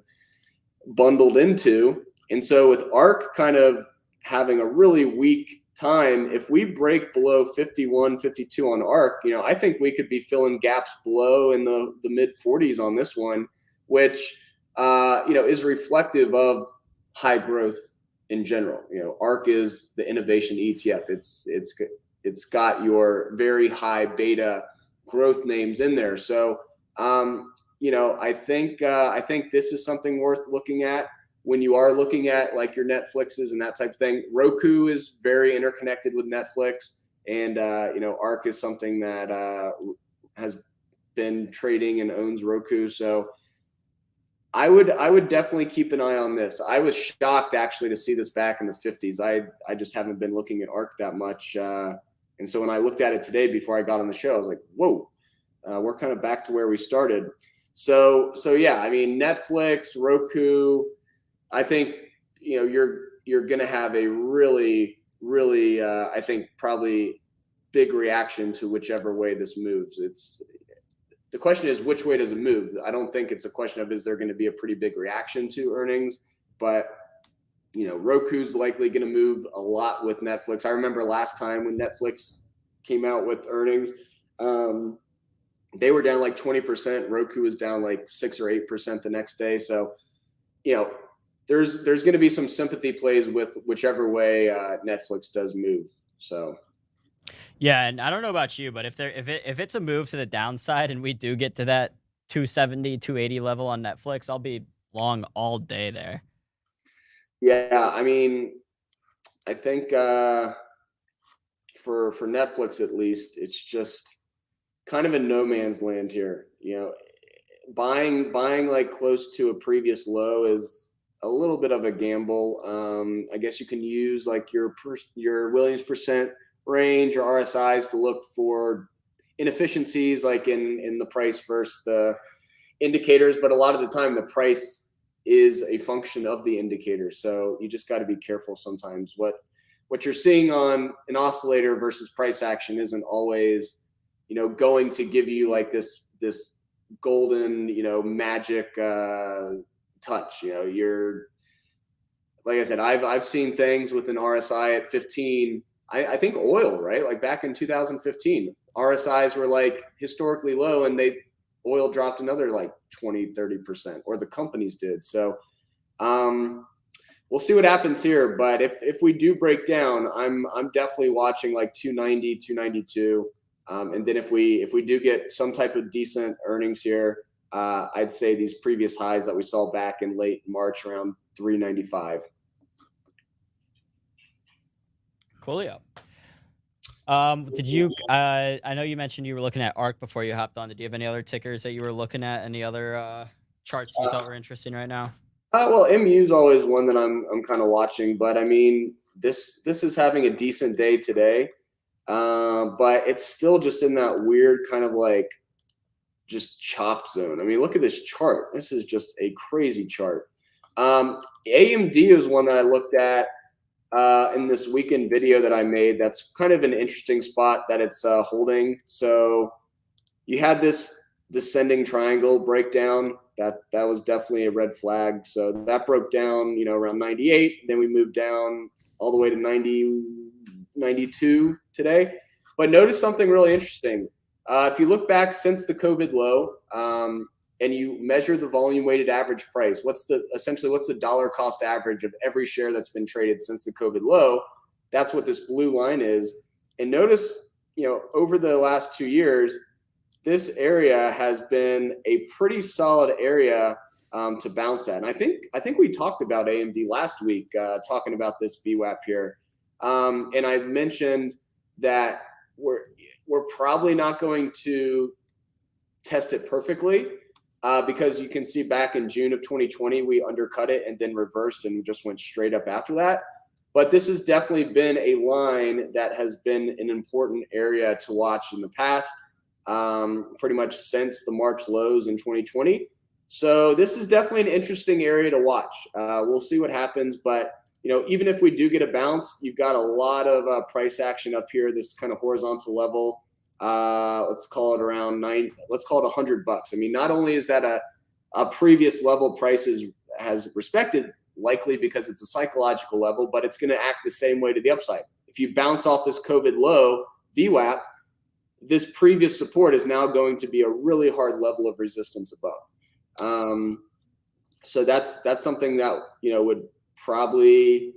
bundled into. And so with ARK kind of having a really weak time, if we break below 51, 52 on ARK, I think we could be filling gaps below in the mid 40s on this one, which is reflective of high growth in general. ARK is the innovation ETF. It's got your very high beta growth names in there. So I think this is something worth looking at when you are looking at like your Netflixes and that type of thing. Roku is very interconnected with Netflix, and ARK is something that has been trading and owns Roku. So I would definitely keep an eye on this. I was shocked actually to see this back in the 50s. I just haven't been looking at ARK that much. And so when I looked at it today before I got on the show, I was like, whoa, we're kind of back to where we started. So yeah, I mean, Netflix, Roku, I think, you're going to have a really, really, I think probably big reaction to whichever way this moves. The question is, which way does it move? I don't think it's a question of, is there going to be a pretty big reaction to earnings? But, Roku's likely going to move a lot with Netflix. I remember last time when Netflix came out with earnings, they were down like 20%. Roku was down like 6 or 8% the next day. So, there's going to be some sympathy plays with whichever way Netflix does move. So. Yeah, and I don't know about you, but if it's a move to the downside and we do get to that 270, 280 level on Netflix, I'll be long all day there. Yeah, I mean, I think for Netflix at least, it's just kind of a no man's land here. Buying like close to a previous low is a little bit of a gamble. I guess you can use like your Williams percent range or RSIs to look for inefficiencies like in the price versus the indicators, but a lot of the time the price is a function of the indicator. So you just got to be careful sometimes. What you're seeing on an oscillator versus price action isn't always, going to give you like this golden, magic touch. You're, like I said, I've seen things with an RSI at 15. I think oil, right? Like back in 2015, RSIs were like historically low, and oil dropped another like 20, 30%, or the companies did. So we'll see what happens here. But if we do break down, I'm definitely watching like 290, 292. And then if we do get some type of decent earnings here, I'd say these previous highs that we saw back in late March around 395. Coolio. Did you? I know you mentioned you were looking at ARK before you hopped on. Did you have any other tickers that you were looking at? Any other charts you thought were interesting right now? Well, MU is always one that I'm kind of watching, but I mean, this is having a decent day today, but it's still just in that weird kind of like just chop zone. I mean, look at this chart. This is just a crazy chart. AMD is one that I looked at in this weekend video that I made. That's kind of an interesting spot that it's holding. So you had this descending triangle breakdown. That was definitely a red flag. So that broke down, around 98. Then we moved down all the way to 90, 92 today. But notice something really interesting. If you look back since the COVID low, and you measure the volume weighted average price, what's the dollar cost average of every share that's been traded since the COVID low? That's what this blue line is. And notice, over the last 2 years, this area has been a pretty solid area to bounce at. And I think we talked about AMD last week, talking about this VWAP here. And I mentioned that we're probably not going to test it perfectly, because you can see back in June of 2020, we undercut it and then reversed and just went straight up after that. But this has definitely been a line that has been an important area to watch in the past, pretty much since the March lows in 2020. So this is definitely an interesting area to watch. We'll see what happens, but even if we do get a bounce, you've got a lot of price action up here, this kind of horizontal level. Let's call it around let's call it $100. I mean, not only is that a previous level prices has respected, likely because it's a psychological level, but it's going to act the same way to the upside. If you bounce off this COVID low VWAP, this previous support is now going to be a really hard level of resistance above. So that's something that, would probably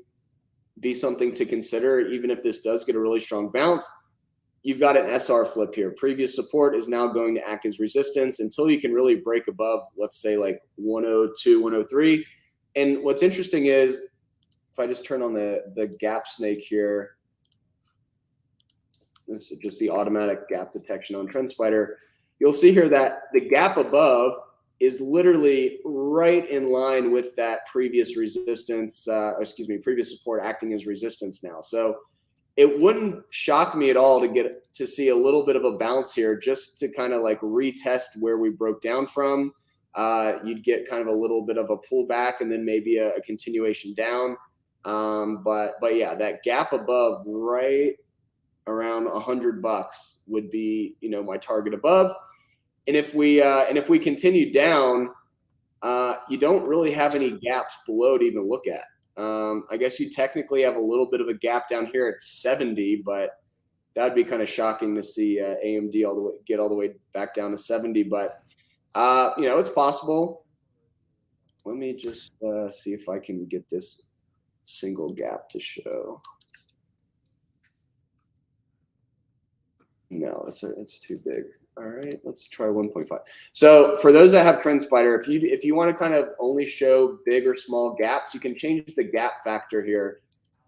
be something to consider. Even if this does get a really strong bounce, you've got an SR flip here. Previous support is now going to act as resistance until you can really break above, let's say like 102, 103. And what's interesting is, if I just turn on the gap snake here, this is just the automatic gap detection on TrendSpider. You'll see here that the gap above is literally right in line with that previous resistance, previous support acting as resistance now. So it wouldn't shock me at all to get to see a little bit of a bounce here, just to kind of like retest where we broke down from. You'd get kind of a little bit of a pullback and then maybe a continuation down. But yeah, that gap above right around $100 would be, my target above. And if we continue down, you don't really have any gaps below to even look at. I guess you technically have a little bit of a gap down here at 70, but that'd be kind of shocking to see AMD get all the way back down to 70. But it's possible. Let me just see if I can get this single gap to show. No, it's too big. All right, let's try 1.5. So for those that have TrendSpider, if you want to kind of only show big or small gaps, you can change the gap factor here.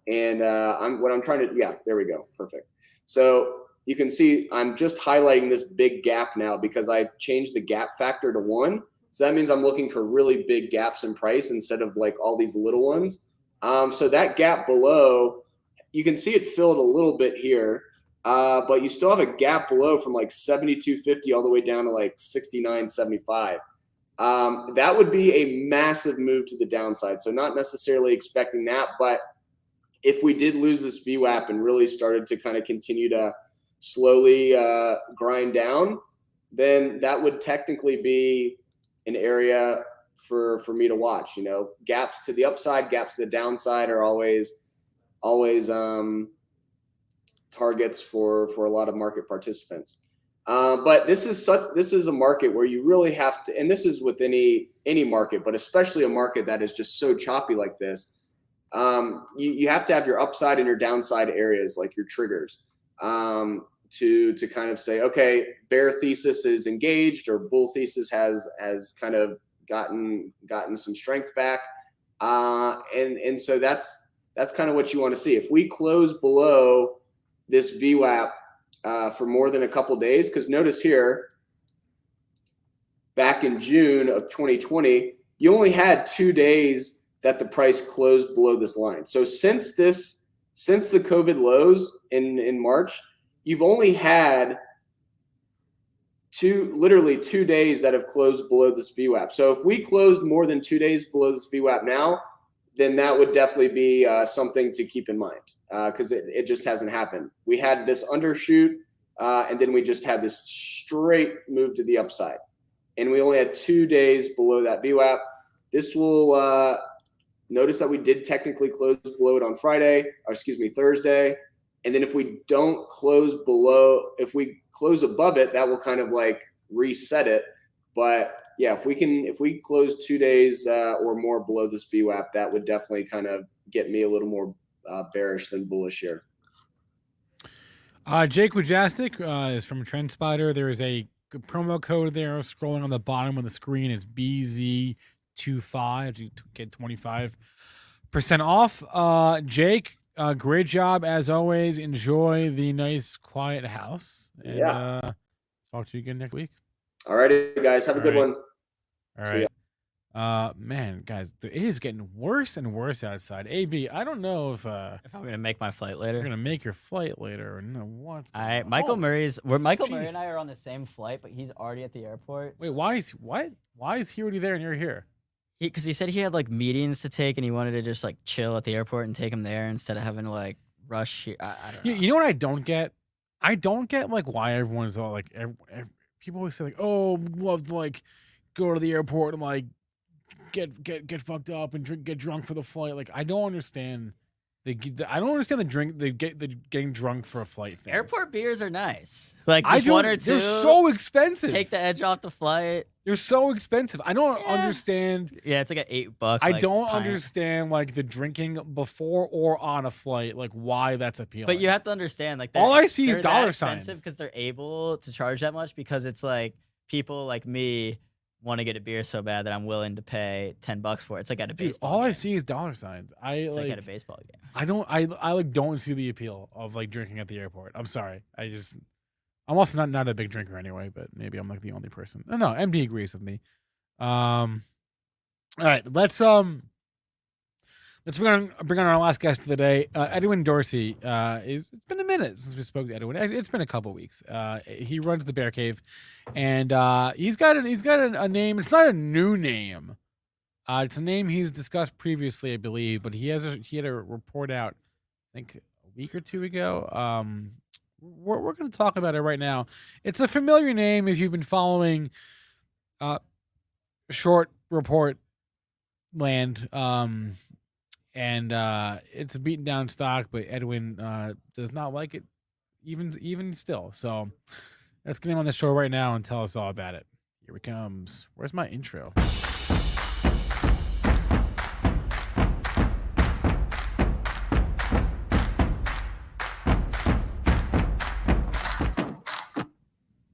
And there we go, perfect. So you can see I'm just highlighting this big gap now because I changed the gap factor to 1. So that means I'm looking for really big gaps in price instead of like all these little ones. So that gap below, you can see it filled a little bit here. But you still have a gap below from like 72.50 all the way down to like 69.75. That would be a massive move to the downside. So not necessarily expecting that, but if we did lose this VWAP and really started to kind of continue to slowly grind down, then that would technically be an area for me to watch. Gaps to the upside, gaps to the downside are always targets for a lot of market participants. But this is a market where you really have to, and this is with any market, but especially a market that is just so choppy like this. You have to have your upside and your downside areas, like your triggers, to kind of say, okay, bear thesis is engaged or bull thesis has kind of gotten some strength back. And so that's kind of what you want to see. If we close below this VWAP for more than a couple days, because notice here, back in June of 2020, you only had 2 days that the price closed below this line. So since the COVID lows in March, you've only had literally 2 days that have closed below this VWAP. So if we closed more than 2 days below this VWAP now, then that would definitely be something to keep in mind, because it just hasn't happened. We had this undershoot, and then we just had this straight move to the upside. And we only had 2 days below that VWAP. This will notice that we did technically close below it on Thursday. And then if we don't close below, if we close above it, that will kind of like reset it. But yeah, if we close 2 days or more below this VWAP, that would definitely kind of get me a little more bearish than bullish here. Jake Wujastyk is from TrendSpider. There is a promo code there scrolling on the bottom of the screen. It's BZ25 to get 25% off. Jake, great job as always. Enjoy the nice quiet house. And, talk to you again next week. All righty, guys. Have a good one. All right. Man, guys, it is getting worse and worse outside. AB, I don't know if I'm gonna make my flight later. You're gonna make your flight later, or no? What? Michael Murray and I are on the same flight, but he's already at the airport. Wait, why is he already there and you're here? because he said he had like meetings to take and he wanted to just like chill at the airport and take him there instead of having to like rush here. I don't know. You know what I don't get? I don't get like why everyone's all like people always say like, oh, love to like go to the airport and like get fucked up and get drunk for the flight. Like I don't understand I don't understand the getting drunk for a flight thing. Airport beers are nice. Like I just don't, one or two. they're so expensive. Take the edge off the flight. They're so expensive. I don't Yeah. understand. Yeah, it's like an $8. I like, don't pint. understand like the drinking before or on a flight, like why that's appealing. But you have to understand, like all I see is they're dollar that signs expensive because they're able to charge that much because it's like people like me want to get a beer so bad that I'm willing to pay $10 for it. It's like at a Dude, baseball all game. I see is dollar signs. It's like at a baseball game. I like don't see the appeal of like drinking at the airport. I'm sorry. I'm also not a big drinker anyway, but maybe I'm like the only person. No, MD agrees with me. All right, let's bring on our last guest of the day, Edwin Dorsey. It's been a minute since we spoke to Edwin. It's been a couple weeks. He runs the Bear Cave, and he's got a name. It's not a new name. It's a name he's discussed previously, I believe, but he had a report out, I think a week or two ago. We're going to talk about it right now. It's a familiar name if you've been following short report land. And it's a beaten down stock, but Edwin does not like it even still. So let's get him on the show right now and tell us all about it. Here he comes. Where's my intro?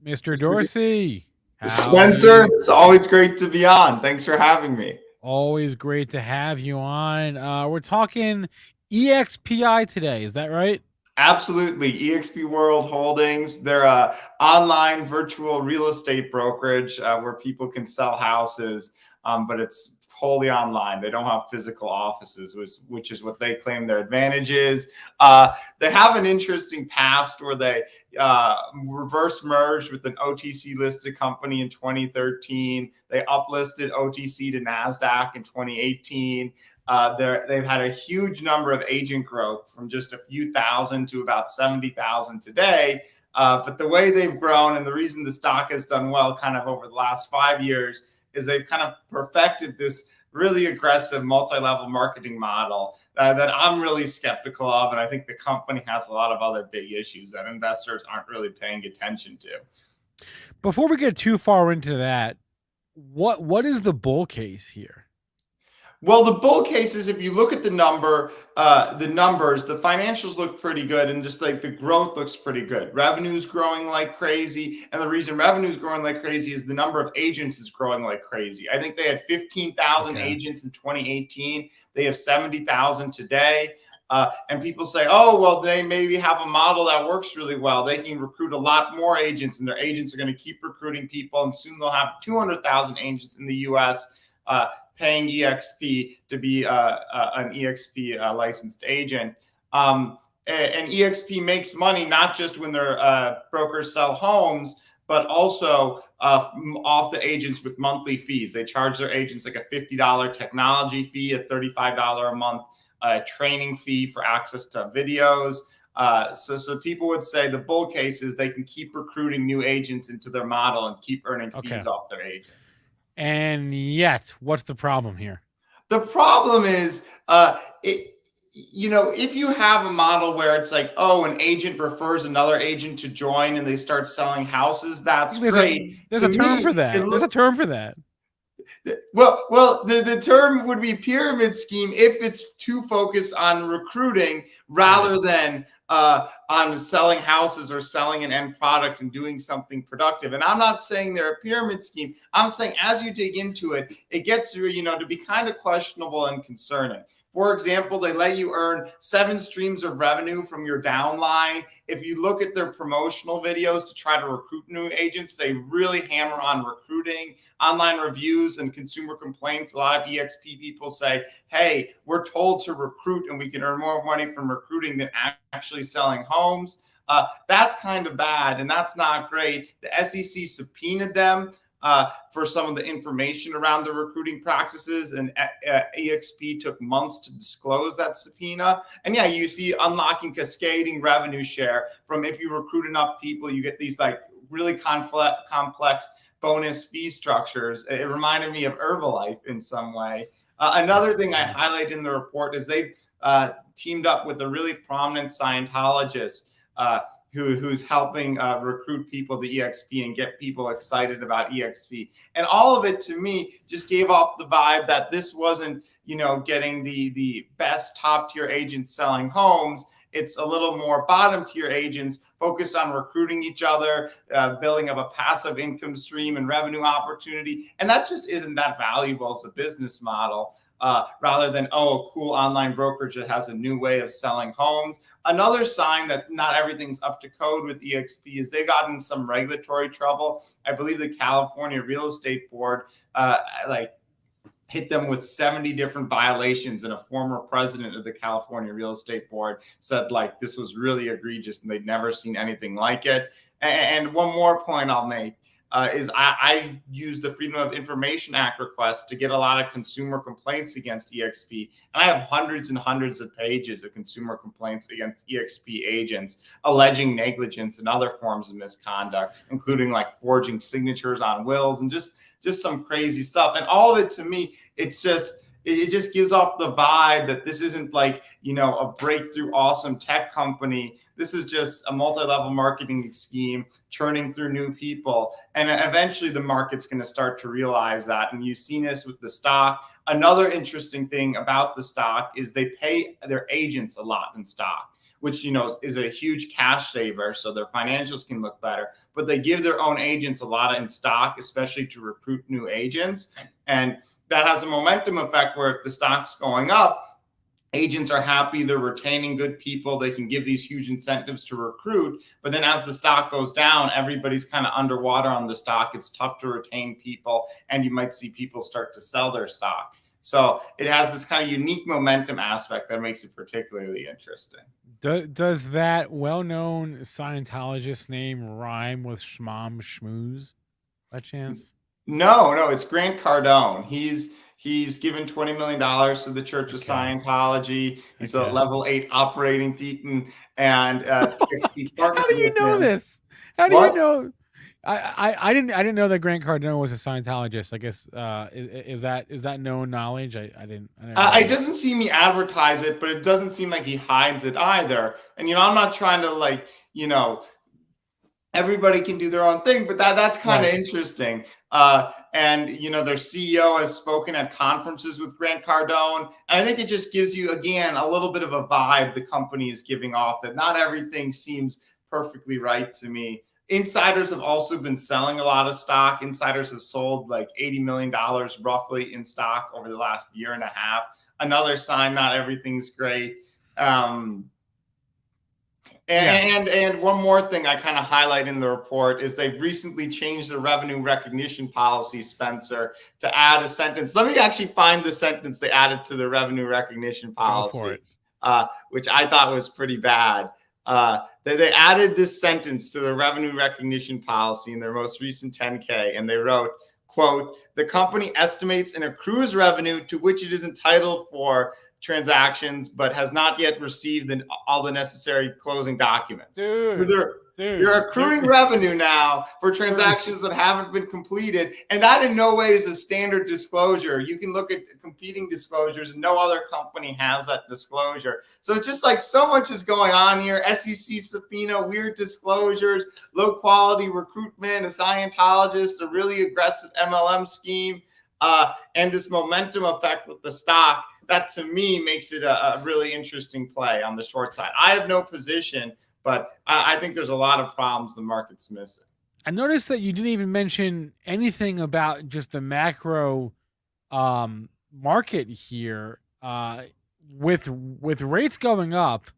Mr. Dorsey. Spencer, it's always great to be on. Thanks for having me. Always great to have you on. We're talking EXPI today. Is that right? Absolutely. EXP World Holdings. They're a online virtual real estate brokerage where people can sell houses, but it's wholly online. They don't have physical offices, which is what they claim their advantage is. They have an interesting past where they reverse merged with an OTC listed company in 2013. They uplisted OTC to NASDAQ in 2018. They've had a huge number of agent growth from just a few thousand to about 70,000 today. But the way they've grown and the reason the stock has done well kind of over the last 5 years is they've kind of perfected this really aggressive multi-level marketing model that I'm really skeptical of. And I think the company has a lot of other big issues that investors aren't really paying attention to. Before we get too far into that, what is the bull case here? Well, the bull case is if you look at the numbers, the financials look pretty good, and just like the growth looks pretty good. Revenue's growing like crazy, and the reason revenue's growing like crazy is the number of agents is growing like crazy. I think they had 15,000 agents in 2018. They have 70,000 today. And people say, oh, well, they maybe have a model that works really well. They can recruit a lot more agents, and their agents are going to keep recruiting people, and soon they'll have 200,000 agents in the U.S. Paying EXP to be an EXP licensed agent. And EXP makes money not just when their brokers sell homes, but also off the agents with monthly fees. They charge their agents like a $50 technology fee, a $35 a month training fee for access to videos. So people would say the bull case is they can keep recruiting new agents into their model and keep earning fees off their agents. And yet, what's the problem here? The problem is, if you have a model where it's like, oh, an agent refers another agent to join and they start selling houses, that's great. There's a term for that. There's a term for that. Well, the term would be pyramid scheme if it's too focused on recruiting rather than on selling houses or selling an end product and doing something productive. And I'm not saying they're a pyramid scheme. I'm saying as you dig into it, it gets to be kind of questionable and concerning. For example, they let you earn 7 streams of revenue from your downline. If you look at their promotional videos to try to recruit new agents, they really hammer on recruiting, online reviews, and consumer complaints. A lot of EXP people say, hey, we're told to recruit and we can earn more money from recruiting than actually selling homes. That's kind of bad and that's not great. The SEC subpoenaed them. for some of the information around the recruiting practices, and EXP took months to disclose that subpoena. And yeah, you see unlocking cascading revenue share from if you recruit enough people, you get these like really complex bonus fee structures. It reminded me of Herbalife in some way. Another thing I highlight in the report is they've teamed up with a really prominent Scientologist who's helping recruit people to EXP and get people excited about EXP. And all of it to me just gave off the vibe that this wasn't, getting the best top tier agents selling homes. It's a little more bottom tier agents focused on recruiting each other, building up a passive income stream and revenue opportunity. And that just isn't that valuable as a business model. Rather than, a cool online brokerage that has a new way of selling homes. Another sign that not everything's up to code with EXP is they got in some regulatory trouble. I believe the California Real Estate Board hit them with 70 different violations, and a former president of the California Real Estate Board said this was really egregious and they'd never seen anything like it. And one more point I'll make. Is I use the Freedom of Information Act request to get a lot of consumer complaints against EXP. And I have hundreds and hundreds of pages of consumer complaints against EXP agents alleging negligence and other forms of misconduct, including forging signatures on wills and just some crazy stuff. And all of it, to me, it just gives off the vibe that this isn't a breakthrough awesome tech company. This is just a multi-level marketing scheme churning through new people. And eventually the market's going to start to realize that. And you've seen this with the stock. Another interesting thing about the stock is they pay their agents a lot in stock, which, is a huge cash saver. So their financials can look better, but they give their own agents a lot in stock, especially to recruit new agents. And that has a momentum effect where if the stock's going up, agents are happy, they're retaining good people, they can give these huge incentives to recruit. But then as the stock goes down, everybody's kind of underwater on the stock. It's tough to retain people, and you might see people start to sell their stock. So it has this kind of unique momentum aspect that makes it particularly interesting. Does that well-known Scientologist name rhyme with Schmom Schmooze by chance? No, it's Grant Cardone. He's given $20 million to the Church of Scientology. He's a level 8 operating thetan. And how do you know this? How do you know? I didn't know that Grant Cardone was a Scientologist. I guess is that known knowledge? I didn't. It doesn't see me advertise it, but it doesn't seem like he hides it either. And I'm not trying to everybody can do their own thing, but that's kind of interesting. And their CEO has spoken at conferences with Grant Cardone. And I think it just gives you, again, a little bit of a vibe the company is giving off, that not everything seems perfectly right to me. Insiders have also been selling a lot of stock. Insiders have sold $80 million roughly in stock over the last year and a half. Another sign not everything's great. And one more thing I kind of highlight in the report is they've recently changed the revenue recognition policy, Spencer, to add a sentence. Let me actually find the sentence they added to the revenue recognition policy, which I thought was pretty bad. They added this sentence to the revenue recognition policy in their most recent 10K, and they wrote, quote, "The company estimates and accrues revenue to which it is entitled for transactions, but has not yet received all the necessary closing documents." They're accruing revenue now for transactions that haven't been completed. And that in no way is a standard disclosure. You can look at competing disclosures, and no other company has that disclosure. So it's just so much is going on here. SEC subpoena, weird disclosures, low quality recruitment, a Scientologist, a really aggressive MLM scheme, and this momentum effect with the stock. That to me makes it a really interesting play on the short side. I have no position, but I think there's a lot of problems the market's missing. I noticed that you didn't even mention anything about just the macro market here. With rates going up,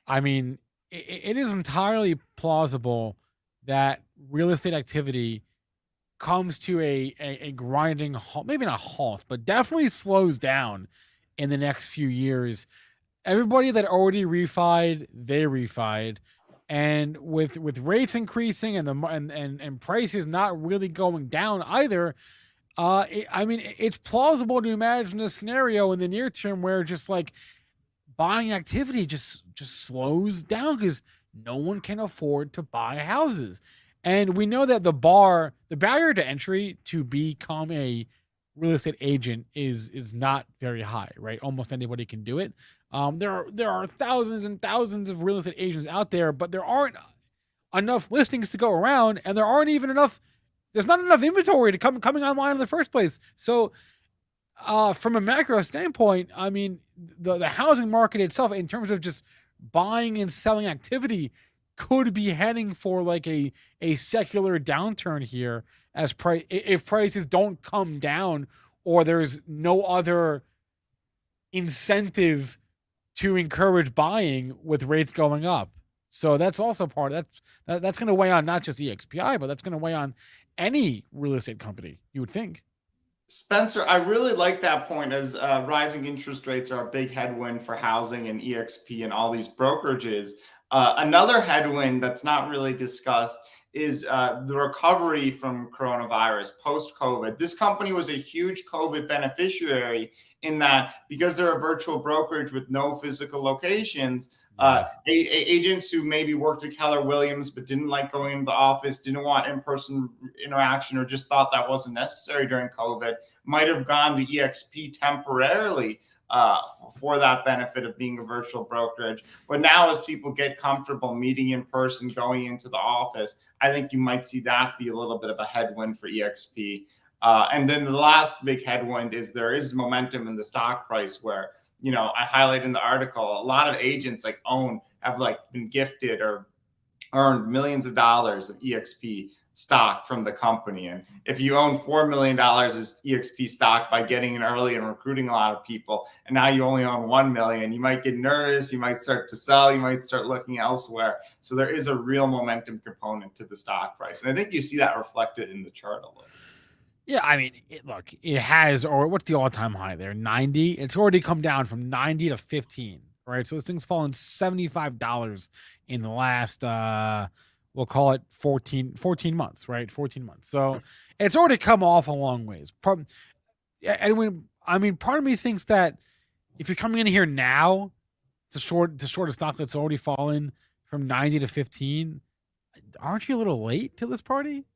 I mean, it is entirely plausible that real estate activity comes to a grinding halt, maybe not halt, but definitely slows down in the next few years. Everybody that already refied, they refied. And with rates increasing and and prices not really going down either, it's plausible to imagine a scenario in the near term where just like buying activity just slows down because no one can afford to buy houses. And we know that the barrier to entry to become a real estate agent is not very high, right? Almost anybody can do it. There are thousands and thousands of real estate agents out there, but there aren't enough listings to go around, and there's not enough inventory to coming online in the first place. So from a macro standpoint, I mean, the housing market itself, in terms of just buying and selling activity, could be heading for like a secular downturn here as if prices don't come down or there's no other incentive to encourage buying with rates going up. So that's also that's going to weigh on not just EXPI, but that's going to weigh on any real estate company, you would think. Spencer, I really like that point, as rising interest rates are a big headwind for housing and EXP and all these brokerages. Another headwind that's not really discussed is the recovery from coronavirus post-COVID. This company was a huge COVID beneficiary in that, because they're a virtual brokerage with no physical locations, agents who maybe worked at Keller Williams but didn't like going into the office, didn't want in-person interaction, or just thought that wasn't necessary during COVID, might have gone to EXP temporarily for that benefit of being a virtual brokerage. But now, as people get comfortable meeting in person, going into the office, I think you might see that be a little bit of a headwind for EXP. And then the last big headwind is there is momentum in the stock price where, I highlight in the article, a lot of agents have been gifted or earned millions of dollars of EXP stock from the company. And if you own $4 million as EXP stock by getting in early and recruiting a lot of people, and now you only own 1 million, you might get nervous, you might start to sell, you might start looking elsewhere. So there is a real momentum component to the stock price. And I think you see that reflected in the chart a little. Yeah, I mean, it has, or what's the all-time high there? 90? It's already come down from 90 to 15, right? So this thing's fallen $75 in the last, we'll call it 14 months, right? 14 months. So it's already come off a long ways. Edwin, I mean, part of me thinks that if you're coming in here now to short a stock that's already fallen from 90 to 15, aren't you a little late to this party?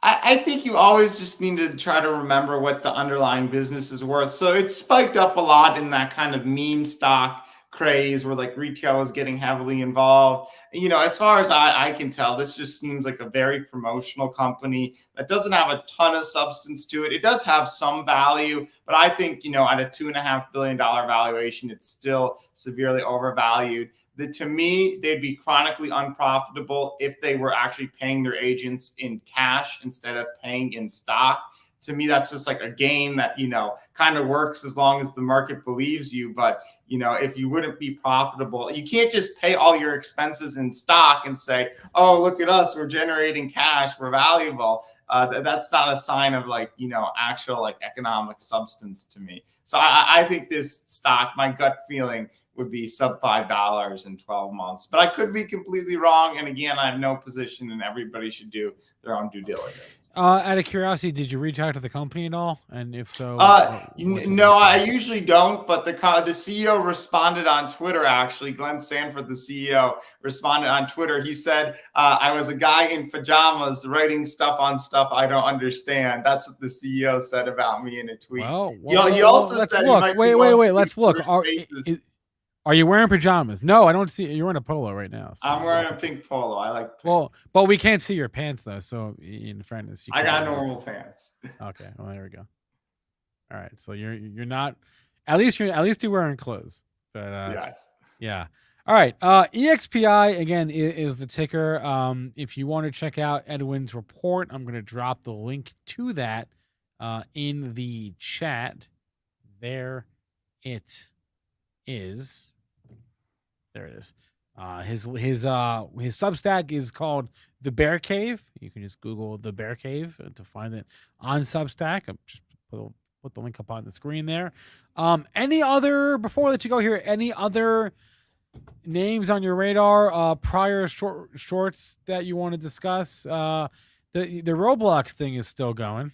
I think you always just need to try to remember what the underlying business is worth. So it's spiked up a lot in that kind of meme stock craze where retail is getting heavily involved. As far as I can tell, this just seems like a very promotional company that doesn't have a ton of substance to it. It does have some value, but I think, at a $2.5 billion valuation, it's still severely overvalued. To me, they'd be chronically unprofitable if they were actually paying their agents in cash instead of paying in stock. To me, that's just like a game that, kind of works as long as the market believes you. But, if you wouldn't be profitable, you can't just pay all your expenses in stock and say, oh, look at us, we're generating cash, we're valuable. That's not a sign of actual economic substance to me. So I think this stock, my gut feeling would be sub $5 in 12 months. But I could be completely wrong. And again, I have no position, and everybody should do their own due diligence. Out of curiosity, did you reach out to the company at all? And if so, no, I usually don't. But the CEO responded on Twitter, actually. Glenn Sanford, the CEO, responded on Twitter. He said, I was a guy in pajamas writing stuff on stuff I don't understand. That's what the CEO said about me in a tweet. He also said, wait, let's look. Are you wearing pajamas? No, I don't see. You're wearing a polo right now. So. I'm wearing a pink polo. I like pink. Well, but we can't see your pants though. So in fairness, I got normal pants. Okay, well there we go. All right, so you're not. At least you're wearing clothes. But yes. Yeah. All right. EXPI again is the ticker. If you want to check out Edwin's report, I'm going to drop the link to that in the chat. There it is. There it is. His Substack is called The Bear Cave. You can just Google The Bear Cave to find it on Substack. I'm just put the link up on the screen there. Before I let you go here, any other names on your radar, prior shorts that you want to discuss? The Roblox thing is still going.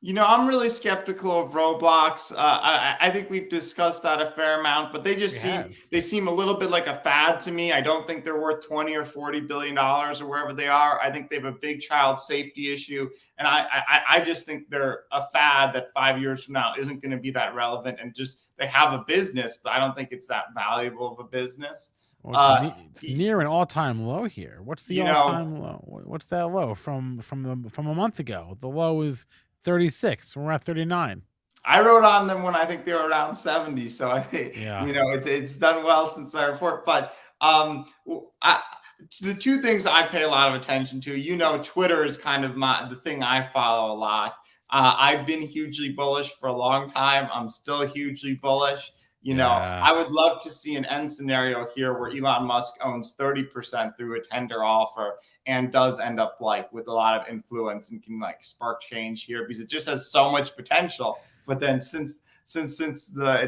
I'm really skeptical of Roblox. I think we've discussed that a fair amount, but they seem a little bit like a fad to me. I don't think they're worth 20 or 40 billion dollars or wherever they are. I think they have a big child safety issue, and I just think they're a fad that 5 years from now isn't going to be that relevant. And just they have a business, but I don't think it's that valuable of a business. Well, it's near an all-time low here. What's the all-time low? What's that low from a month ago? The low is 36. We're at 39. I wrote on them when I think they were around 70. So I think, it's done well since my report. But the two things I pay a lot of attention to, Twitter is kind of the thing I follow a lot. I've been hugely bullish for a long time. I'm still hugely bullish. I would love to see an end scenario here where Elon Musk owns 30% through a tender offer and does end up with a lot of influence and can spark change here, because it just has so much potential. But then since its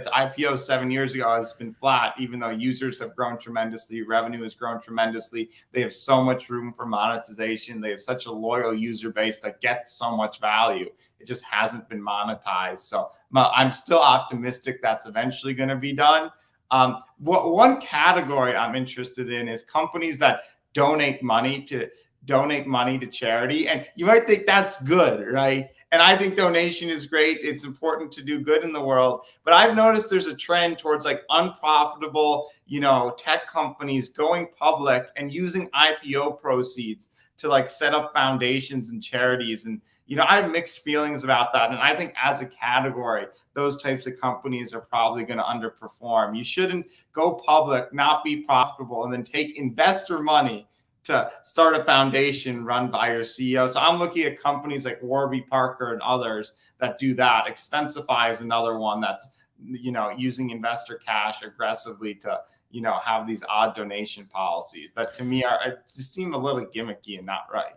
IPO 7 years ago, it's been flat, even though users have grown tremendously, revenue has grown tremendously. They have so much room for monetization. They have such a loyal user base that gets so much value. It just hasn't been monetized. So I'm still optimistic that's eventually going to be done. One category I'm interested in is companies that donate money to charity. And you might think that's good, right? And I think donation is great. It's important to do good in the world. But I've noticed there's a trend towards unprofitable, tech companies going public and using IPO proceeds to set up foundations and charities. And, I have mixed feelings about that. And I think as a category, those types of companies are probably going to underperform. You shouldn't go public, not be profitable, and then take investor money to start a foundation run by your CEO. So I'm looking at companies like Warby Parker and others that do that. Expensify is another one that's, using investor cash aggressively to, have these odd donation policies that to me just seem a little gimmicky and not right.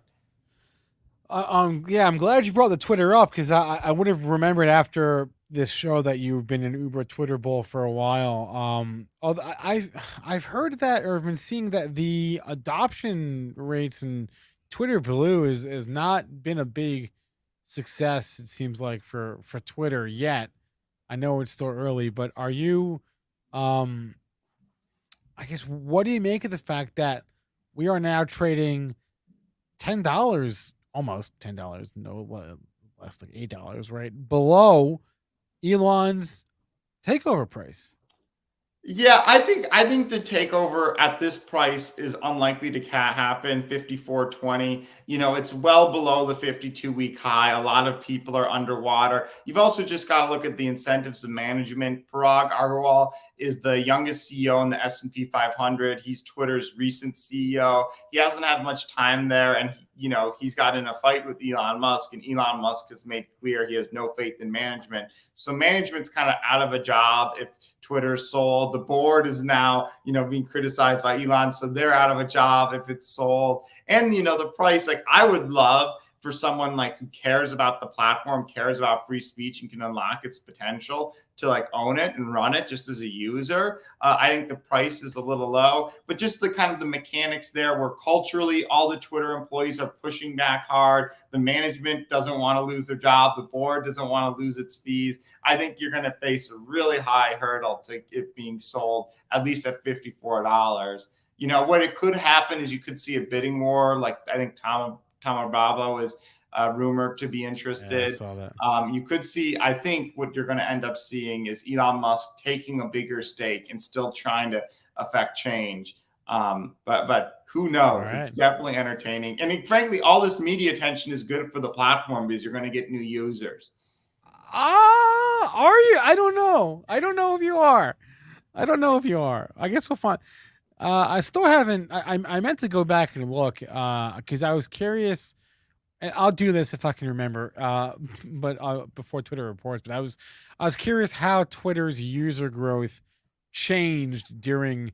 I'm glad you brought the Twitter up, because I would have remembered after this show that you've been an Uber Twitter bull for a while. I've heard that, or have been seeing that the adoption rates in Twitter Blue has not been a big success, it seems like, for Twitter yet. I know it's still early, but are you I guess, what do you make of the fact that we are now trading $10, almost $10, no less, like $8, right, below Elon's takeover price? Yeah, I think the takeover at this price is unlikely to happen. 54.20. It's well below the 52-week high. A lot of people are underwater. You've also just got to look at the incentives of management. Parag Agrawal is the youngest CEO in the S&P 500. He's Twitter's recent CEO. He hasn't had much time there, and he's got in a fight with Elon Musk, and Elon Musk has made clear he has no faith in management. So management's kind of out of a job if Twitter sold. The board is now, being criticized by Elon, so they're out of a job if it's sold. And, the price, I would love for someone who cares about the platform, cares about free speech, and can unlock its potential to own it and run it just as a user. I think the price is a little low, but just the kind of the mechanics there, where culturally all the Twitter employees are pushing back hard. The management doesn't want to lose their job. The board doesn't want to lose its fees. I think you're going to face a really high hurdle to it being sold, at least at $54. What it could happen is you could see a bidding war. I think Tom Bravo is rumored to be interested. Yeah, I saw that. You could see, I think what you're going to end up seeing is Elon Musk taking a bigger stake and still trying to affect change. But who knows? Right. It's definitely entertaining. And frankly, all this media attention is good for the platform because you're going to get new users. Are you? I don't know. I don't know if you are. I guess we'll find. I still haven't. I meant to go back and look because I was curious, and I'll do this if I can remember. But before Twitter reports, but I was curious how Twitter's user growth changed during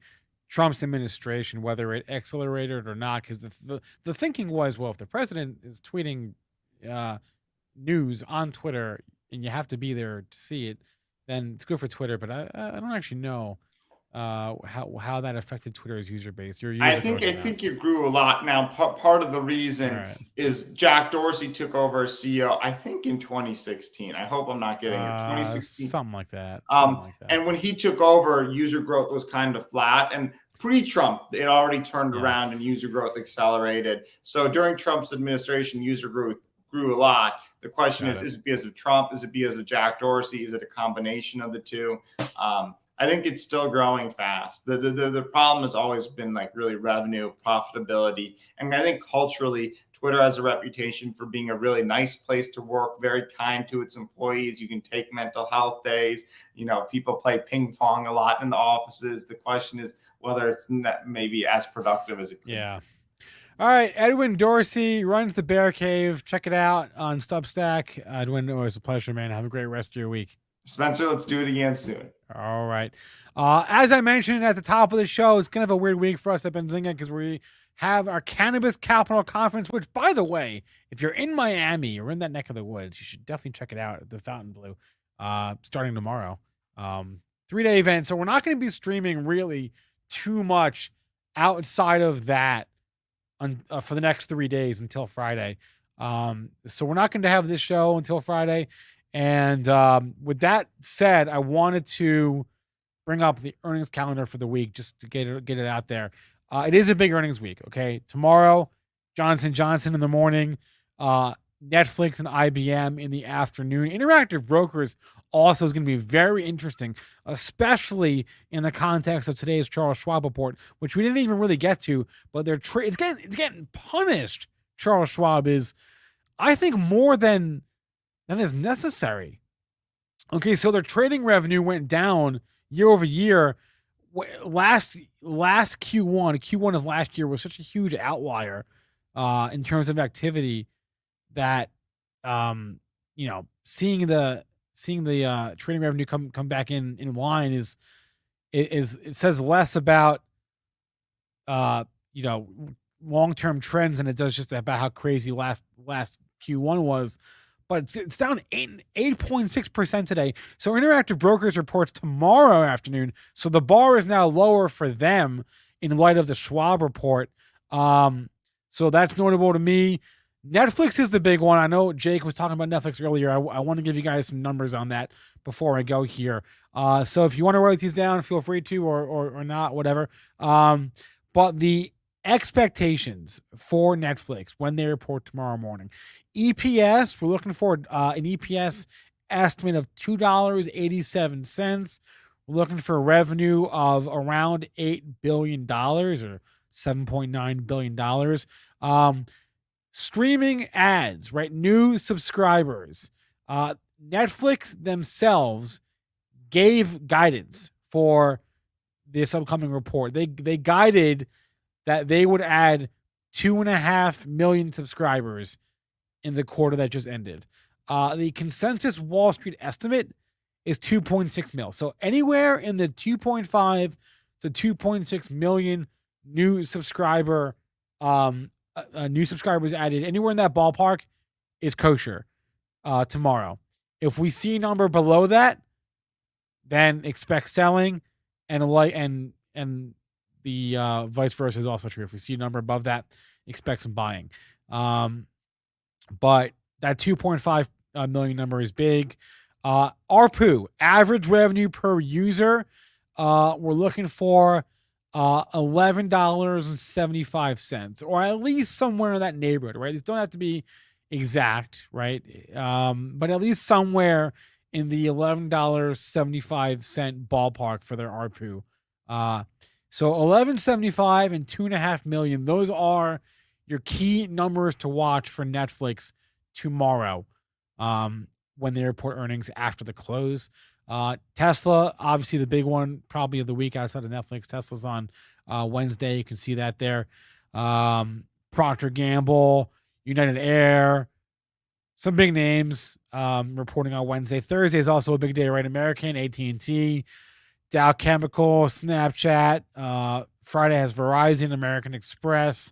Trump's administration, whether it accelerated or not. Because the thinking was, well, if the president is tweeting news on Twitter and you have to be there to see it, then it's good for Twitter. But I don't actually know how that affected Twitter's user base. Your user I think it grew a lot. Now, part of the reason is Jack Dorsey took over as CEO, I think in 2016. I hope I'm not getting it. 2016, something like that. And when he took over, user growth was kind of flat. And pre-Trump, it already turned around and user growth accelerated. So during Trump's administration, user growth grew a lot. The question is it because of Trump? Is it because of Jack Dorsey? Is it a combination of the two? I think it's still growing fast. The problem has always been like really revenue, profitability. And I think culturally, Twitter has a reputation for being a really nice place to work, very kind to its employees. You can take mental health days. People play ping pong a lot in the offices. The question is whether it's not maybe as productive as it could. Yeah. All right. Edwin Dorsey runs the Bear Cave. Check it out on Substack. Edwin, it was a pleasure, man. Have a great rest of your week. Spencer, let's do it again soon. All right. As I mentioned at the top of the show, it's kind of a weird week for us at Benzinga because we have our Cannabis Capital Conference, which, by the way, if you're in Miami or in that neck of the woods, you should definitely check it out at the Fontainebleau starting tomorrow. 3-day event. So we're not going to be streaming really too much outside of that for the next 3 days until Friday. So we're not going to have this show until Friday. And with that said, I wanted to bring up the earnings calendar for the week just to get it out there. It is a big earnings week. Okay, tomorrow, Johnson & Johnson in the morning, Netflix and IBM in the afternoon. Interactive Brokers also is going to be very interesting, especially in the context of today's Charles Schwab report, which we didn't even really get to. But it's getting punished. Charles Schwab is, I think, more than is necessary. Okay, so their trading revenue went down year over year. Last Q1 of last year was such a huge outlier in terms of activity that seeing the trading revenue come back in line is it says less about long-term trends than it does just about how crazy last Q1 was. But it's down 8.6% today. So Interactive Brokers reports tomorrow afternoon. So the bar is now lower for them in light of the Schwab report. So that's notable to me. Netflix is the big one. I know Jake was talking about Netflix earlier. I want to give you guys some numbers on that before I go here. So if you want to write these down, feel free to or not, whatever. But the expectations for Netflix when they report tomorrow morning. EPS, we're looking for an EPS estimate of $2.87. We're looking for a revenue of around $8 billion or $7.9 billion. Streaming ads, right? New subscribers. Netflix themselves gave guidance for this upcoming report. They guided that they would add 2.5 million subscribers in the quarter that just ended. The consensus Wall Street estimate is 2.6 mil. So anywhere in the 2.5 to 2.6 million new subscribers added, anywhere in that ballpark is kosher tomorrow. If we see a number below that, then expect selling, and the vice versa is also true. If we see a number above that, expect some buying. But that 2.5 million number is big. ARPU, average revenue per user, we're looking for $11.75, or at least somewhere in that neighborhood, right? These don't have to be exact, right? But at least somewhere in the $11.75 ballpark for their ARPU. So 11.75 and 2.5 million. Those are your key numbers to watch for Netflix tomorrow when they report earnings after the close. Tesla, obviously the big one probably of the week outside of Netflix. Tesla's on Wednesday. You can see that there. Procter & Gamble, United Air, some big names reporting on Wednesday. Thursday is also a big day, right? American, AT&T, Dow Chemical, Snapchat. Friday has Verizon, American Express,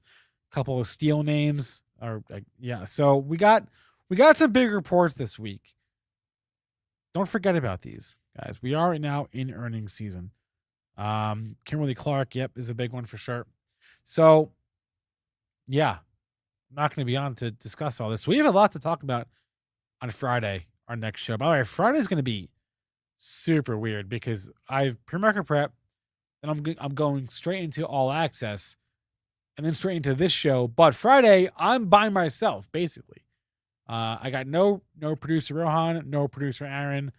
a couple of steel names. So we got some big reports this week. Don't forget about these, guys. We are now in earnings season. Kimberly Clark, yep, is a big one for sure. So, yeah, I'm not going to be on to discuss all this. We have a lot to talk about on Friday, our next show. By the way, Friday is going to be super weird because I've pre-market prep, then I'm going straight into All Access, and then straight into this show. But Friday, I'm by myself, basically. I got no producer Rohan, no producer Aaron,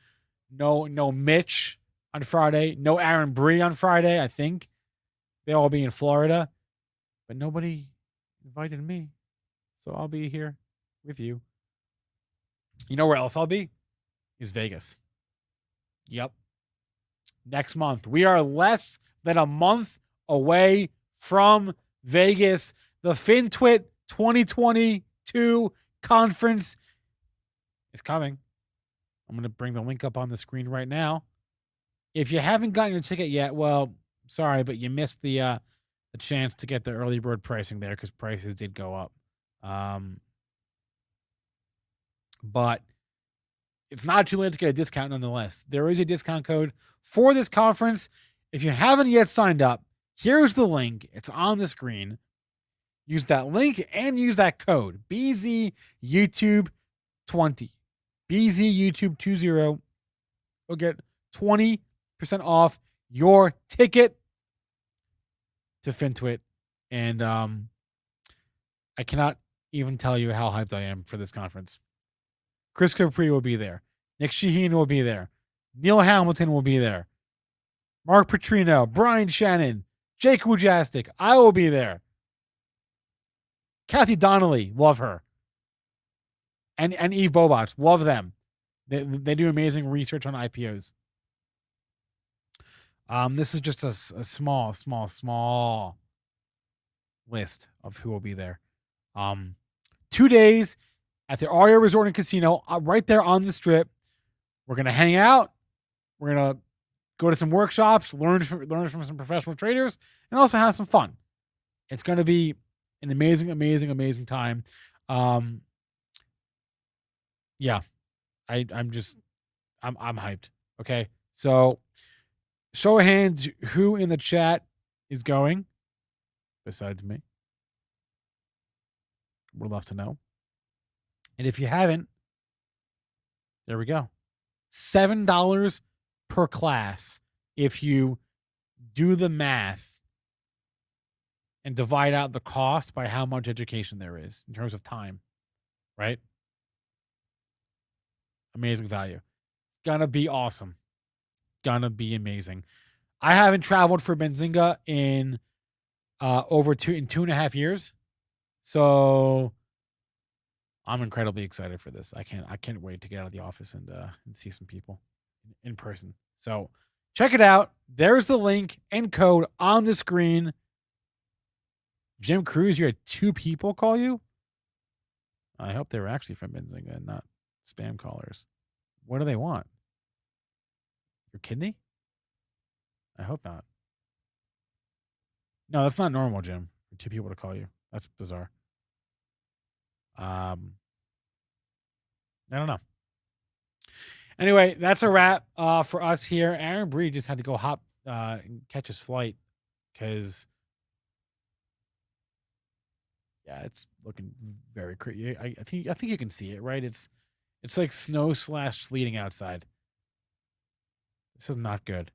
no Mitch on Friday, no Aaron Bree on Friday. I think they'll all be in Florida, but nobody invited me, so I'll be here with you. You know where else I'll be? Is Vegas. Yep. Next month. We are less than a month away from Vegas. The FinTwit 2022 conference is coming. I'm going to bring the link up on the screen right now. If you haven't gotten your ticket yet, well, sorry, but you missed the chance to get the early bird pricing there because prices did go up. But it's not too late to get a discount nonetheless. There is a discount code for this conference. If you haven't yet signed up, here's the link. It's on the screen. Use that link and use that code BZYouTube20. BZYouTube20. You'll get 20% off your ticket to FinTwit. And I cannot even tell you how hyped I am for this conference. Chris Capri will be there. Nick Shaheen will be there. Neil Hamilton will be there. Mark Petrino, Brian Shannon, Jake Wujastyk. I will be there. Kathy Donnelly, love her. And Eve Bobots, love them. They do amazing research on IPOs. This is just a small list of who will be there. 2 days at the Aria Resort and Casino, right there on the Strip. We're gonna hang out. We're gonna go to some workshops, learn from some professional traders, and also have some fun. It's gonna be an amazing time. Yeah, I'm hyped. Okay, so show of hands, who in the chat is going besides me? Would love to know. And if you haven't, there we go. $7 per class if you do the math and divide out the cost by how much education there is in terms of time, right? Amazing value. It's gonna be awesome. Gonna be amazing. I haven't traveled for Benzinga in over 2.5 years. So I'm incredibly excited for this. I can't wait to get out of the office and see some people in person. So check it out. There's the link and code on the screen. Jim Cruz, you had 2 people call you? I hope they were actually from Benzinga and not spam callers. What do they want? Your kidney? I hope not. No, that's not normal, Jim, for 2 people to call you. That's bizarre. I don't know. Anyway, that's a wrap for us here. Aaron Bree just had to go hop and catch his flight because it's looking very crazy. I think you can see it, right? It's like snow/sleeting outside. This is not good.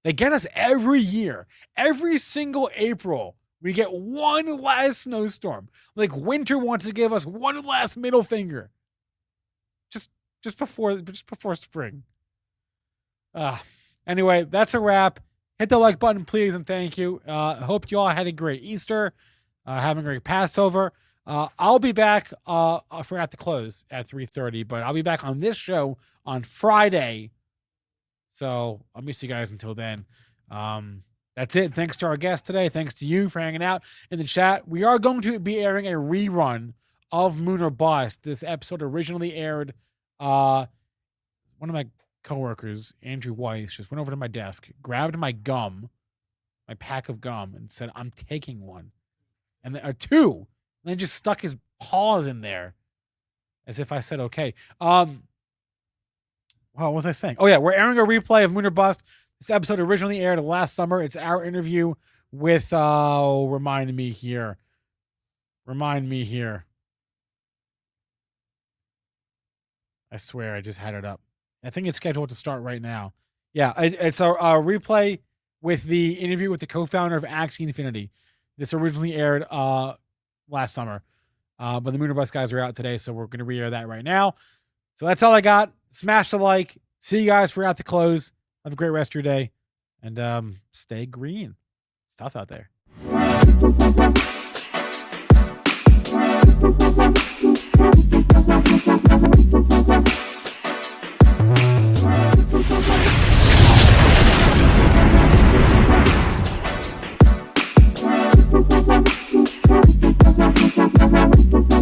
They get us every year. Every single April, we get one last snowstorm. Like winter wants to give us one last middle finger. Just before spring. Anyway, that's a wrap. Hit the like button, please, and thank you. I hope you all had a great Easter, having a great Passover. I'll be back. I forgot to close at 3:30, but I'll be back on this show on Friday. So I'll miss you guys until then. That's it. Thanks to our guest today. Thanks to you for hanging out in the chat. We are going to be airing a rerun of Moon or Bust. This episode originally aired. One of my coworkers, Andrew Weiss, just went over to my desk, grabbed my pack of gum, and said, "I'm taking one," and then 2, and then just stuck his paws in there, as if I said okay. What was I saying? Oh yeah, we're airing a replay of Moon or Bust. This episode originally aired last summer. It's our interview with, remind me here. I swear I just had it up. I think it's scheduled to start right now. Yeah, it's a replay with the interview with the co-founder of Axie Infinity. This originally aired last summer, but the Mooner Bus guys are out today, so we're going to re-air that right now. So that's all I got. Smash the like. See you guys for At the Close. Have a great rest of your day, and stay green. It's tough out there.